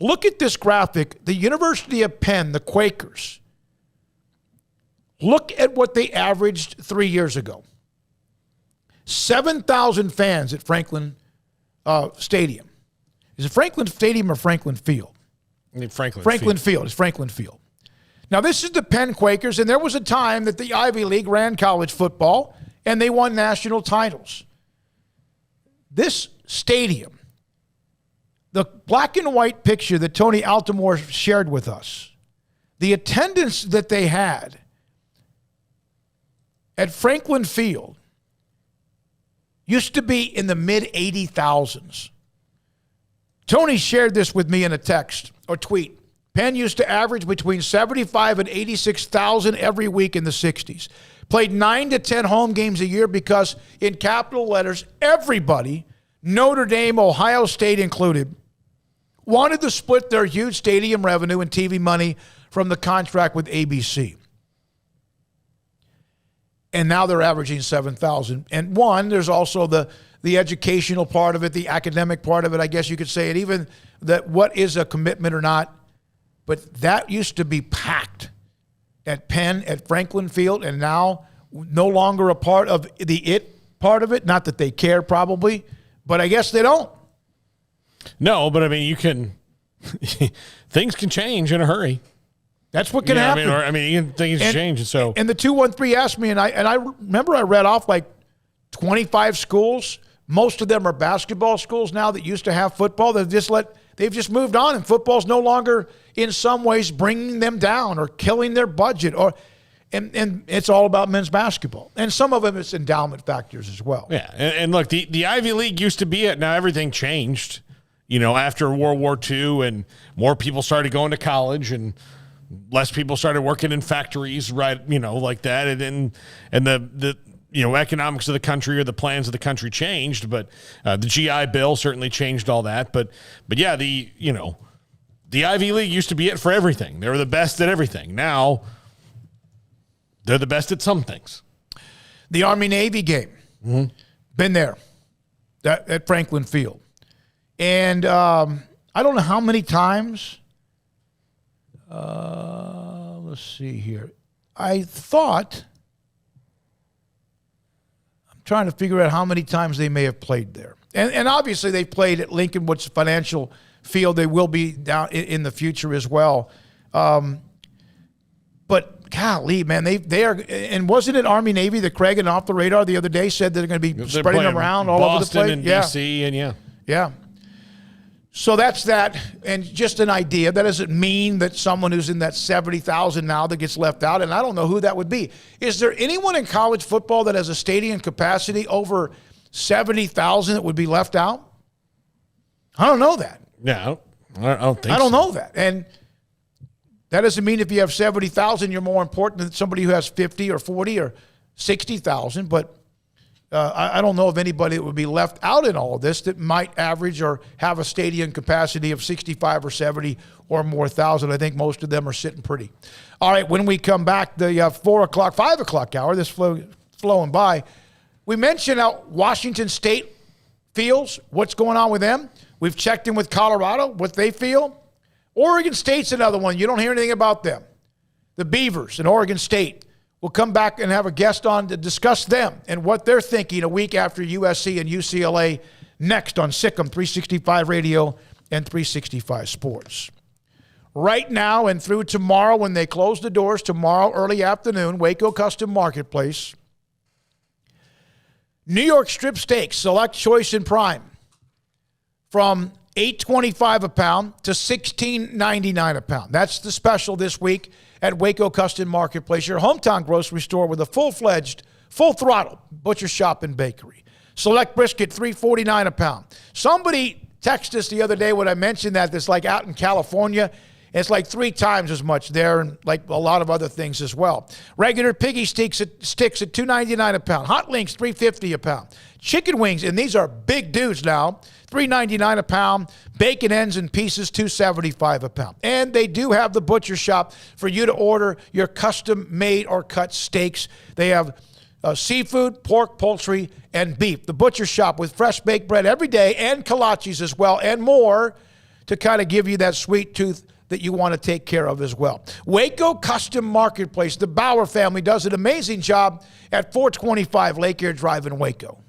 Look at this graphic. The University of Penn, the Quakers, look at what they averaged 3 years ago. 7,000 fans at Franklin Stadium. Is it Franklin Stadium or Franklin Field? Franklin Field. It's Franklin Field. Now, this is the Penn Quakers, and there was a time that the Ivy League ran college football, and they won national titles. This stadium, the black and white picture that Tony Altomore shared with us, the attendance that they had at Franklin Field used to be in the mid-80,000s. Tony shared this with me in a text or tweet. Penn used to average between 75 and 86,000 every week in the 60s. Played 9 to 10 home games a year because, in capital letters, everybody, Notre Dame, Ohio State included, wanted to split their huge stadium revenue and TV money from the contract with ABC. And now they're averaging 7,000. And one, there's also the educational part of it, the academic part of it, I guess you could say, and even that what is a commitment or not. But that used to be packed at Penn, at Franklin Field, and now no longer a part of the part of it. Not that they care, probably, but I guess they don't. No, but I mean, things can change in a hurry. That's what can happen. Things change. So, and the 213 asked me, and I remember I read off like 25 schools. Most of them are basketball schools now that used to have football. They've just moved on, and football's no longer in some ways bringing them down or killing their budget, and it's all about men's basketball. And some of them it's endowment factors as well. Yeah, and look, the Ivy League used to be it. Now everything changed. After World War II, and more people started going to college, and less people started working in factories, right? Like that, and the economics of the country or the plans of the country changed, but the GI Bill certainly changed all that. But yeah, the Ivy League used to be it for everything. They were the best at everything. Now they're the best at some things. The Army-Navy game, been there at Franklin Field. And I don't know how many times. Let's see here. I'm trying to figure out how many times they may have played there. And obviously they played at Lincoln Woods Financial Field. They will be down in the future as well. But golly, man, they are. And wasn't it Army-Navy that Craig and Off the Radar the other day said they're going to be spreading them around all over the place? Boston and D.C. and Yeah. So that's that, and just an idea. That doesn't mean that someone who's in that 70,000 now that gets left out, and I don't know who that would be. Is there anyone in college football that has a stadium capacity over 70,000 that would be left out? I don't know that. Yeah, I don't think I don't know that. And that doesn't mean if you have 70,000, you're more important than somebody who has 50 or 40 or 60,000, but I don't know of anybody that would be left out in all of this that might average or have a stadium capacity of 65 or 70 or more thousand. I think most of them are sitting pretty. All right, when we come back, the 4 o'clock, 5 o'clock hour, this flowing by, we mentioned how Washington State feels, what's going on with them. We've checked in with Colorado, what they feel. Oregon State's another one. You don't hear anything about them. The Beavers in Oregon State. We'll come back and have a guest on to discuss them and what they're thinking a week after USC and UCLA next on Sikkim 365 Radio and 365 Sports. Right now and through tomorrow when they close the doors, tomorrow early afternoon, Waco Custom Marketplace, New York strip steaks, select choice and prime, from $8.25 a pound to $16.99 a pound. That's the special this week at Waco Custom Marketplace, your hometown grocery store with a full-fledged, full-throttle butcher shop and bakery. Select brisket, $3.49 a pound. Somebody texted us the other day when I mentioned that's like out in California. It's like 3 times as much there, and like a lot of other things as well. Regular piggy sticks at $2.99 a pound. Hot links, $3.50 a pound. Chicken wings, and these are big dudes now, $3.99 a pound. Bacon ends and pieces, $2.75 a pound. And they do have the butcher shop for you to order your custom-made or cut steaks. They have seafood, pork, poultry, and beef. The butcher shop with fresh baked bread every day and kolaches as well and more to kind of give you that sweet tooth that you want to take care of as well. Waco Custom Marketplace. The Bauer family does an amazing job at 425 Lake Air Drive in Waco.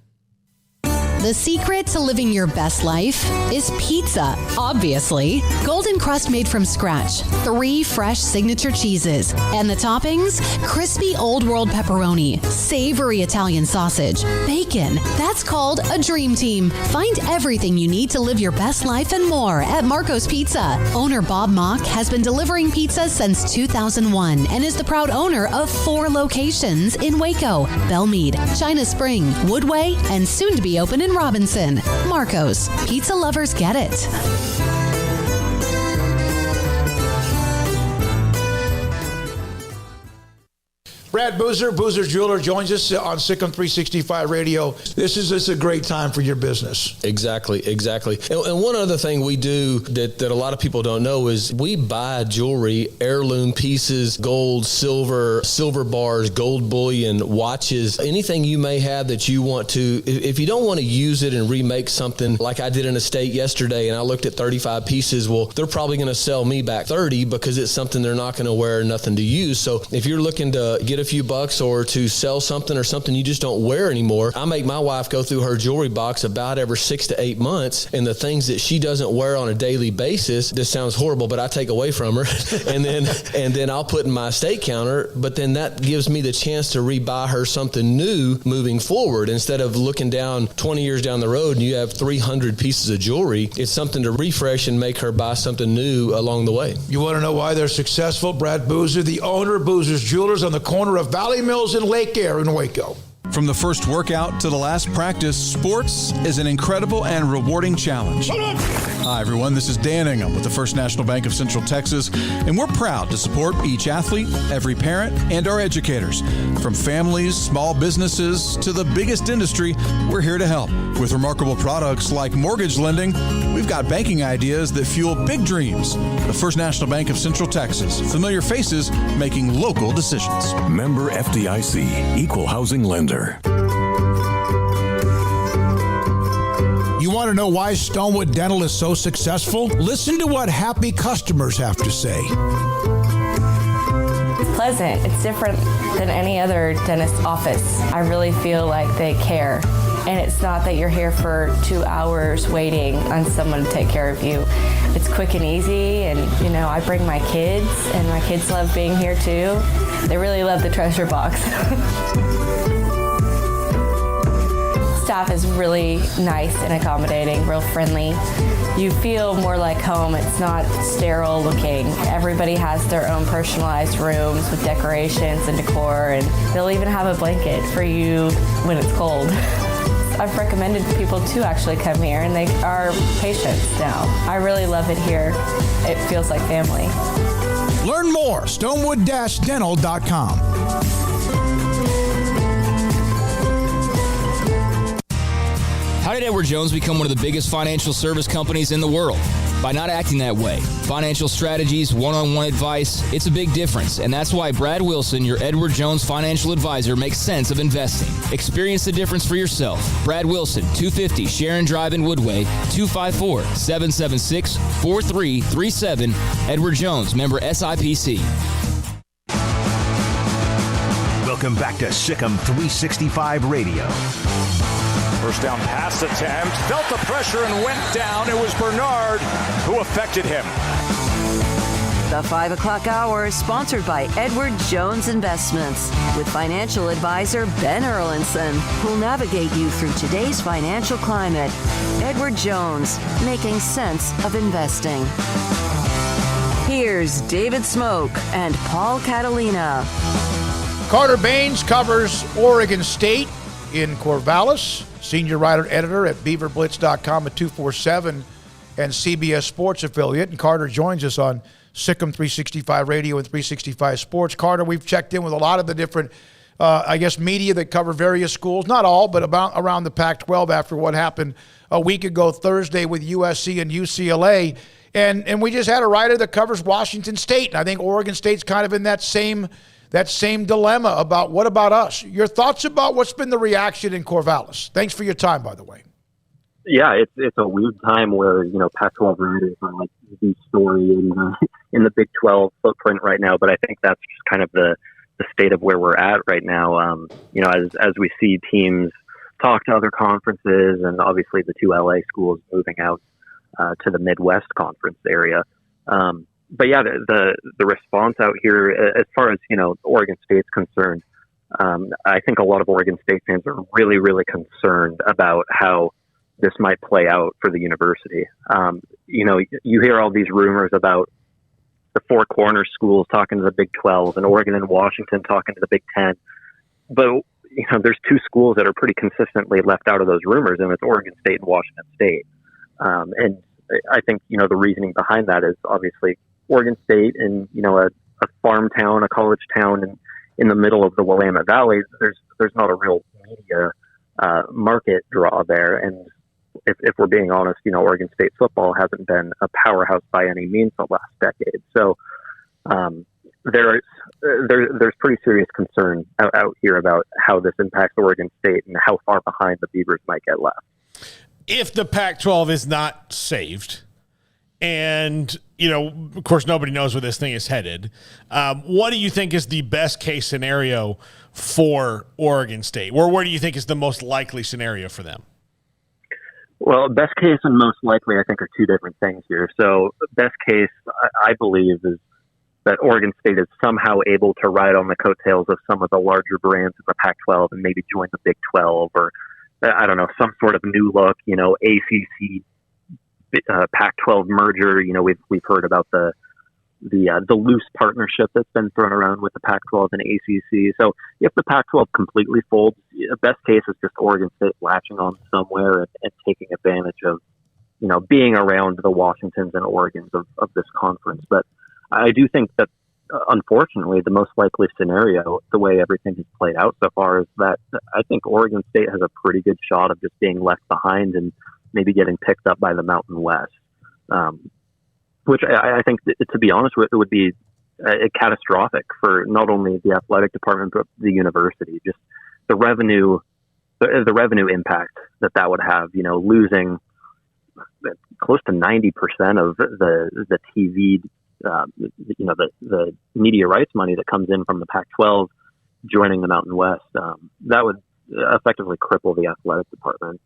The secret to living your best life is pizza, obviously. Golden crust made from scratch, 3 fresh signature cheeses, and the toppings, crispy old world pepperoni, savory Italian sausage, bacon. That's called a dream team. Find everything you need to live your best life and more at Marco's Pizza. Owner Bob Mock has been delivering pizza since 2001 and is the proud owner of 4 locations in Waco, Belmead, China Spring, Woodway, and soon to be open in Robinson. Marco's. Pizza lovers get it. Brad Boozer, Boozer's Jeweler, joins us on Sikkim 365 Radio. This is a great time for your business. Exactly. And one other thing we do that a lot of people don't know is we buy jewelry, heirloom pieces, gold, silver bars, gold bullion, watches, anything you may have that you want to. If you don't want to use it and remake something like I did in a state yesterday and I looked at 35 pieces, well, they're probably going to sell me back 30 because it's something they're not going to wear, nothing to use. So if you're looking to get a few bucks or to sell something or something you just don't wear anymore, I make my wife go through her jewelry box about every 6 to 8 months, and the things that she doesn't wear on a daily basis, this sounds horrible, but I take away from her and then I'll put in my estate counter, but then that gives me the chance to rebuy her something new moving forward. Instead of looking down 20 years down the road and you have 300 pieces of jewelry, it's something to refresh and make her buy something new along the way. You want to know why they're successful? Brad Boozer, the owner of Boozer's Jewelers on the corner of Valley Mills and Lake Air in Waco. From the first workout to the last practice, sports is an incredible and rewarding challenge. Hi, everyone. This is Dan Ingham with the First National Bank of Central Texas, and we're proud to support each athlete, every parent, and our educators. From families, small businesses, to the biggest industry, we're here to help. With remarkable products like mortgage lending, we've got banking ideas that fuel big dreams. The First National Bank of Central Texas. Familiar faces making local decisions. Member FDIC, Equal Housing Lender. You want to know why Stonewood Dental is so successful? Listen to what happy customers have to say. It's pleasant. It's different than any other dentist office. I really feel like they care. And it's not that you're here for 2 hours waiting on someone to take care of you. It's quick and easy, and I bring my kids, and my kids love being here too. They really love the treasure box. Staff is really nice and accommodating, real friendly. You feel more like home. It's not sterile looking. Everybody has their own personalized rooms with decorations and decor, and they'll even have a blanket for you when it's cold. I've recommended people to actually come here, and they are patients now. I really love it here. It feels like family. Learn more, stonewood-dental.com. How did Edward Jones become one of the biggest financial service companies in the world? By not acting that way. Financial strategies, one-on-one advice, it's a big difference. And that's why Brad Wilson, your Edward Jones financial advisor, makes sense of investing. Experience the difference for yourself. Brad Wilson, 250 Sharon Drive in Woodway, 254-776-4337. Edward Jones, member SIPC. Welcome back to Sikkim 365 Radio. First down pass attempt, felt the pressure and went down. It was Bernard who affected him. The 5 o'clock hour is sponsored by Edward Jones Investments with financial advisor Ben Erlinson, who'll navigate you through today's financial climate. Edward Jones, making sense of investing. Here's David Smoak and Paul Catalina. Carter Baines covers Oregon State in Corvallis. Senior writer-editor at beaverblitz.com at 247 and CBS Sports affiliate. And Carter joins us on Sikkim 365 Radio and 365 Sports. Carter, we've checked in with a lot of the different, media that cover various schools. Not all, but around the Pac-12 after what happened a week ago Thursday with USC and UCLA. And we just had a writer that covers Washington State. And I think Oregon State's kind of in that same dilemma about what about us? Your thoughts about what's been the reaction in Corvallis? Thanks for your time, by the way. Yeah, it's a weird time where, Pac-12 writers are like the story in the Big 12 footprint right now. But I think that's just kind of the state of where we're at right now. As we see teams talked to other conferences, and obviously the 2 LA schools moving out to the Midwest Conference area. But yeah, the response out here, as far as, Oregon State's concerned, I think a lot of Oregon State fans are really, really concerned about how this might play out for the university. You hear all these rumors about the 4 corner schools talking to the Big 12 and Oregon and Washington talking to the Big 10. But, there's 2 schools that are pretty consistently left out of those rumors, and it's Oregon State and Washington State. And I think, the reasoning behind that is obviously Oregon State and, a farm town, a college town in the middle of the Willamette Valley. There's not a real media market draw there. And if we're being honest, Oregon State football hasn't been a powerhouse by any means the last decade. So there's pretty serious concern out here about how this impacts Oregon State and how far behind the Beavers might get left. If the Pac-12 is not saved, and, of course, nobody knows where this thing is headed, what do you think is the best case scenario for Oregon State? Or where do you think is the most likely scenario for them? Well, best case and most likely, I think, are 2 different things here. So best case, I believe, is that Oregon State is somehow able to ride on the coattails of some of the larger brands in the Pac-12 and maybe join the Big 12, or, I don't know, some sort of new look, ACC, Pac-12 merger. We've heard about the loose partnership that's been thrown around with the Pac-12 and ACC. So if the Pac-12 completely folds, best case is just Oregon State latching on somewhere and taking advantage of, being around the Washingtons and Oregons of this conference. But I do think that, unfortunately, the most likely scenario, the way everything has played out so far, is that I think Oregon State has a pretty good shot of just being left behind and maybe getting picked up by the Mountain West. Which I think, to be honest, it would be catastrophic for not only the athletic department but the university. Just the revenue impact that would have. Losing close to 90% of the TV, the media rights money that comes in from the Pac-12 joining the Mountain West. That would effectively cripple the athletic department.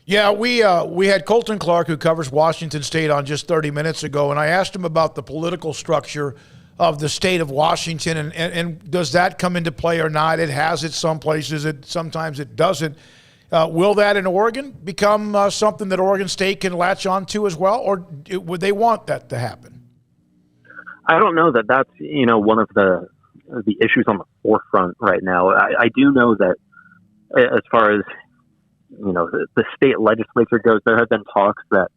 Yeah, we had Colton Clark, who covers Washington State, on just 30 minutes ago, and I asked him about the political structure of the state of Washington, and does that come into play or not? It has it some places, sometimes it doesn't. Will that in Oregon become something that Oregon State can latch on to as well, or would they want that to happen? I don't know that that's one of the issues on the forefront right now. I do know that as far as the state legislature goes, there have been talks that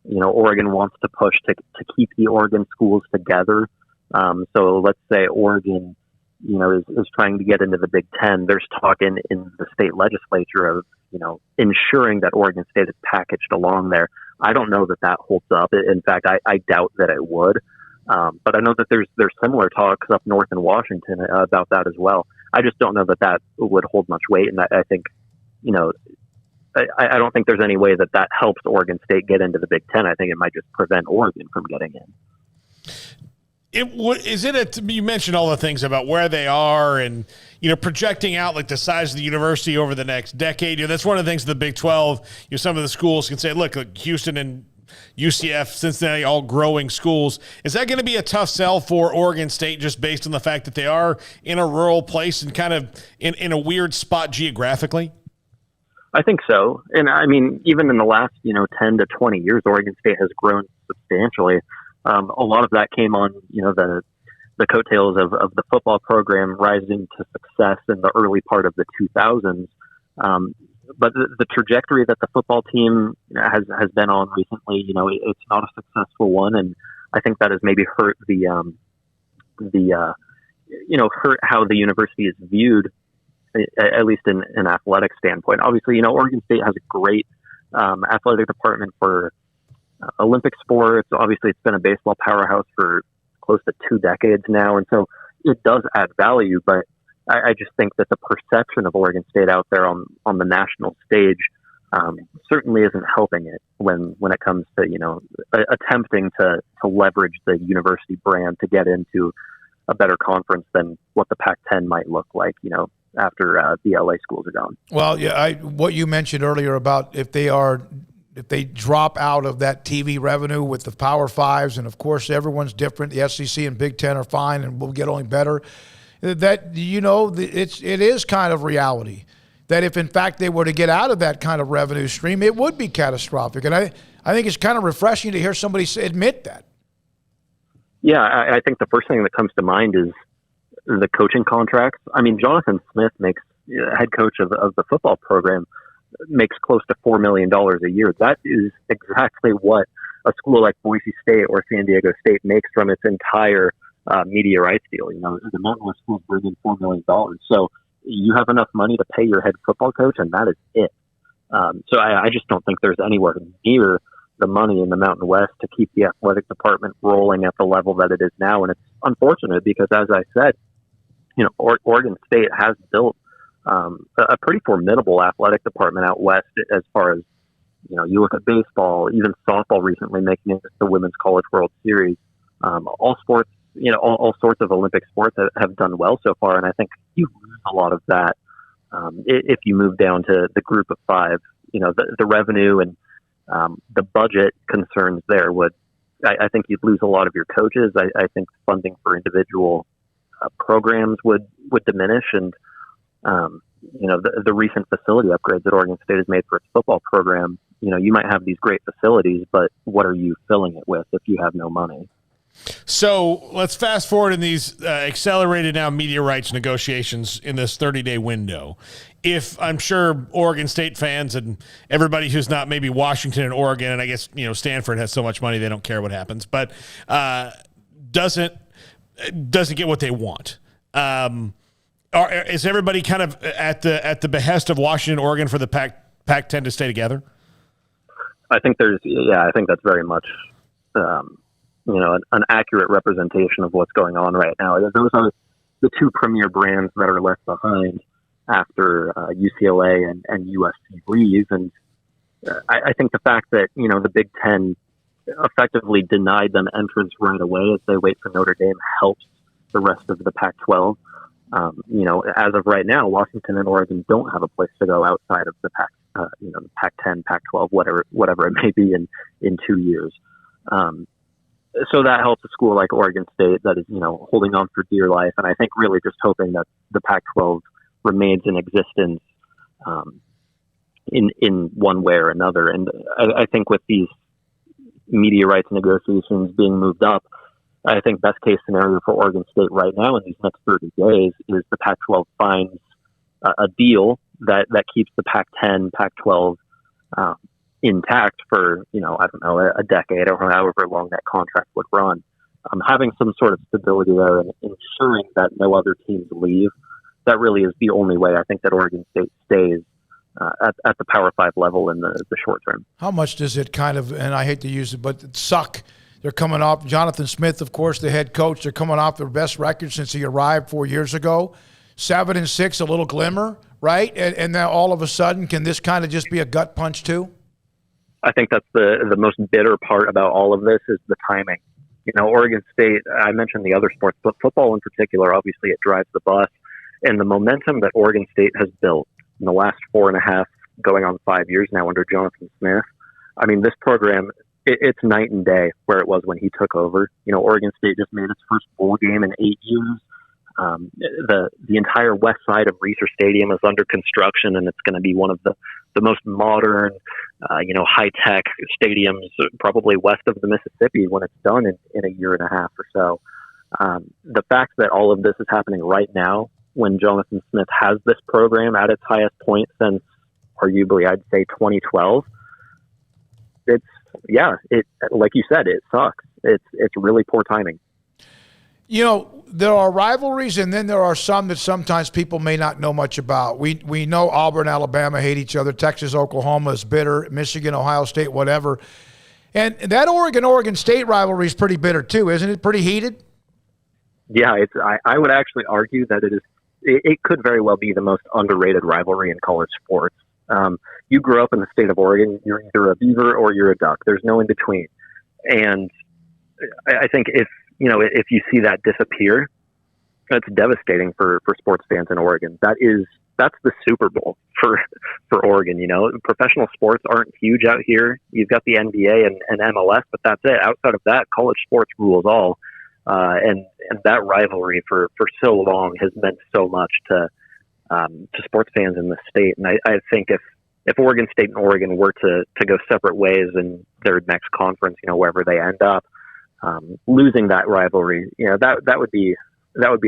Oregon wants to push to keep the Oregon schools together. So let's say Oregon is trying to get into the Big Ten. There's talk in the state legislature of ensuring that Oregon State is packaged along there. I don't know that holds up. In fact, I doubt that it would. But I know that there's similar talks up north in Washington about that as well. I just don't know that would hold much weight, and I think I don't think there's any way that helps Oregon State get into the Big Ten. I think it might just prevent Oregon from getting in. You mentioned all the things about where they are and, projecting out like the size of the university over the next decade. That's one of the things of the Big 12. Some of the schools can say, look, Houston and UCF, Cincinnati, all growing schools. Is that going to be a tough sell for Oregon State just based on the fact that they are in a rural place and kind of in a weird spot geographically? I think so. And I mean, even in the last, 10 to 20 years, Oregon State has grown substantially. A lot of that came on, the coattails of the football program rising to success in the early part of the 2000s. But the trajectory that the football team has been on recently, it's not a successful one. And I think that has maybe hurt hurt how the university is viewed, at least in an athletic standpoint. Obviously, Oregon State has a great athletic department for Olympic sports. Obviously, it's been a baseball powerhouse for close to 2 decades now. And so it does add value, but I just think that the perception of Oregon State out there on the national stage certainly isn't helping it when it comes to, attempting to leverage the university brand to get into a better conference than what the Pac-10 might look like, after the LA schools are gone. Well, yeah, what you mentioned earlier about if they drop out of that TV revenue with the Power Fives, and of course everyone's different. The SEC and Big Ten are fine, and will get only better. That it is kind of reality. That if in fact they were to get out of that kind of revenue stream, it would be catastrophic. And I think it's kind of refreshing to hear somebody admit that. Yeah, I think the first thing that comes to mind is the coaching contracts. I mean, Jonathan Smith head coach of the football program, makes close to $4 million a year. That is exactly what a school like Boise State or San Diego State makes from its entire media rights deal. The Mountain West schools bring in $4 million. So you have enough money to pay your head football coach, and that is it. So I just don't think there's anywhere near the money in the Mountain West to keep the athletic department rolling at the level that it is now. And it's unfortunate because, as I said, Oregon State has built a pretty formidable athletic department out west as far as, you look at baseball, even softball recently making it the Women's College World Series. All sports, all sorts of Olympic sports have done well so far. And I think you lose a lot of that if you move down to the group of five. The revenue and the budget concerns there I think you'd lose a lot of your coaches. I think funding for individual programs would diminish. And, the recent facility upgrades that Oregon State has made for its football program, you might have these great facilities, but what are you filling it with if you have no money? So let's fast forward in these accelerated now media rights negotiations in this 30-day window. If I'm sure Oregon State fans and everybody who's not maybe Washington and Oregon, and I guess, Stanford has so much money they don't care what happens, but doesn't get what they want. Is everybody kind of at the behest of Washington and Oregon for the Pac-10 to stay together? I think I think that's very much an accurate representation of what's going on right now. Those are the two premier brands that are left behind after UCLA and USC leave. And I think the fact that, the Big Ten effectively denied them entrance right away as they wait for Notre Dame helps the rest of the Pac-12. As of right now, Washington and Oregon don't have a place to go outside of the the Pac-10, Pac-12, whatever it may be in 2 years. So that helps a school like Oregon State that is, holding on for dear life. And I think really just hoping that the Pac-12 remains in existence in one way or another. And I think with these media rights negotiations being moved up, I think best case scenario for Oregon State right now in these next 30 days is the Pac-12 finds a deal that keeps the Pac-10, Pac-12 intact for, I don't know, a decade or however long that contract would run. Having some sort of stability there and ensuring that no other teams leave, that really is the only way I think that Oregon State stays at the Power 5 level in the short term. How much does it kind of, and I hate to use it, but suck? They're coming off, Jonathan Smith, of course, the head coach, they're coming off their best record since he arrived 4 years ago. 7-6, a little glimmer, right? And now all of a sudden, can this kind of just be a gut punch too? I think that's the most bitter part about all of this is the timing. Oregon State, I mentioned the other sports, but football in particular, obviously it drives the bus. And the momentum that Oregon State has built in the last 4.5, going on 5 years now under Jonathan Smith, I mean, this program, it's night and day where it was when he took over. Oregon State just made its first bowl game in 8 years. The entire west side of Reser Stadium is under construction, and it's going to be one of the most modern, high-tech stadiums probably west of the Mississippi when it's done in a year and a half or so. The fact that all of this is happening right now when Jonathan Smith has this program at its highest point since arguably, I'd say 2012, it like you said, it sucks. It's really poor timing. There are rivalries, and then there are some that sometimes people may not know much about. We know Auburn, Alabama hate each other. Texas, Oklahoma is bitter. Michigan, Ohio State, whatever. And that Oregon State rivalry is pretty bitter too, isn't it? Pretty heated. Yeah, I would actually argue that it could very well be the most underrated rivalry in college sports. You grew up in the state of Oregon, you're either a Beaver or you're a Duck. There's no in between. And I think if you see that disappear, That's devastating for sports fans in Oregon. That's the Super Bowl for Oregon. You know, professional sports aren't huge out here. You've got the NBA and MLS, but that's it. Outside of that, college sports rules all. And that rivalry for so long has meant so much to sports fans in the state. And I think if Oregon State and Oregon were to go separate ways in their next conference, you know, wherever they end up, losing that rivalry, you know, that would be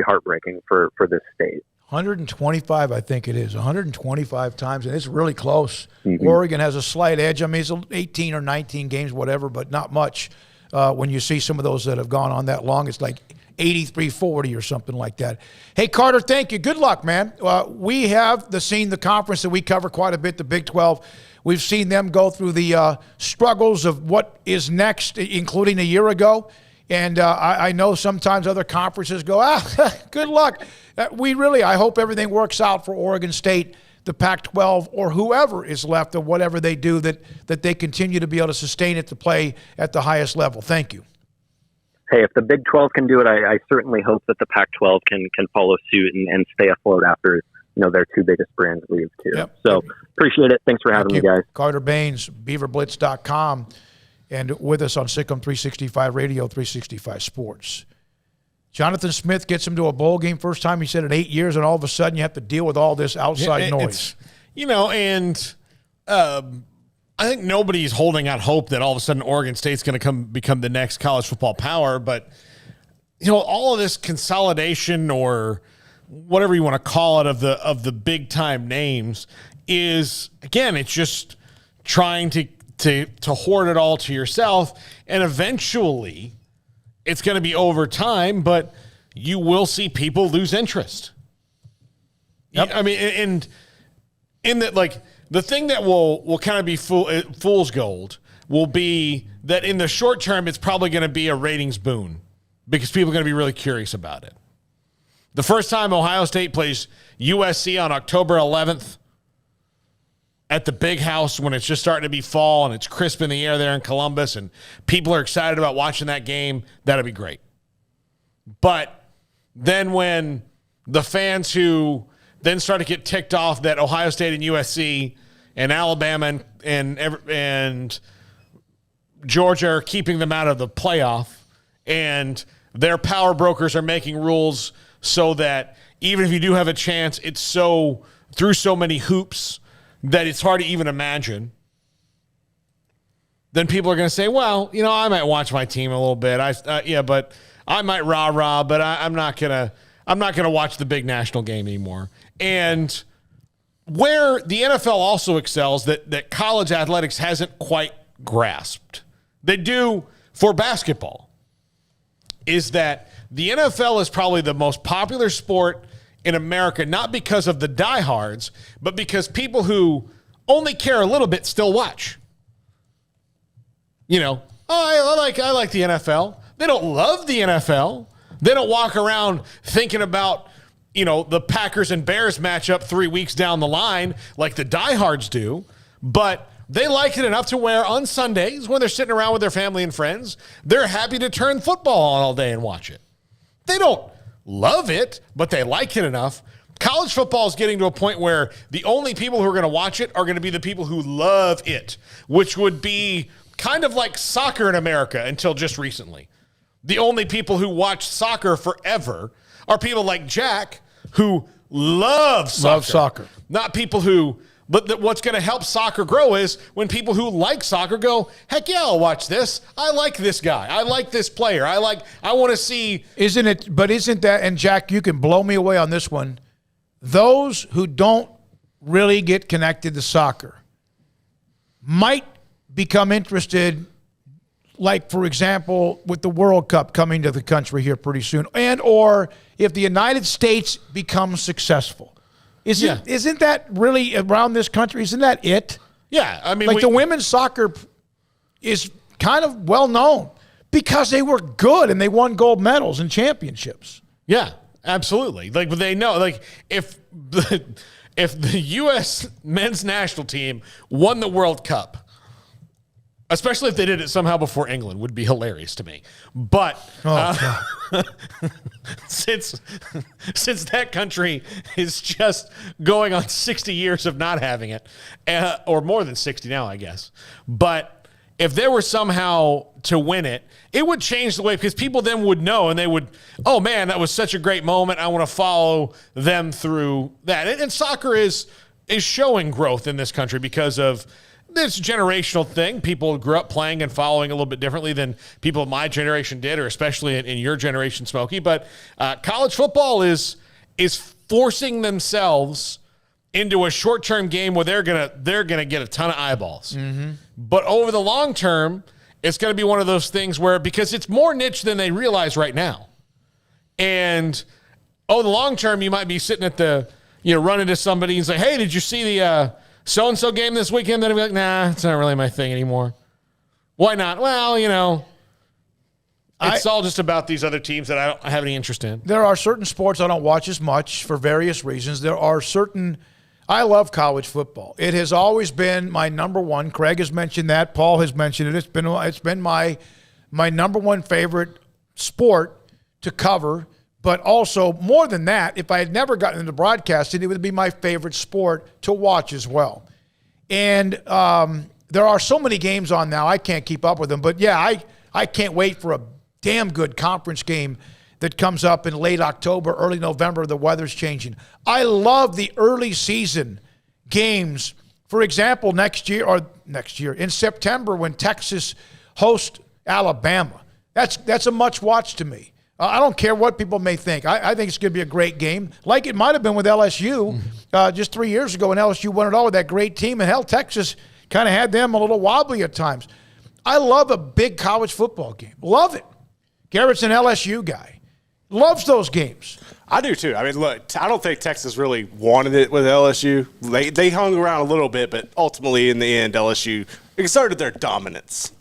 heartbreaking for this state. 125, I think it is. 125 times, and it's really close. Mm-hmm. Oregon has a slight edge. I mean, it's 18 or 19 games, whatever, but not much. When you see some of those that have gone on that long, it's like 83-40 or something like that. Hey, Carter, thank you. Good luck, man. We have seen the conference that we cover quite a bit, the Big 12. We've seen them go through the struggles of what is next, including a year ago. And I know sometimes other conferences go, good luck. I hope everything works out for Oregon State, the Pac-12, or whoever is left, or whatever they do, that they continue to be able to sustain it to play at the highest level. Thank you. Hey, if the Big 12 can do it, I certainly hope that the Pac-12 can follow suit and stay afloat after, you know, their two biggest brands leave too. Yep. So appreciate it. Thanks for having me, guys. Carter Baines, BeaverBlitz.com. And with us on Sikkim 365 Radio, 365 Sports. Jonathan Smith gets him to a bowl game first time, he said, in 8 years, and all of a sudden you have to deal with all this outside noise. You know, and I think nobody's holding out hope that all of a sudden Oregon State's going to become the next college football power. But, you know, all of this consolidation, or whatever you want to call it, of the big-time names is, again, it's just trying to hoard it all to yourself, and eventually it's going to be over time, but you will see people lose interest. Yep. I mean, and in that, like, the thing that will kind of be fool's gold will be that in the short term, it's probably going to be a ratings boon because people are going to be really curious about it. The first time Ohio State plays USC on October 11th, at the Big House, when it's just starting to be fall and it's crisp in the air there in Columbus and people are excited about watching that game, that'll be great. But then when the fans who then start to get ticked off that Ohio State and USC and Alabama and Georgia are keeping them out of the playoff, and their power brokers are making rules so that even if you do have a chance, it's so through so many hoops that it's hard to even imagine, then people are going to say, well, you know, I might watch my team a little bit. But I might rah-rah, but I'm not going to watch the big national game anymore. And where the NFL also excels that college athletics hasn't quite grasped, they do for basketball, is that the NFL is probably the most popular sport in America, not because of the diehards, but because people who only care a little bit still watch. You know, I like the NFL. They don't love the NFL. They don't walk around thinking about, you know, the Packers and Bears matchup 3 weeks down the line like the diehards do, but they like it enough to where on Sundays when they're sitting around with their family and friends, they're happy to turn football on all day and watch it. They don't love it, but they like it enough. College football is getting to a point where the only people who are going to watch it are going to be the people who love it, which would be kind of like soccer in America until just recently. The only people who watch soccer forever are people like Jack who love soccer. Not people who, but what's going to help soccer grow is when people who like soccer go, heck yeah, I'll watch this. I like this guy. I like this player. I want to see. Isn't that, and Jack, you can blow me away on this one. Those who don't really get connected to soccer might become interested, like, for example, with the World Cup coming to the country here pretty soon, and or if the United States becomes successful. Isn't that really around this country? Isn't that it? Yeah. I mean, like the women's soccer is kind of well known because they were good and they won gold medals and championships. Yeah, absolutely. Like, but they know, like, if the U.S. men's national team won the World Cup, Especially if they did it somehow before England, would be hilarious to me. But since that country is just going on 60 years of not having it, or more than 60 now, I guess. But if they were somehow to win it, it would change the way, because people then would know, and they would, oh man, that was such a great moment. I want to follow them through that. And soccer is showing growth in this country because of this generational thing. People grew up playing and following a little bit differently than people of my generation did, or especially in your generation, Smokey. But college football is forcing themselves into a short-term game where they're gonna get a ton of eyeballs. Mm-hmm. But over the long term, it's going to be one of those things where, because it's more niche than they realize right now, and the long term, you might be sitting at run into somebody and say, hey, did you see the so-and-so game this weekend? Then I'd be like, nah, it's not really my thing anymore. Why not? Well, it's all just about these other teams that I don't have any interest in. There are certain sports I don't watch as much for various reasons. I love college football. It has always been my number one. Craig has mentioned that. Paul has mentioned it. It's been my number one favorite sport to cover. But also, more than that, if I had never gotten into broadcasting, it would be my favorite sport to watch as well. And there are so many games on now, I can't keep up with them. But, yeah, I can't wait for a damn good conference game that comes up in late October, early November. The weather's changing. I love the early season games. For example, next year, in September, when Texas hosts Alabama. That's a much watch to me. I don't care what people may think. I think it's going to be a great game, like it might have been with LSU just 3 years ago when LSU won it all with that great team. And hell, Texas kind of had them a little wobbly at times. I love a big college football game. Love it. Garrett's an LSU guy. Loves those games. I do too. I mean, look, I don't think Texas really wanted it with LSU. They hung around a little bit, but ultimately in the end, LSU exerted their dominance.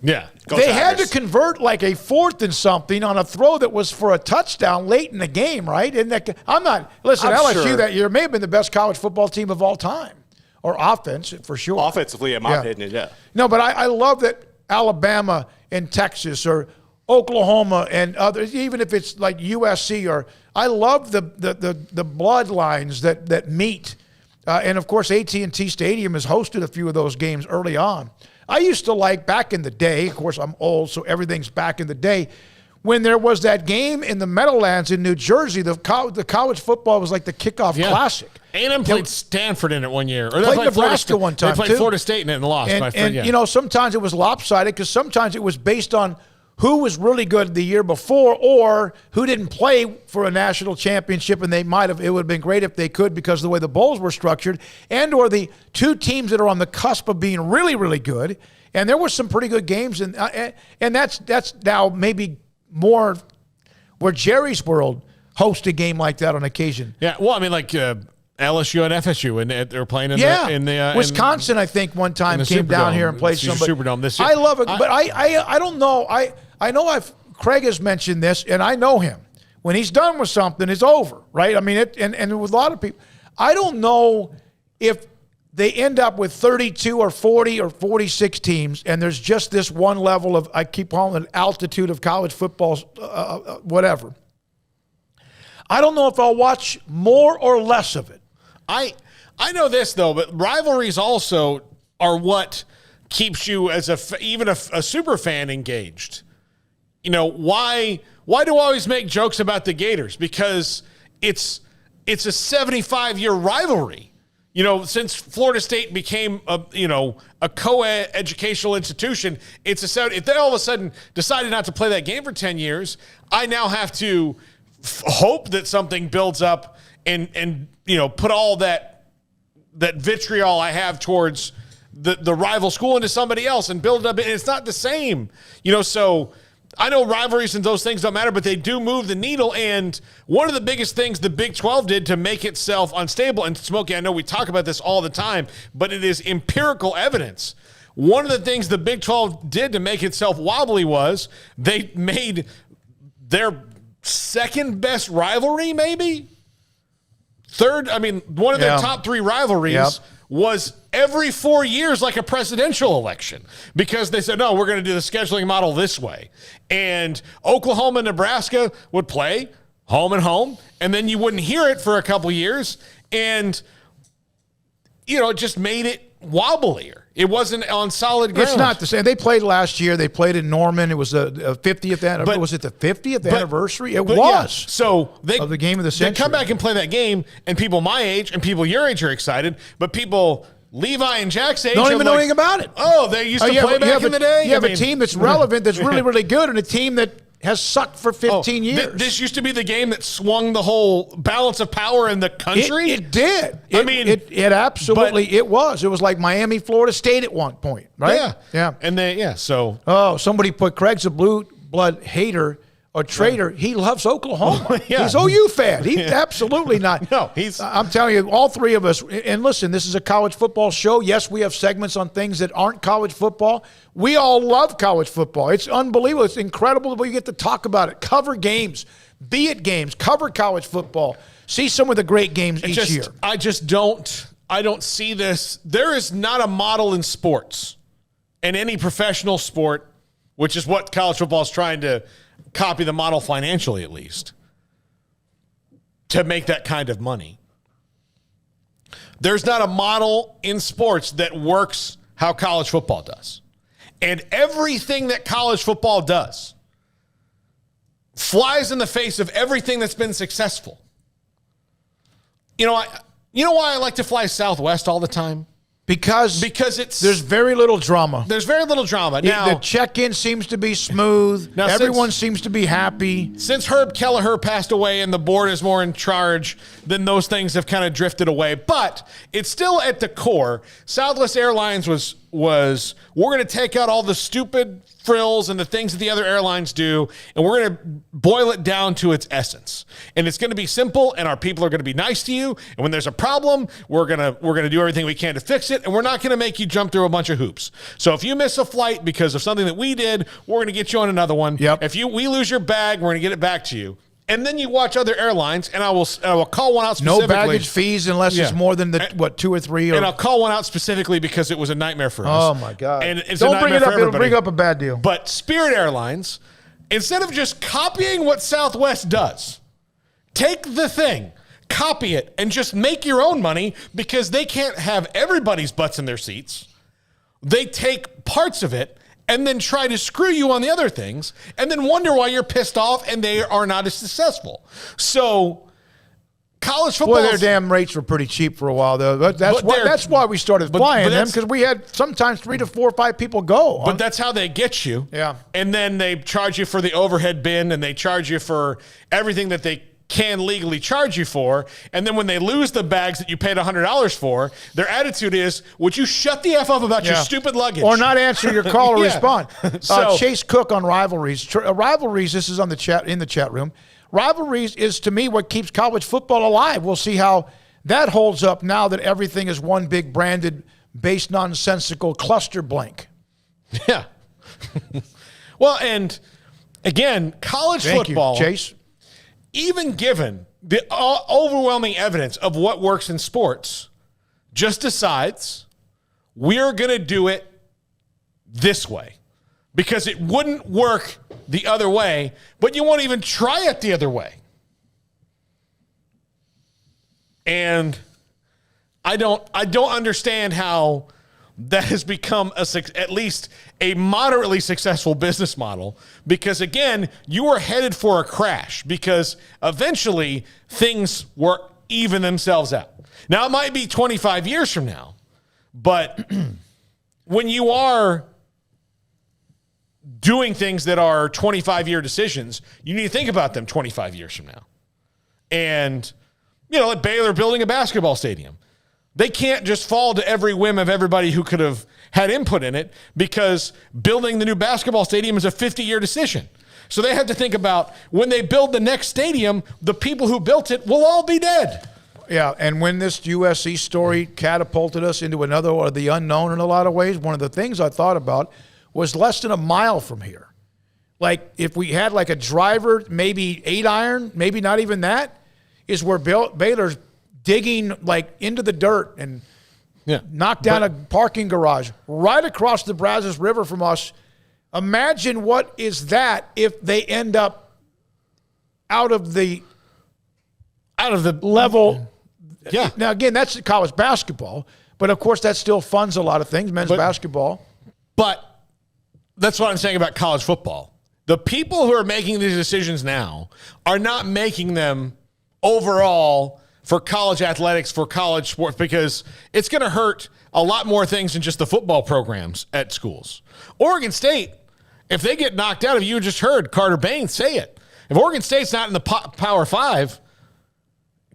Yeah. They had to convert like a 4th and something on a throw that was for a touchdown late in the game, right? LSU sure. That year may have been the best college football team of all time, or offense for sure. Offensively, in my opinion, yeah. No, but I love that Alabama and Texas, or Oklahoma and others, even if it's like USC, or I love the bloodlines that meet. And, of course, AT&T Stadium has hosted a few of those games early on. I used to like back in the day, of course I'm old, so everything's back in the day, when there was that game in the Meadowlands in New Jersey, the college football was like the kickoff classic. A&M played Stanford in it one year. Or they played Nebraska one time, They played Florida State in it and lost. Sometimes it was lopsided because sometimes it was based on who was really good the year before or who didn't play for a national championship, and it would have been great if they could because of the way the bowls were structured, and or the two teams that are on the cusp of being really, really good. And there were some pretty good games, and that's now maybe more where Jerry's World hosts a game like that on occasion. Yeah, well, I mean, like LSU and FSU, and they're playing in the Wisconsin, I think, one time came down here and played somebody. Superdome this year. I love it, but I don't know. I know Craig has mentioned this, and I know him. When he's done with something, it's over, right? I mean, and with a lot of people, I don't know if they end up with 32 or 40 or 46 teams, and there's just this one level of, I keep calling it altitude of college football, whatever. I don't know if I'll watch more or less of it. I know this, though, but rivalries also are what keeps you as even a super fan engaged. You know, why do I always make jokes about the Gators? Because it's a 75-year rivalry. You know, since Florida State became a co-ed educational institution, if they all of a sudden decided not to play that game for 10 years, I now have to hope that something builds up and put all that vitriol I have towards the rival school into somebody else and build it up. And it's not the same, so I know rivalries and those things don't matter, but they do move the needle. And one of the biggest things the Big 12 did to make itself unstable, and Smokey, I know we talk about this all the time, but it is empirical evidence. One of the things the Big 12 did to make itself wobbly was they made their second best rivalry, maybe? Third, one of their top three rivalries was every 4 years like a presidential election because they said, no, we're going to do the scheduling model this way. And Oklahoma and Nebraska would play home and home, and then you wouldn't hear it for a couple years. And, it just made it wobblier. It wasn't on solid ground. It's not the same. They played last year. They played in Norman. It was the 50th anniversary. Was it the 50th anniversary? It was. Yeah. So of the game of the century. They come back and play that game, and people my age and people your age are excited, but people Levi and Jack's age don't even know anything about it. Oh, they used to play back in the day? You have a team that's relevant, that's really, really good, and a team that has sucked for 15 years. This used to be the game that swung the whole balance of power in the country? It did. It absolutely, it was. It was like Miami, Florida State at one point, right? Yeah. And so. Oh, somebody put Craig's a blue blood hater or traitor. He loves Oklahoma. He's OU fan. He's absolutely not. No, I'm telling you, all three of us, and listen, this is a college football show. Yes, we have segments on things that aren't college football. We all love college football. It's unbelievable. It's incredible that we get to talk about it, cover games, be at games, cover college football, see some of the great games each year. I don't see this. There is not a model in sports, in any professional sport, which is what college football is trying to copy the model financially, at least, to make that kind of money. There's not a model in sports that works how college football does. And everything that college football does flies in the face of everything that's been successful. You know why I like to fly Southwest all the time? Because there's very little drama. There's very little drama. Now, the check-in seems to be smooth. Now, everyone seems to be happy. Since Herb Kelleher passed away and the board is more in charge, then those things have kind of drifted away. But it's still at the core. Southwest Airlines was we're going to take out all the stupid frills and the things that the other airlines do, and we're going to boil it down to its essence. And it's going to be simple, and our people are going to be nice to you. And when there's a problem, we're going to do everything we can to fix it, and we're not going to make you jump through a bunch of hoops. So if you miss a flight because of something that we did, we're going to get you on another one. Yep. If we lose your bag, we're going to get it back to you. And then you watch other airlines, and I will call one out specifically. No baggage fees unless it's more than 2 or 3. And I'll call one out specifically because it was a nightmare for us. Oh, my God. And it's Don't a bring nightmare it up. for everybody. It'll bring up a bad deal. But Spirit Airlines, instead of just copying what Southwest does, take the thing, copy it, and just make your own money because they can't have everybody's butts in their seats. They take parts of it and then try to screw you on the other things, and then wonder why you're pissed off and they are not as successful. So, college football. Boy, their damn rates were pretty cheap for a while, though. That's why we started flying them, because we had sometimes 3 to 4 or 5 people go. But that's how they get you. Yeah. And then they charge you for the overhead bin, and they charge you for everything that they can legally charge you for. And then when they lose the bags that you paid $100 for, their attitude is, would you shut the F up about your stupid luggage? Or not answer your call or respond. Chase Cook on Rivalries. Rivalries, this is on the chat in the chat room. Rivalries is, to me, what keeps college football alive. We'll see how that holds up now that everything is one big branded, based nonsensical cluster blank. Yeah. Well, and again, college football. Thank you, Chase. Even given the overwhelming evidence of what works in sports, just decides we're going to do it this way because it wouldn't work the other way, but you won't even try it the other way. And I don't understand how that has become at least a moderately successful business model, because again, you are headed for a crash because eventually things will even themselves out. Now, it might be 25 years from now, but when you are doing things that are 25-year decisions, you need to think about them 25 years from now. And, like Baylor building a basketball stadium. They can't just fall to every whim of everybody who could have had input in it, because building the new basketball stadium is a 50-year decision. So they have to think about, when they build the next stadium, the people who built it will all be dead. Yeah, and when this USC story catapulted us into another, or the unknown in a lot of ways, one of the things I thought about was less than a mile from here. Like, if we had like a driver, maybe 8-iron, maybe not even that, is where Baylor's digging like into the dirt and knocked down a parking garage right across the Brazos River from us. Imagine what is that if they end up out of the level. Yeah. Now, again, that's college basketball, but of course that still funds a lot of things, men's basketball. But that's what I'm saying about college football. The people who are making these decisions now are not making them overall for college athletics, for college sports, because it's going to hurt a lot more things than just the football programs at schools. Oregon State, if they get knocked out, if you just heard Carter Baines say it, if Oregon State's not in the Power 5,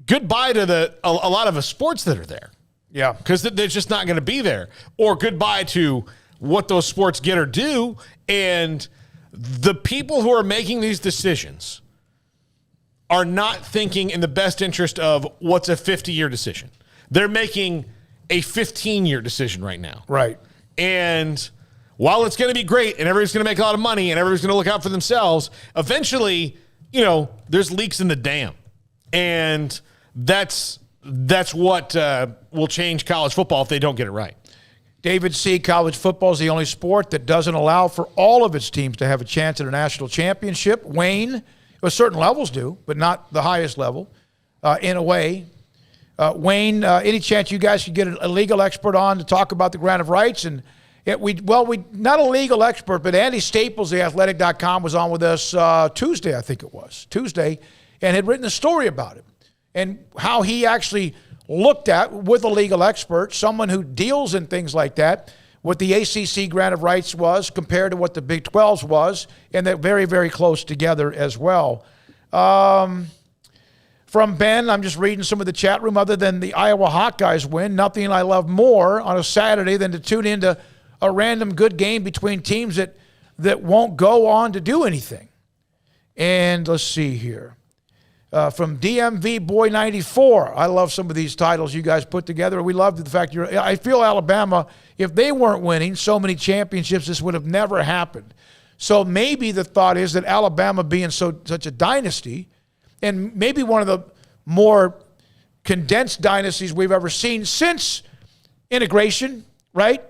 goodbye to a lot of the sports that are there. Yeah. Because they're just not going to be there. Or goodbye to what those sports get or do. And the people who are making these decisions are not thinking in the best interest of what's a 50-year decision. They're making a 15-year decision right now. Right. And while it's going to be great and everybody's going to make a lot of money and everybody's going to look out for themselves, eventually, there's leaks in the dam. And that's what will change college football if they don't get it right. David C., college football is the only sport that doesn't allow for all of its teams to have a chance at a national championship. Wayne, certain levels do, but not the highest level, in a way. Wayne, any chance you guys could get a legal expert on to talk about the grant of rights? And we not a legal expert, but Andy Staples, the athletic.com, was on with us Tuesday, I think it was, and had written a story about it and how he actually looked at, with a legal expert, someone who deals in things like that, what the ACC grant of rights was compared to what the Big 12's was, and they're very, very close together as well. From Ben, I'm just reading some of the chat room. Other than the Iowa Hawkeyes win, nothing I love more on a Saturday than to tune into a random good game between teams that won't go on to do anything. And let's see here. From DMV Boy 94, I love some of these titles you guys put together. We love the fact I feel Alabama, if they weren't winning so many championships, this would have never happened. So maybe the thought is that Alabama being such a dynasty, and maybe one of the more condensed dynasties we've ever seen since integration, right?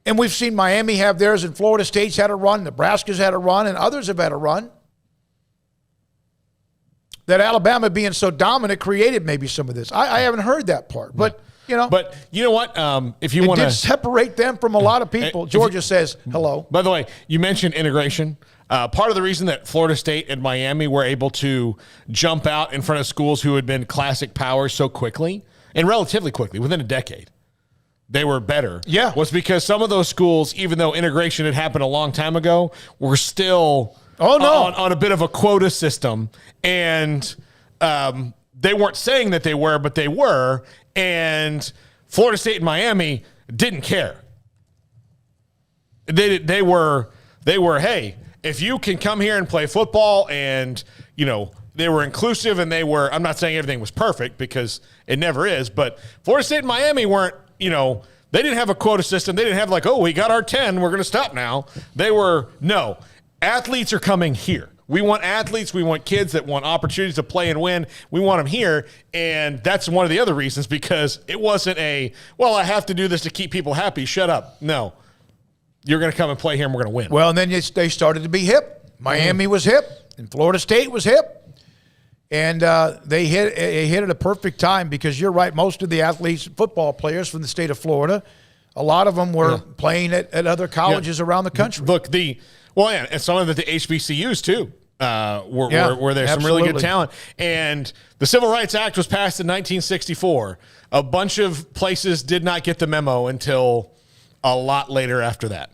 And we've seen Miami have theirs, and Florida State's had a run, Nebraska's had a run, and others have had a run. That Alabama being so dominant created maybe some of this. I haven't heard that part, but But you know what? If you want to separate them from a lot of people, Georgia says hello. By the way, you mentioned integration. Part of the reason that Florida State and Miami were able to jump out in front of schools who had been classic powers so quickly and relatively quickly, within a decade, they were better. Yeah, was because some of those schools, even though integration had happened a long time ago, were still on a bit of a quota system, and they weren't saying that they were, but they were, and Florida State and Miami didn't care. They were, hey, if you can come here and play football, and they were inclusive, and I'm not saying everything was perfect because it never is, but Florida State and Miami weren't, they didn't have a quota system. They didn't have like, oh, we got our 10, we're going to stop now. They were, no. Athletes are coming here. We want athletes. We want kids that want opportunities to play and win. We want them here. And that's one of the other reasons, because it wasn't I have to do this to keep people happy. Shut up. No. You're going to come and play here and we're going to win. Well, and then they started to be hip. Miami was hip and Florida State was hip. And they hit it at a perfect time, because you're right. Most of the athletes, football players from the state of Florida, a lot of them were playing at other colleges around the country. Look, and some of the HBCUs too were there some really good talent. And the Civil Rights Act was passed in 1964. A bunch of places did not get the memo until a lot later after that.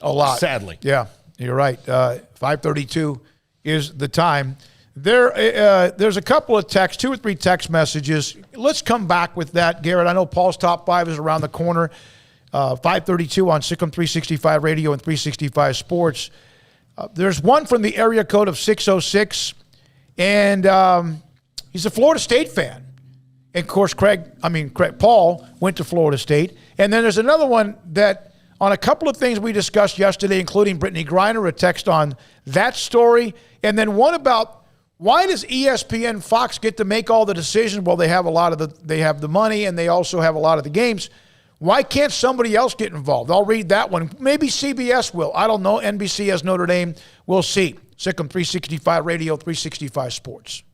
A lot. Sadly. Yeah, you're right. 5:32 is the time. There's a couple of texts, 2 or 3 text messages. Let's come back with that, Garrett. I know Paul's top 5 is around the corner. 5:32 on Sikkim 365 Radio and 365 Sports. There's one from the area code of 606, and he's a Florida State fan. And of course, Paul went to Florida State. And then there's another one that, on a couple of things we discussed yesterday, including Brittany Griner, a text on that story, and then one about Why does ESPN, Fox get to make all the decisions? Well, they have they have the money and they also have a lot of the games. Why can't somebody else get involved? I'll read that one. Maybe CBS will. I don't know. NBC has Notre Dame. We'll see. Sikkim 365 Radio, 365 Sports.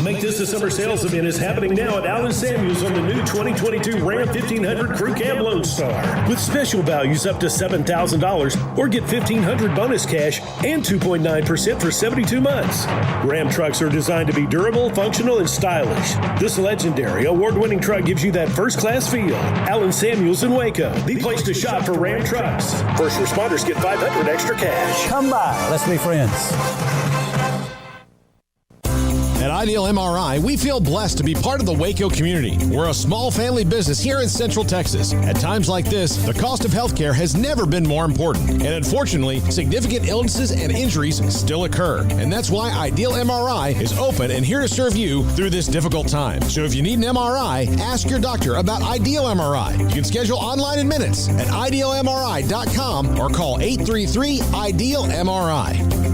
Make this a summer sales event is happening now at Allen Samuels on the new 2022 Ram 1500 Crew Cab Lone Star. With special values up to $7,000 or get $1,500 bonus cash and 2.9% for 72 months. Ram trucks are designed to be durable, functional, and stylish. This legendary award-winning truck gives you that first-class feel. Allen Samuels in Waco, the place to shop for Ram trucks. First responders get $500 extra cash. Come by. Let's be friends. At Ideal MRI, we feel blessed to be part of the Waco community. We're a small family business here in Central Texas. At times like this, the cost of healthcare has never been more important. And unfortunately, significant illnesses and injuries still occur. And that's why Ideal MRI is open and here to serve you through this difficult time. So if you need an MRI, ask your doctor about Ideal MRI. You can schedule online in minutes at idealmri.com or call 833-IDEAL-MRI.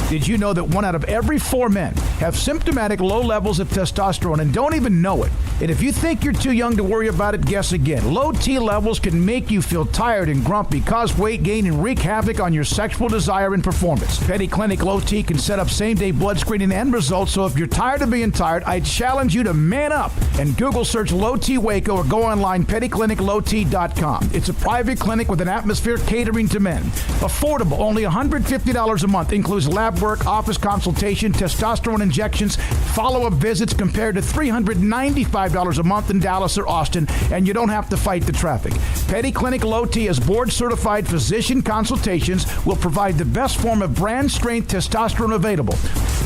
Did you know that 1 out of every 4 men have symptomatic low levels of testosterone and don't even know it? And if you think you're too young to worry about it, guess again. Low T levels can make you feel tired and grumpy, cause weight gain, and wreak havoc on your sexual desire and performance. Petty Clinic Low T can set up same-day blood screening and results, so if you're tired of being tired, I challenge you to man up and Google search Low T Waco or go online pettycliniclowt.com. It's a private clinic with an atmosphere catering to men. Affordable, only $150 a month, includes lab work, office consultation, testosterone injections, follow-up visits compared to $395 a month in Dallas or Austin, and you don't have to fight the traffic. Petty Clinic Low T as board-certified physician consultations will provide the best form of brand-strength testosterone available.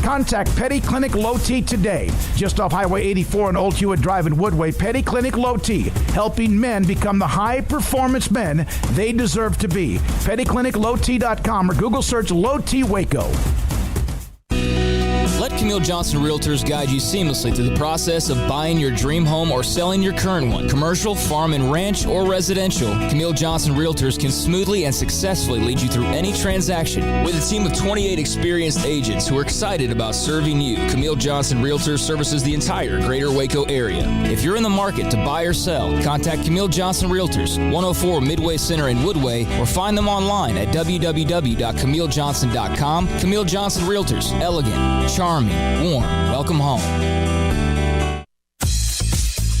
Contact Petty Clinic Low T today, just off Highway 84 and Old Hewitt Drive in Woodway. Petty Clinic Low T, helping men become the high-performance men they deserve to be. PettyClinicLowT.com or Google search Low T Waco. Let Camille Johnson Realtors guide you seamlessly through the process of buying your dream home or selling your current one. Commercial, farm and ranch, or residential, Camille Johnson Realtors can smoothly and successfully lead you through any transaction. With a team of 28 experienced agents who are excited about serving you, Camille Johnson Realtors services the entire greater Waco area. If you're in the market to buy or sell, contact Camille Johnson Realtors, 104 Midway Center in Woodway, or find them online at www.camillejohnson.com. Camille Johnson Realtors, elegant, charming, warm. Welcome home.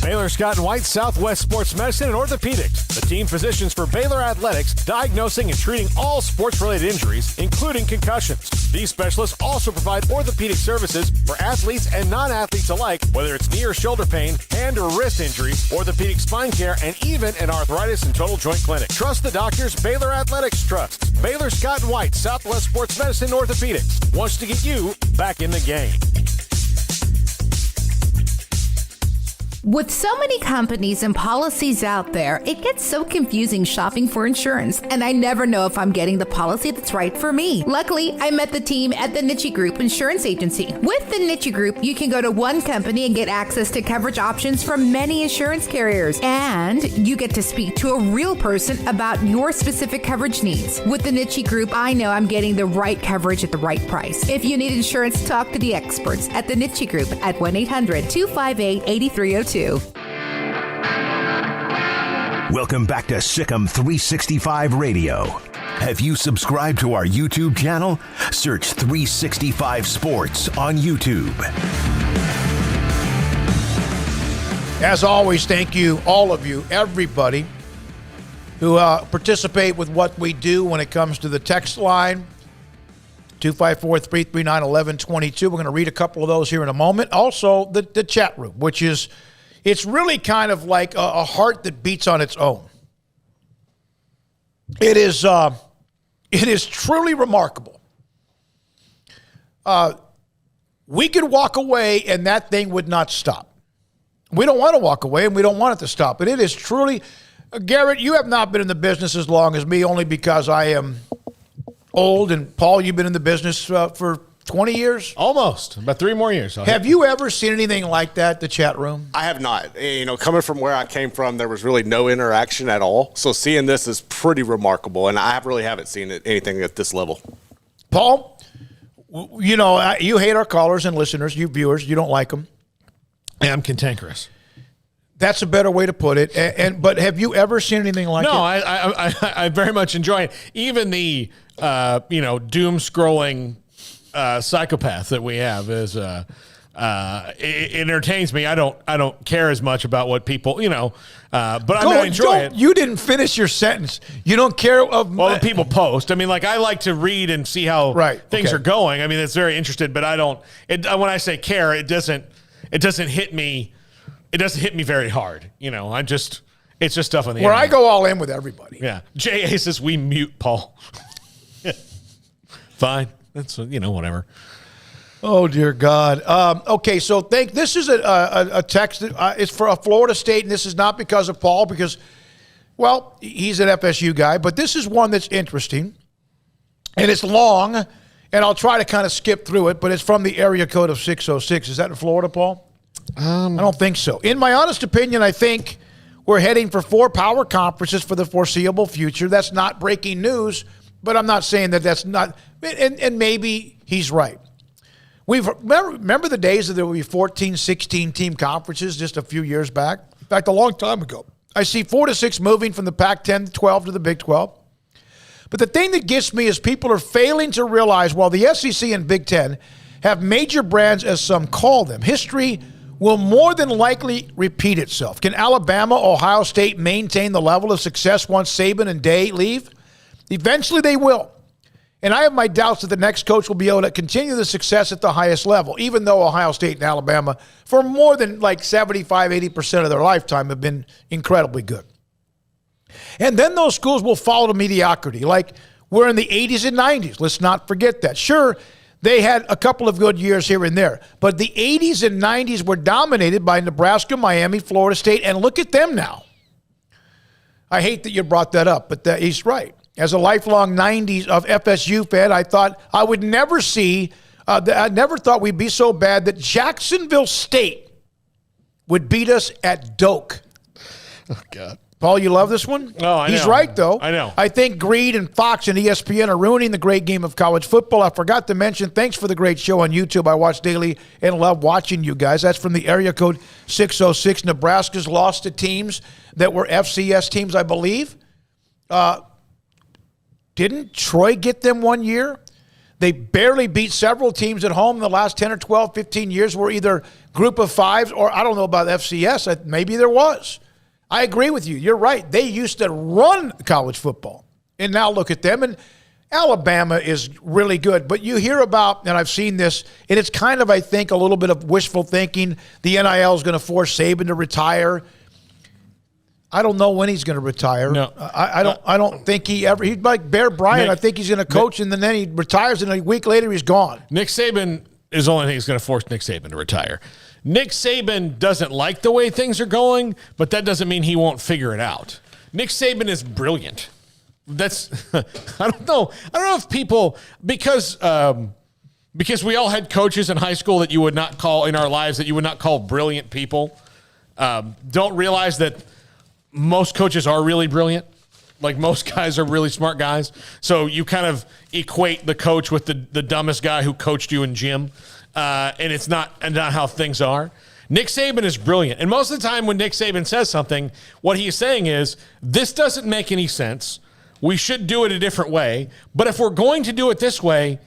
Baylor Scott and White, Southwest Sports Medicine and Orthopedics, the team physicians for Baylor Athletics, diagnosing and treating all sports-related injuries, including concussions. These specialists also provide orthopedic services for athletes and non-athletes alike, whether it's knee or shoulder pain, hand or wrist injuries, orthopedic spine care, and even an arthritis and total joint clinic. Trust the doctors Baylor Athletics trust. Baylor Scott and White, Southwest Sports Medicine and Orthopedics wants to get you back in the game. With so many companies and policies out there, it gets so confusing shopping for insurance, and I never know if I'm getting the policy that's right for me. Luckily, I met the team at the Niche Group Insurance Agency. With the Niche Group, you can go to one company and get access to coverage options from many insurance carriers, and you get to speak to a real person about your specific coverage needs. With the Niche Group, I know I'm getting the right coverage at the right price. If you need insurance, talk to the experts at the Niche Group at 1-800-258-8302. Welcome back to Sikkim 365 Radio. Have you subscribed to our YouTube channel? Search 365 Sports on YouTube. As always, thank you, all of you, everybody who participate with what we do when it comes to the text line. 254-339-1122. We're going to read a couple of those here in a moment. Also, the chat room, which is, it's really kind of like a heart that beats on its own. It is truly remarkable. We could walk away and that thing would not stop. We don't want to walk away and we don't want it to stop. But it is truly, Garrett, you have not been in the business as long as me, only because I am old. And Paul, you've been in the business for 20 years? Almost. About 3 more years. Have you ever seen anything like that, the chat room? I have not. Coming from where I came from, there was really no interaction at all. So seeing this is pretty remarkable, and I really haven't seen anything at this level. Paul, you hate our callers and listeners, you viewers. You don't like them. Yeah, I'm cantankerous. That's a better way to put it. But have you ever seen anything like it? No, I very much enjoy it. Even the doom scrolling psychopath that we have is it entertains me. I don't care as much about what people but I enjoy it. You didn't finish your sentence. You don't care of what people post. I mean, like I like to read and see how things are going. I mean, it's very interested, but I don't. When I say care, it doesn't hit me. It doesn't hit me very hard. It's just stuff on the internet. I go all in with everybody. Yeah. J.A. says we mute Paul. Fine. That's, whatever. Oh, dear God. Okay, so this is a text. It's for a Florida State, and this is not because of Paul, because, well, he's an FSU guy, but this is one that's interesting, and it's long, and I'll try to kind of skip through it, but it's from the area code of 606. Is that in Florida, Paul? I don't think so. In my honest opinion, I think we're heading for 4 power conferences for the foreseeable future. That's not breaking news, but I'm not saying that's not, and maybe he's right. Remember the days that there would be 14, 16 team conferences just a few years back? In fact, a long time ago. I see 4 to 6 moving from the Pac-10 to 12 to the Big 12. But the thing that gets me is people are failing to realize while the SEC and Big 10 have major brands, as some call them, history will more than likely repeat itself. Can Alabama, Ohio State maintain the level of success once Saban and Day leave? Eventually they will. And I have my doubts that the next coach will be able to continue the success at the highest level, even though Ohio State and Alabama, for more than 75, 80% of their lifetime, have been incredibly good. And then those schools will fall to mediocrity, like we're in the 80s and 90s. Let's not forget that. Sure, they had a couple of good years here and there, but the 80s and 90s were dominated by Nebraska, Miami, Florida State, and look at them now. I hate that you brought that up, but he's right. As a lifelong 90s of FSU fan, I thought I would never see, I never thought we'd be so bad that Jacksonville State would beat us at Doak. Oh, God. Paul, you love this one? Oh, I know. He's right, though. I know. I think greed and Fox and ESPN are ruining the great game of college football. I forgot to mention, thanks for the great show on YouTube. I watch daily and love watching you guys. That's from the area code 606. Nebraska's lost to teams that were FCS teams, I believe. Didn't Troy get them one year? They barely beat several teams at home in the last 10 or 12, 15 years were either group of fives or I don't know about FCS. Maybe there was. I agree with you. You're right. They used to run college football. And now look at them. And Alabama is really good. But you hear about, and I've seen this, and it's kind of, I think, a little bit of wishful thinking. The NIL is going to force Saban to retire. I don't know when he's going to retire. No. I don't think he's like Bear Bryant. I think he's going to coach, and then he retires, and a week later he's gone. Nick Saban is the only thing that's going to force Nick Saban to retire. Nick Saban doesn't like the way things are going, but that doesn't mean he won't figure it out. Nick Saban is brilliant. That's I don't know if people because we all had coaches in high school that you would not call in our lives that you would not call brilliant people. Don't realize that most coaches are really brilliant. Like most guys are really smart guys. So you kind of equate the coach with the dumbest guy who coached you in gym. And it's not how things are. Nick Saban is brilliant. And most of the time when Nick Saban says something, what he's saying is, this doesn't make any sense. We should do it a different way. But if we're going to do it this way,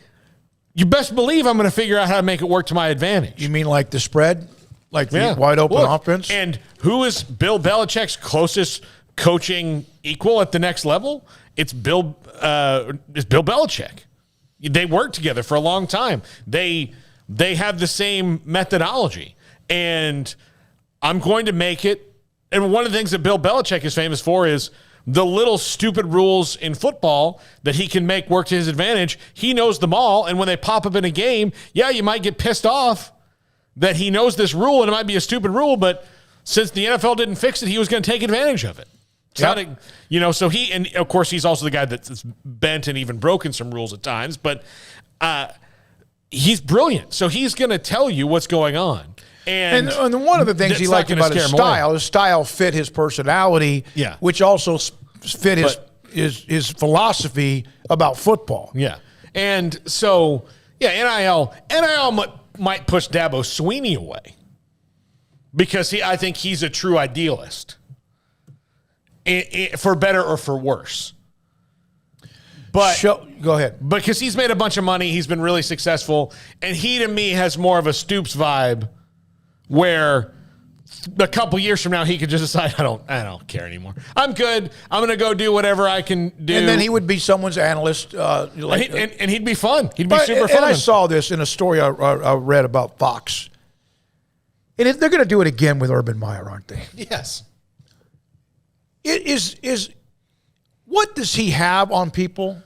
you best believe I'm going to figure out how to make it work to my advantage. You mean like the spread? Like the wide open offense? And who is Bill Belichick's closest coaching equal at the next level? It's Bill Belichick. They worked together for a long time. They have the same methodology. And I'm going to make it. And one of the things that Bill Belichick is famous for is the little stupid rules in football that he can make work to his advantage. He knows them all. And when they pop up in a game, you might get pissed off that he knows this rule and it might be a stupid rule. But since the NFL didn't fix it, he was going to take advantage of it. So he, and of course, he's also the guy that's bent and even broken some rules at times. But he's brilliant. So he's going to tell you what's going on. And one of the things he liked about his style fit his personality, which also fit his philosophy about football. Yeah. And so, NIL might push Dabo Swinney away because I think he's a true idealist, for better or for worse. But go ahead. Because he's made a bunch of money, he's been really successful, and he to me has more of a Stoops vibe, where a couple years from now he could just decide I don't care anymore. I'm good. I'm going to go do whatever I can do. And then he would be someone's analyst, and he'd be fun. He'd be super fun. And I saw this in a story I read about Fox. And they're going to do it again with Urban Meyer, aren't they? Yes. It is what does he have on people?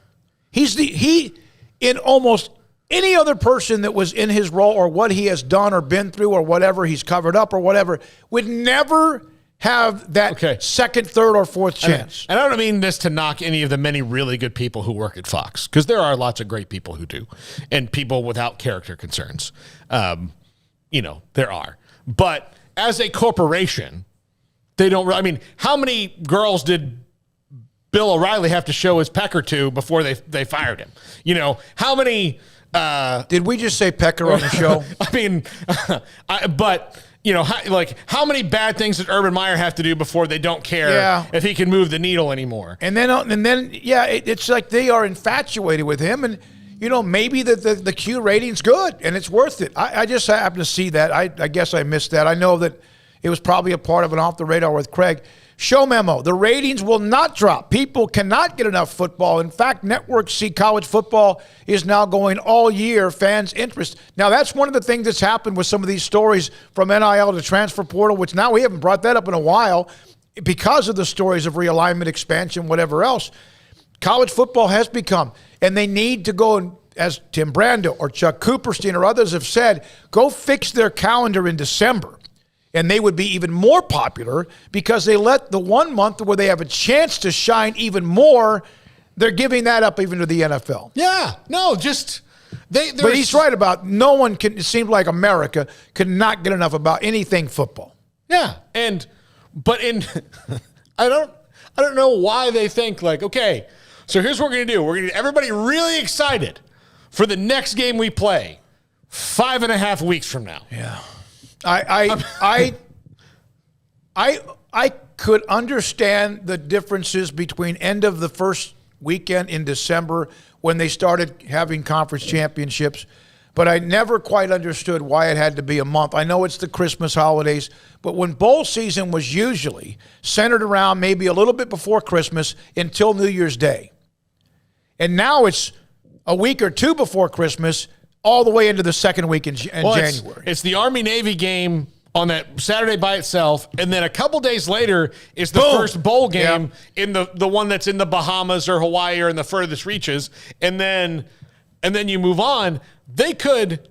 He in almost any other person that was in his role or what he has done or been through or whatever he's covered up or whatever would never have that second, third, or fourth chance. And I don't mean this to knock any of the many really good people who work at Fox, because there are lots of great people who do, and people without character concerns. There are. But as a corporation, they don't. I mean, how many girls did Bill O'Reilly have to show his pecker to before they fired him? How many? Did we just say pecker on the show? I mean, how many bad things did Urban Meyer have to do before they don't care if he can move the needle anymore? And then it's like they are infatuated with him, and maybe the Q rating's good and it's worth it. I just happen to see that. I guess I missed that. I know that it was probably a part of an off the radar with Craig. Show memo. The ratings will not drop. People cannot get enough football. In fact, networks see college football is now going all year, fans' interest. Now, that's one of the things that's happened with some of these stories from NIL to transfer portal, which now we haven't brought that up in a while because of the stories of realignment, expansion, whatever else. College football has become, and they need to go, and as Tim Brando or Chuck Cooperstein or others have said, go fix their calendar in December. And they would be even more popular because they let the 1 month where they have a chance to shine even more, they're giving that up even to the NFL. Yeah. No, just but he's right about no one can, it seems like America could not get enough about anything football. Yeah. I don't know why they think like, okay, so here's what we're going to do. We're going to get everybody really excited for the next game we play 5.5 weeks from now. Yeah. I could understand the differences between end of the first weekend in December when they started having conference championships, but I never quite understood why it had to be a month. I know it's the Christmas holidays, but when bowl season was usually centered around maybe a little bit before Christmas until New Year's Day, and now it's a week or two before Christmas all the way into the second week in January. It's the Army-Navy game on that Saturday by itself, and then a couple days later is the first bowl game in the one that's in the Bahamas or Hawaii or in the furthest reaches, and then you move on. They could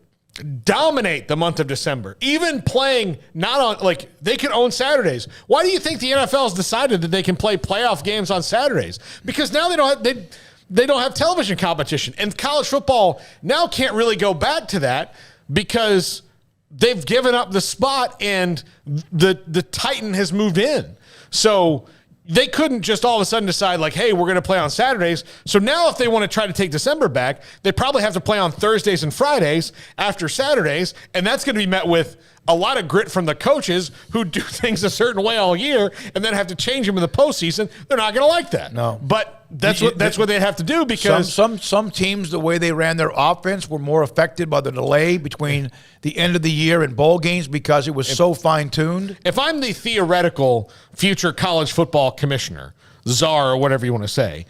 dominate the month of December, even playing not on, they could own Saturdays. Why do you think the NFL has decided that they can play playoff games on Saturdays? Because now they don't have television competition. And college football now can't really go back to that because they've given up the spot and the Titan has moved in. So they couldn't just all of a sudden decide hey, we're going to play on Saturdays. So now if they want to try to take December back, they probably have to play on Thursdays and Fridays after Saturdays. And that's going to be met with a lot of grit from the coaches who do things a certain way all year and then have to change them in the postseason. They're not going to like that. No. But that's what they have to do because some teams, the way they ran their offense, were more affected by the delay between the end of the year and bowl games because it was so fine-tuned. If I'm the theoretical future college football commissioner, czar or whatever you want to say,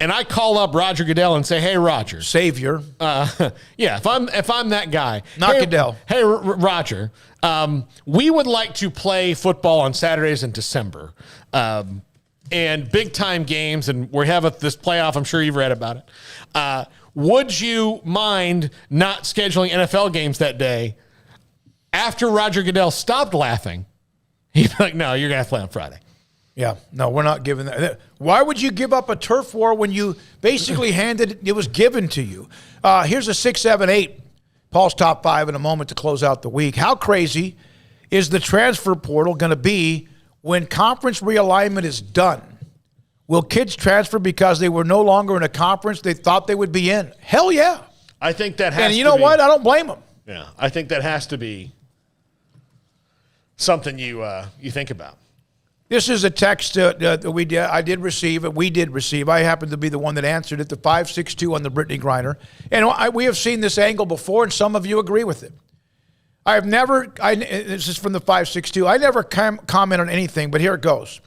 and I call up Roger Goodell and say, "Hey, Roger, savior." If I'm that guy, not Goodell. Hey, Roger, we would like to play football on Saturdays in December, and big time games, and we have this playoff. I'm sure you've read about it. Would you mind not scheduling NFL games that day?" After Roger Goodell stopped laughing, he'd be like, "No, you're gonna have to play on Friday." Yeah, no, we're not giving that. Why would you give up a turf war when you basically it was given to you? Here's a 6, 7, 8 Paul's top 5 in a moment to close out the week. How crazy is the transfer portal going to be when conference realignment is done? Will kids transfer because they were no longer in a conference they thought they would be in? Hell yeah. I think that has to be. And you know what? I don't blame them. Yeah, I think that has to be something you think about. This is a text that we did receive. I happened to be the one that answered it, the 562 on the Brittany Griner. And we have seen this angle before, and some of you agree with it. This is from the 562. I never comment on anything, but here it goes.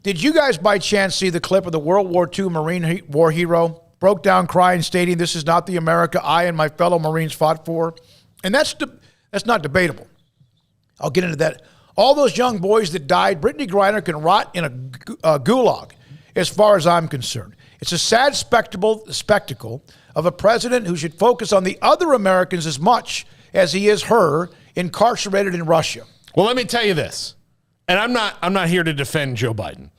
Did you guys by chance see the clip of the World War II Marine war hero broke down crying, stating, "This is not the America I and my fellow Marines fought for"? And that's not debatable. I'll get into that. All those young boys that died, Brittany Griner can rot in a gulag, as far as I'm concerned. It's a sad spectacle of a president who should focus on the other Americans as much as he is her, incarcerated in Russia. Well, let me tell you this, and I'm not here to defend Joe Biden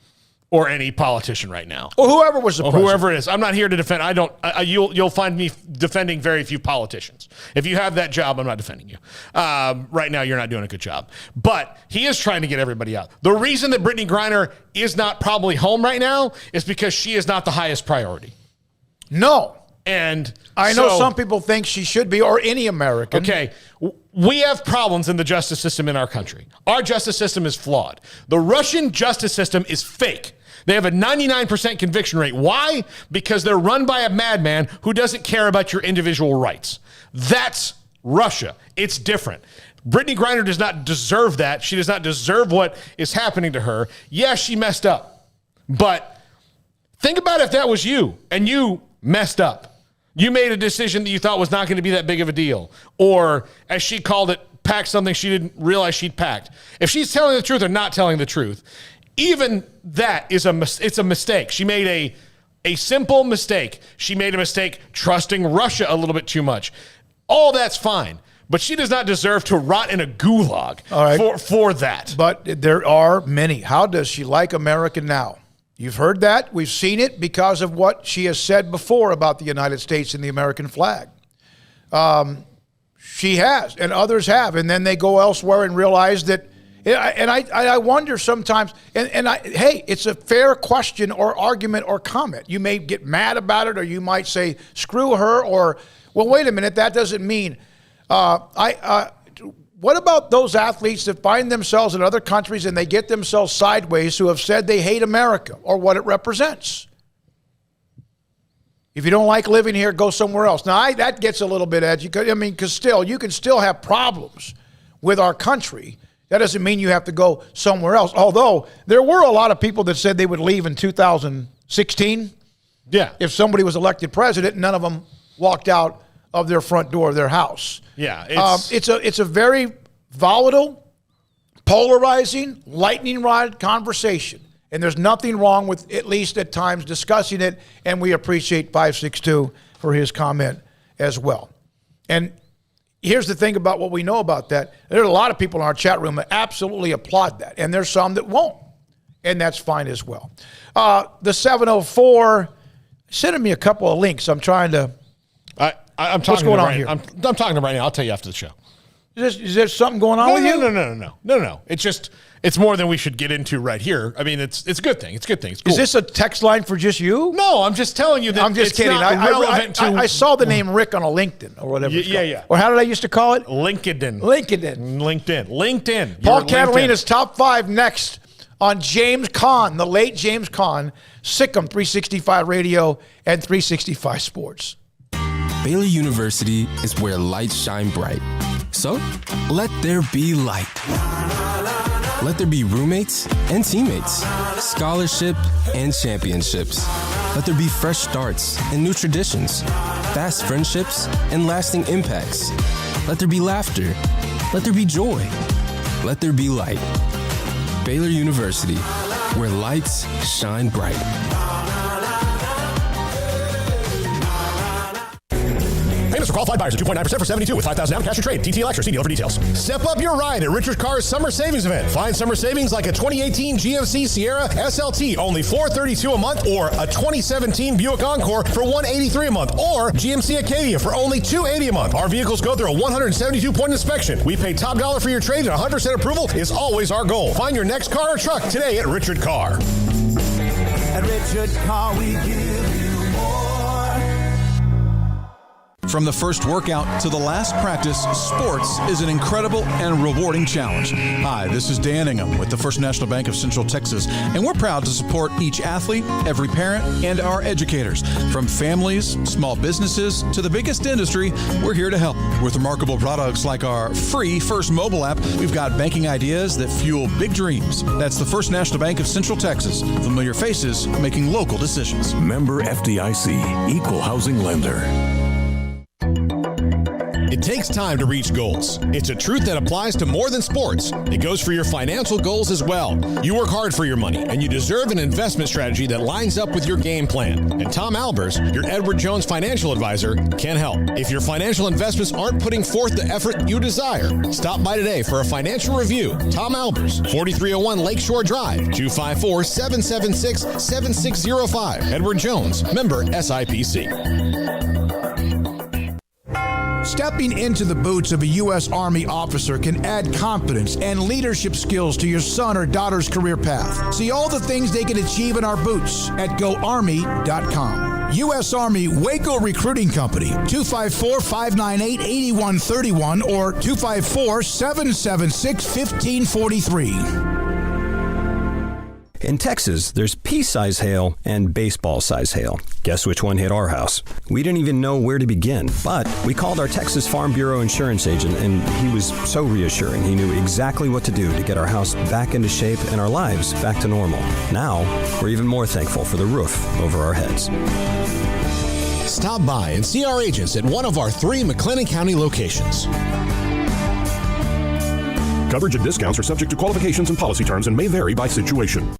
or any politician right now, or whoever was the president. Whoever it is. I'm not here to defend. You'll find me defending very few politicians. If you have that job, I'm not defending you. Right now, you're not doing a good job. But he is trying to get everybody out. The reason that Brittany Griner is not probably home right now is because she is not the highest priority. No. And I know some people think she should be, or any American. Okay, we have problems in the justice system in our country. Our justice system is flawed. The Russian justice system is fake. They have a 99% conviction rate. Why? Because they're run by a madman who doesn't care about your individual rights. That's Russia. It's different. Brittany Griner does not deserve that. She does not deserve what is happening to her. Yeah, she messed up. But think about if that was you and you messed up. You made a decision that you thought was not going to be that big of a deal. Or, as she called it, packed something she didn't realize she'd packed. If she's telling the truth or not telling the truth, even that is it's a mistake. She made a simple mistake. She made a mistake trusting Russia a little bit too much. All that's fine. But she does not deserve to rot in a gulag for that. But there are many. How does she like America now? You've heard that. We've seen it because of what she has said before about the United States and the American flag. She has, and others have. And then they go elsewhere and realize that. And I wonder sometimes, hey, it's a fair question or argument or comment. You may get mad about it, or you might say, screw her, or, well, wait a minute, that doesn't mean. What about those athletes that find themselves in other countries and they get themselves sideways who have said they hate America or what it represents? If you don't like living here, go somewhere else. Now, that gets a little bit edgy. Because still, you can still have problems with our country. That doesn't mean you have to go somewhere else. Although, there were a lot of people that said they would leave in 2016. Yeah. If somebody was elected president, none of them walked out of their front door of their house. Yeah. It's a very volatile, polarizing, lightning rod conversation. And there's nothing wrong with, at least at times, discussing it. And we appreciate 562 for his comment as well. And here's the thing about what we know about that. There are a lot of people in our chat room that absolutely applaud that. And there's some that won't. And that's fine as well. The 704, sending me a couple of links. I'm trying to... I'm talking What's going on right here? I'm talking to right now. I'll tell you after the show. Is there something going on with you? No. It's more than we should get into right here. I mean, it's a good thing. It's a good thing. It's cool. Is this a text line for just you? No, I'm just telling you that. I'm just it's kidding. Not relevant to. I saw the name Rick on a LinkedIn or whatever. Yeah. Or how did I used to call it? LinkedIn. Paul Catalina's top 5 next on James Caan, the late James Caan, Sikkim 365 Radio and 365 Sports. Baylor University is where lights shine bright. So, let there be light. Let there be roommates and teammates, scholarship and championships. Let there be fresh starts and new traditions, fast friendships and lasting impacts. Let there be laughter. Let there be joy. Let there be light. Baylor University, where lights shine bright. Units for qualified buyers are 2.9% for 72 with 5,000 down cash or trade. TTL extra. See dealer for details. Step up your ride at Richard Carr's Summer Savings Event. Find summer savings like a 2018 GMC Sierra SLT, only $432 a month, or a 2017 Buick Encore for $183 a month, or GMC Acadia for only $280 a month. Our vehicles go through a 172-point inspection. We pay top dollar for your trade, and 100% approval is always our goal. Find your next car or truck today at Richard Carr. At Richard Carr, we give you more. From the first workout to the last practice, sports is an incredible and rewarding challenge. Hi, this is Dan Ingham with the First National Bank of Central Texas, and we're proud to support each athlete, every parent, and our educators. From families, small businesses, to the biggest industry, we're here to help. With remarkable products like our free First mobile app, we've got banking ideas that fuel big dreams. That's the First National Bank of Central Texas. Familiar faces making local decisions. Member FDIC, Equal Housing Lender. It takes time to reach goals. It's a truth that applies to more than sports. It goes for your financial goals as well. You work hard for your money, and you deserve an investment strategy that lines up with your game plan. And Tom Albers, your Edward Jones financial advisor, can help. If your financial investments aren't putting forth the effort you desire, stop by today for a financial review. Tom Albers, 4301 Lakeshore Drive, 254-776-7605. Edward Jones, member SIPC. Stepping into the boots of a U.S. Army officer can add confidence and leadership skills to your son or daughter's career path. See all the things they can achieve in our boots at GoArmy.com. U.S. Army Waco Recruiting Company, 254-598-8131 or 254-776-1543. In Texas, there's pea-size hail and baseball-size hail. Guess which one hit our house? We didn't even know where to begin, but we called our Texas Farm Bureau insurance agent, and he was so reassuring. He knew exactly what to do to get our house back into shape and our lives back to normal. Now, we're even more thankful for the roof over our heads. Stop by and see our agents at one of our 3 McLennan County locations. Coverage and discounts are subject to qualifications and policy terms and may vary by situation.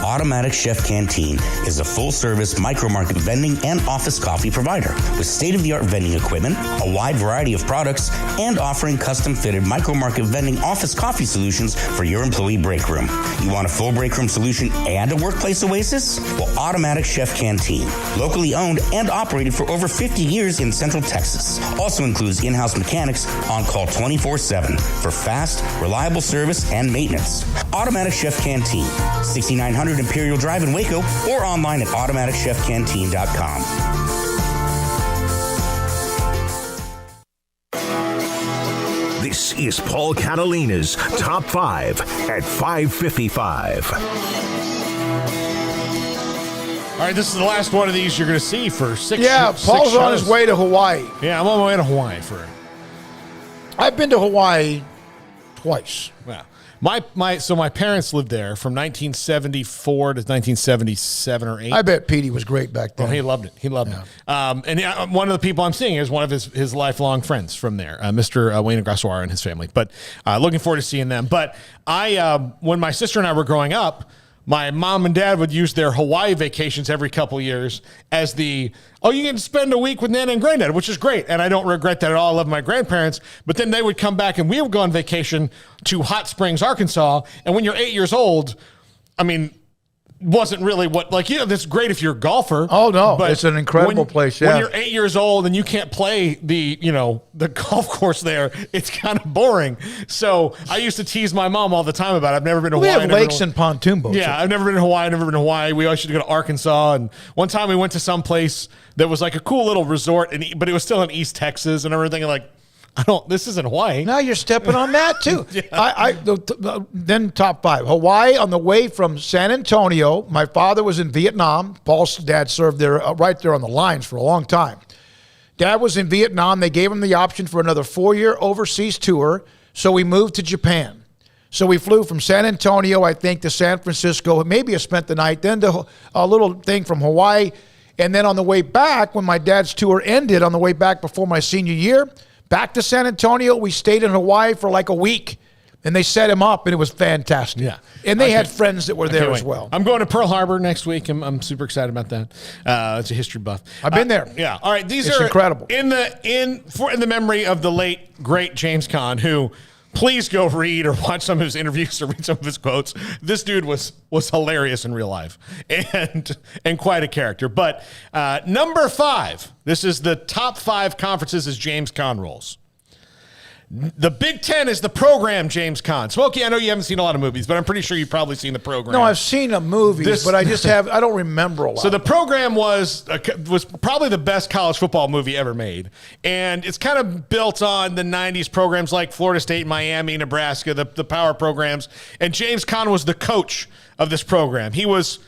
Automatic Chef Canteen is a full-service micro-market vending and office coffee provider with state-of-the-art vending equipment, a wide variety of products, and offering custom-fitted micro-market vending office coffee solutions for your employee break room. You want a full break room solution and a workplace oasis? Well, Automatic Chef Canteen, locally owned and operated for over 50 years in Central Texas, also includes in-house mechanics on call 24/7 for fast, reliable service and maintenance. Automatic Chef Canteen, 6900 Imperial Drive in Waco, or online at automaticchefcanteen.com. This is Paul Catalina's Top 5 at 5:55. All right, this is the last one of these you're going to see for 6 Yeah, six Paul's on his shows. way to Hawaii. Yeah, I'm on my way to Hawaii for. I've been to Hawaii twice. Wow. My parents lived there from 1974 to 1977 or 8. I bet Petey was great back then. Oh, he loved it. He loved it. And one of the people I'm seeing is one of his lifelong friends from there, Mr. Wayne Grassoir and his family. But looking forward to seeing them. But when my sister and I were growing up, my mom and dad would use their Hawaii vacations every couple years as you can spend a week with Nana and Granddad, which is great. And I don't regret that at all. I love my grandparents. But then they would come back and we would go on vacation to Hot Springs, Arkansas. And when you're 8 years old, I mean, wasn't really that's great if you're a golfer. Oh, no. It's an incredible place, yeah. When you're 8 years old and you can't play the golf course there, it's kind of boring. So I used to tease my mom all the time about it. I've never been to Hawaii. We have lakes and pontoon boats. Yeah, I've never been to Hawaii. We always used to go to Arkansas. And one time we went to some place that was like a cool little resort, but it was still in East Texas and everything. Like, this isn't Hawaii. Now you're stepping on that too. Yeah. Then top 5. Hawaii on the way from San Antonio. My father was in Vietnam. Paul's dad served there, right there on the lines for a long time. Dad was in Vietnam. They gave him the option for another 4-year overseas tour. So we moved to Japan. So we flew from San Antonio, I think, to San Francisco. Maybe I spent the night. Then to a little thing from Hawaii. And then on the way back, when my dad's tour ended, on the way back before my senior year, back to San Antonio, we stayed in Hawaii for like a week. And they set him up, and it was fantastic. Yeah. And they had friends that were there as well. I'm going to Pearl Harbor next week. I'm super excited about that. It's a history buff. I've been there. Yeah. All right. These It's are incredible. In the memory of the late, great James Caan, who please go read or watch some of his interviews or read some of his quotes. This dude was hilarious in real life and quite a character. But number 5, this is the top 5 conferences as James Caan rolls. The Big Ten is the program, James Caan. Smokey, I know you haven't seen a lot of movies, but I'm pretty sure you've probably seen the program. No, I've seen a movie, but I don't remember a lot. So the program was probably the best college football movie ever made. And it's kind of built on the 90s programs like Florida State, Miami, Nebraska, the power programs. And James Caan was the coach of this program. He was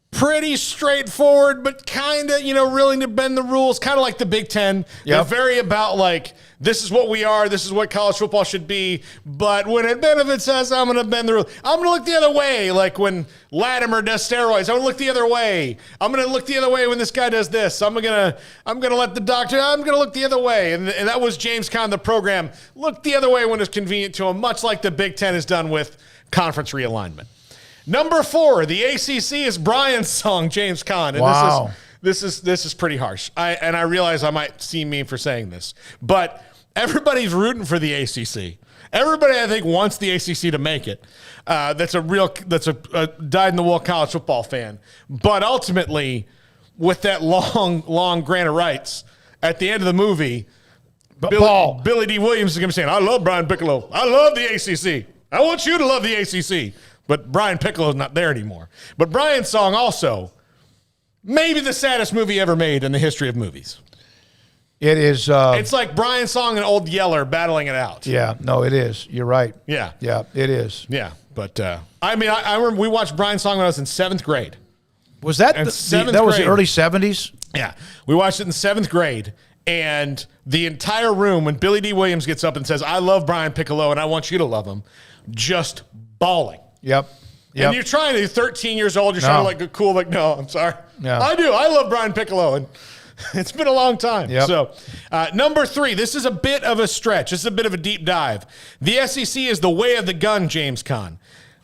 pretty straightforward, but kind of, willing to bend the rules, kind of like the Big Ten. Yep. They're very about this is what we are, this is what college football should be, but when it benefits us, I'm going to bend the rules. I'm going to look the other way, like when Latimer does steroids. I'm going to look the other way. I'm going to look the other way when this guy does this. I'm going to let the doctor, I'm going to look the other way. And that was James Caan, the program. Look the other way when it's convenient to him, much like the Big Ten has done with conference realignment. Number 4, the ACC is Brian's song, James Caan. And wow. This is pretty harsh. I realize I might seem mean for saying this, but everybody's rooting for the ACC. Everybody, I think, wants the ACC to make it. That's a dyed-in-the-wool college football fan. But ultimately, with that long grant of rights, at the end of the movie, Billy D. Williams is going to be saying, I love Brian Piccolo. I love the ACC. I want you to love the ACC. But Brian Piccolo's not there anymore. But Brian's song also, maybe the saddest movie ever made in the history of movies. It is. It's like Brian's song and Old Yeller battling it out. Yeah, no, it is. You're right. Yeah. Yeah, it is. Yeah, but I remember we watched Brian's song when I was in 7th grade. Was that was the early 70s? Yeah, we watched it in 7th grade, and the entire room, when Billy D. Williams gets up and says, I love Brian Piccolo and I want you to love him, just bawling. Yep. And you're trying to, 13 years old, you're trying to go cool, no, I'm sorry. Yeah. I do. I love Brian Piccolo, and it's been a long time. Yep. So, number 3, this is a bit of a stretch. This is a bit of a deep dive. The SEC is the way of the gun, James Caan.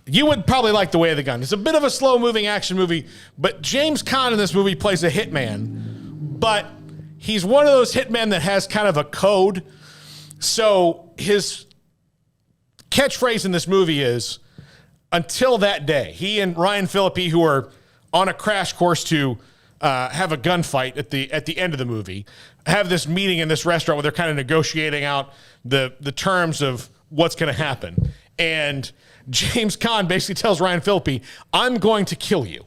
You would probably like the way of the gun. It's a bit of a slow-moving action movie, but James Caan in this movie plays a hitman, but he's one of those hitmen that has kind of a code. So his catchphrase in this movie is, until that day, he and Ryan Phillippe, who are on a crash course to have a gunfight at the end of the movie, have this meeting in this restaurant where they're kind of negotiating out the terms of what's going to happen. And James Caan basically tells Ryan Phillippe, I'm going to kill you.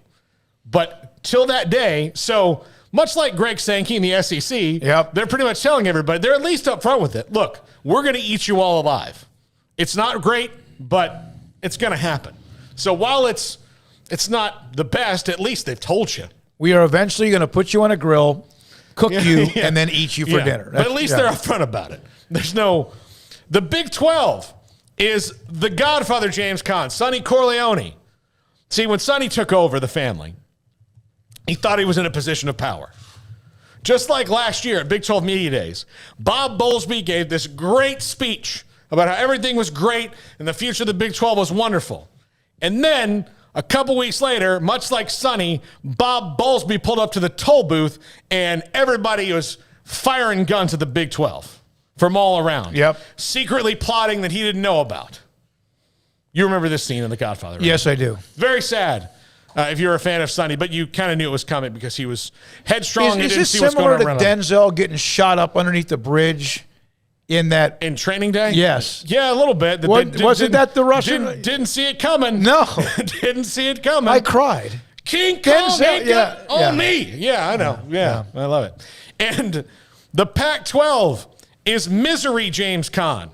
But till that day, so much like Greg Sankey in the SEC, they're pretty much telling everybody, they're at least up front with it. Look, we're going to eat you all alive. It's not great, but it's going to happen. So while it's not the best, at least they've told you. We are eventually going to put you on a grill, cook you, and then eat you for dinner. But at least they're upfront about it. The Big 12 is the Godfather James Caan, Sonny Corleone. See, when Sonny took over the family, he thought he was in a position of power. Just like last year at Big 12 Media Days, Bob Bowlesby gave this great speech about how everything was great and the future of the Big 12 was wonderful. And then a couple weeks later, much like Sonny, Bob Bowlesby pulled up to the toll booth and everybody was firing guns at the Big 12 from all around. Yep. Secretly plotting that he didn't know about. You remember this scene in The Godfather, right? Yes, I do. Very sad if you're a fan of Sonny, but you kind of knew it was coming because he was headstrong and didn't see what's going on around him. Is this similar to Denzel getting shot up underneath the bridge in Training Day? Yes. Yeah, a little bit. Wasn't that the Russian? Didn't see it coming. No. Didn't see it coming. I cried. King Kong on me. Yeah, I know. Yeah, I love it. And the Pac-12 is Misery James Caan.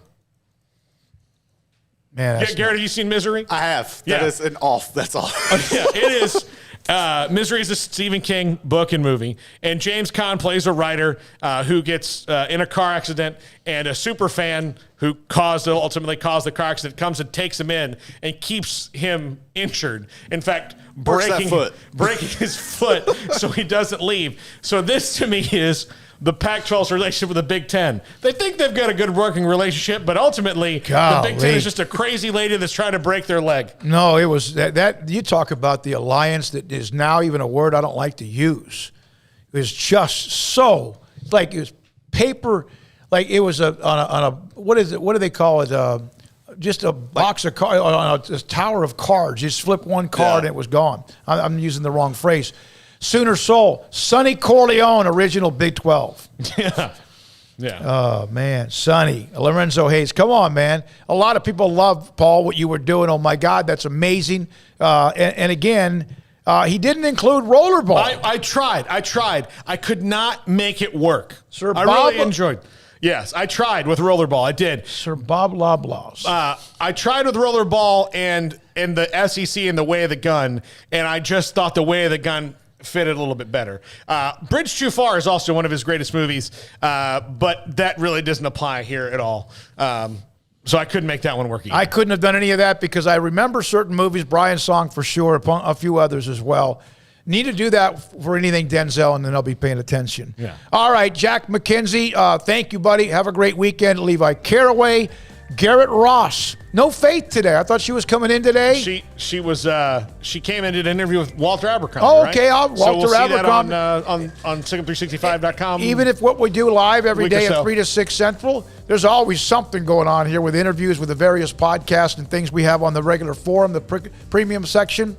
Man, Garrett, have you seen Misery? I have. That is an off. That's all. Yeah, it is. Misery is a Stephen King book and movie, and James Caan plays a writer who gets in a car accident, and a super fan who ultimately caused the car accident, comes and takes him in and keeps him injured. In fact, breaking his foot so he doesn't leave. So this to me is the Pac-12's relationship with the Big Ten. They think they've got a good working relationship, but ultimately the Big Ten is just a crazy lady that's trying to break their leg. No, it was that you talk about the alliance that is now even a word I don't like to use. It was just so like it was paper. Like it was on a what is it? What do they call it? Just a box of cards, on a tower of cards. You just flip one card and it was gone. I'm using the wrong phrase. Sooner Soul, Sonny Corleone, original Big 12. Yeah. Oh, man. Sonny, Lorenzo Hayes. Come on, man. A lot of people love, Paul, what you were doing. Oh, my God, that's amazing. And again, he didn't include rollerball. I tried. I could not make it work. Sir I Bob, really enjoyed. Yes, I tried with rollerball. I did. Sir Bob Loblaws. I tried with rollerball and the SEC and the Way of the Gun, and I just thought the Way of the Gun fitted a little bit better. Bridge Too Far is also one of his greatest movies, but that really doesn't apply here at all. So I couldn't make that one work either. I couldn't have done any of that because I remember certain movies, Brian's song for sure, a few others as well. Need to do that for anything Denzel, and then I'll be paying attention. Yeah. All right, Jack McKenzie, thank you, buddy. Have a great weekend. Levi Caraway, Garrett Ross. No Faith today. I thought she was coming in today. She came and did an interview with Walter Abercrombie. Oh, okay. Right? Walter we'll Abercrombie. See that on Sick'em365.com. Even if what we do live every day at 3 to 6 Central, there's always something going on here with interviews with the various podcasts and things we have on the regular forum, the premium section.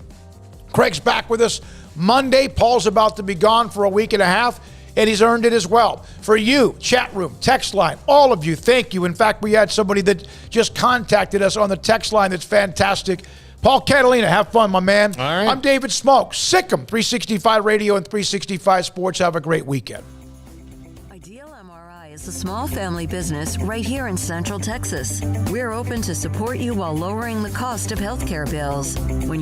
Craig's back with us Monday. Paul's about to be gone for a week and a half, and he's earned it as well. For you, chat room, text line, all of you, thank you. In fact, we had somebody that just contacted us on the text line that's fantastic. Paul Catalina, have fun, my man. All right. I'm David Smoak, Sick'em 365 Radio and 365 Sports. Have a great weekend. Is a small family business right here in Central Texas. We're open to support you while lowering the cost of healthcare bills. When you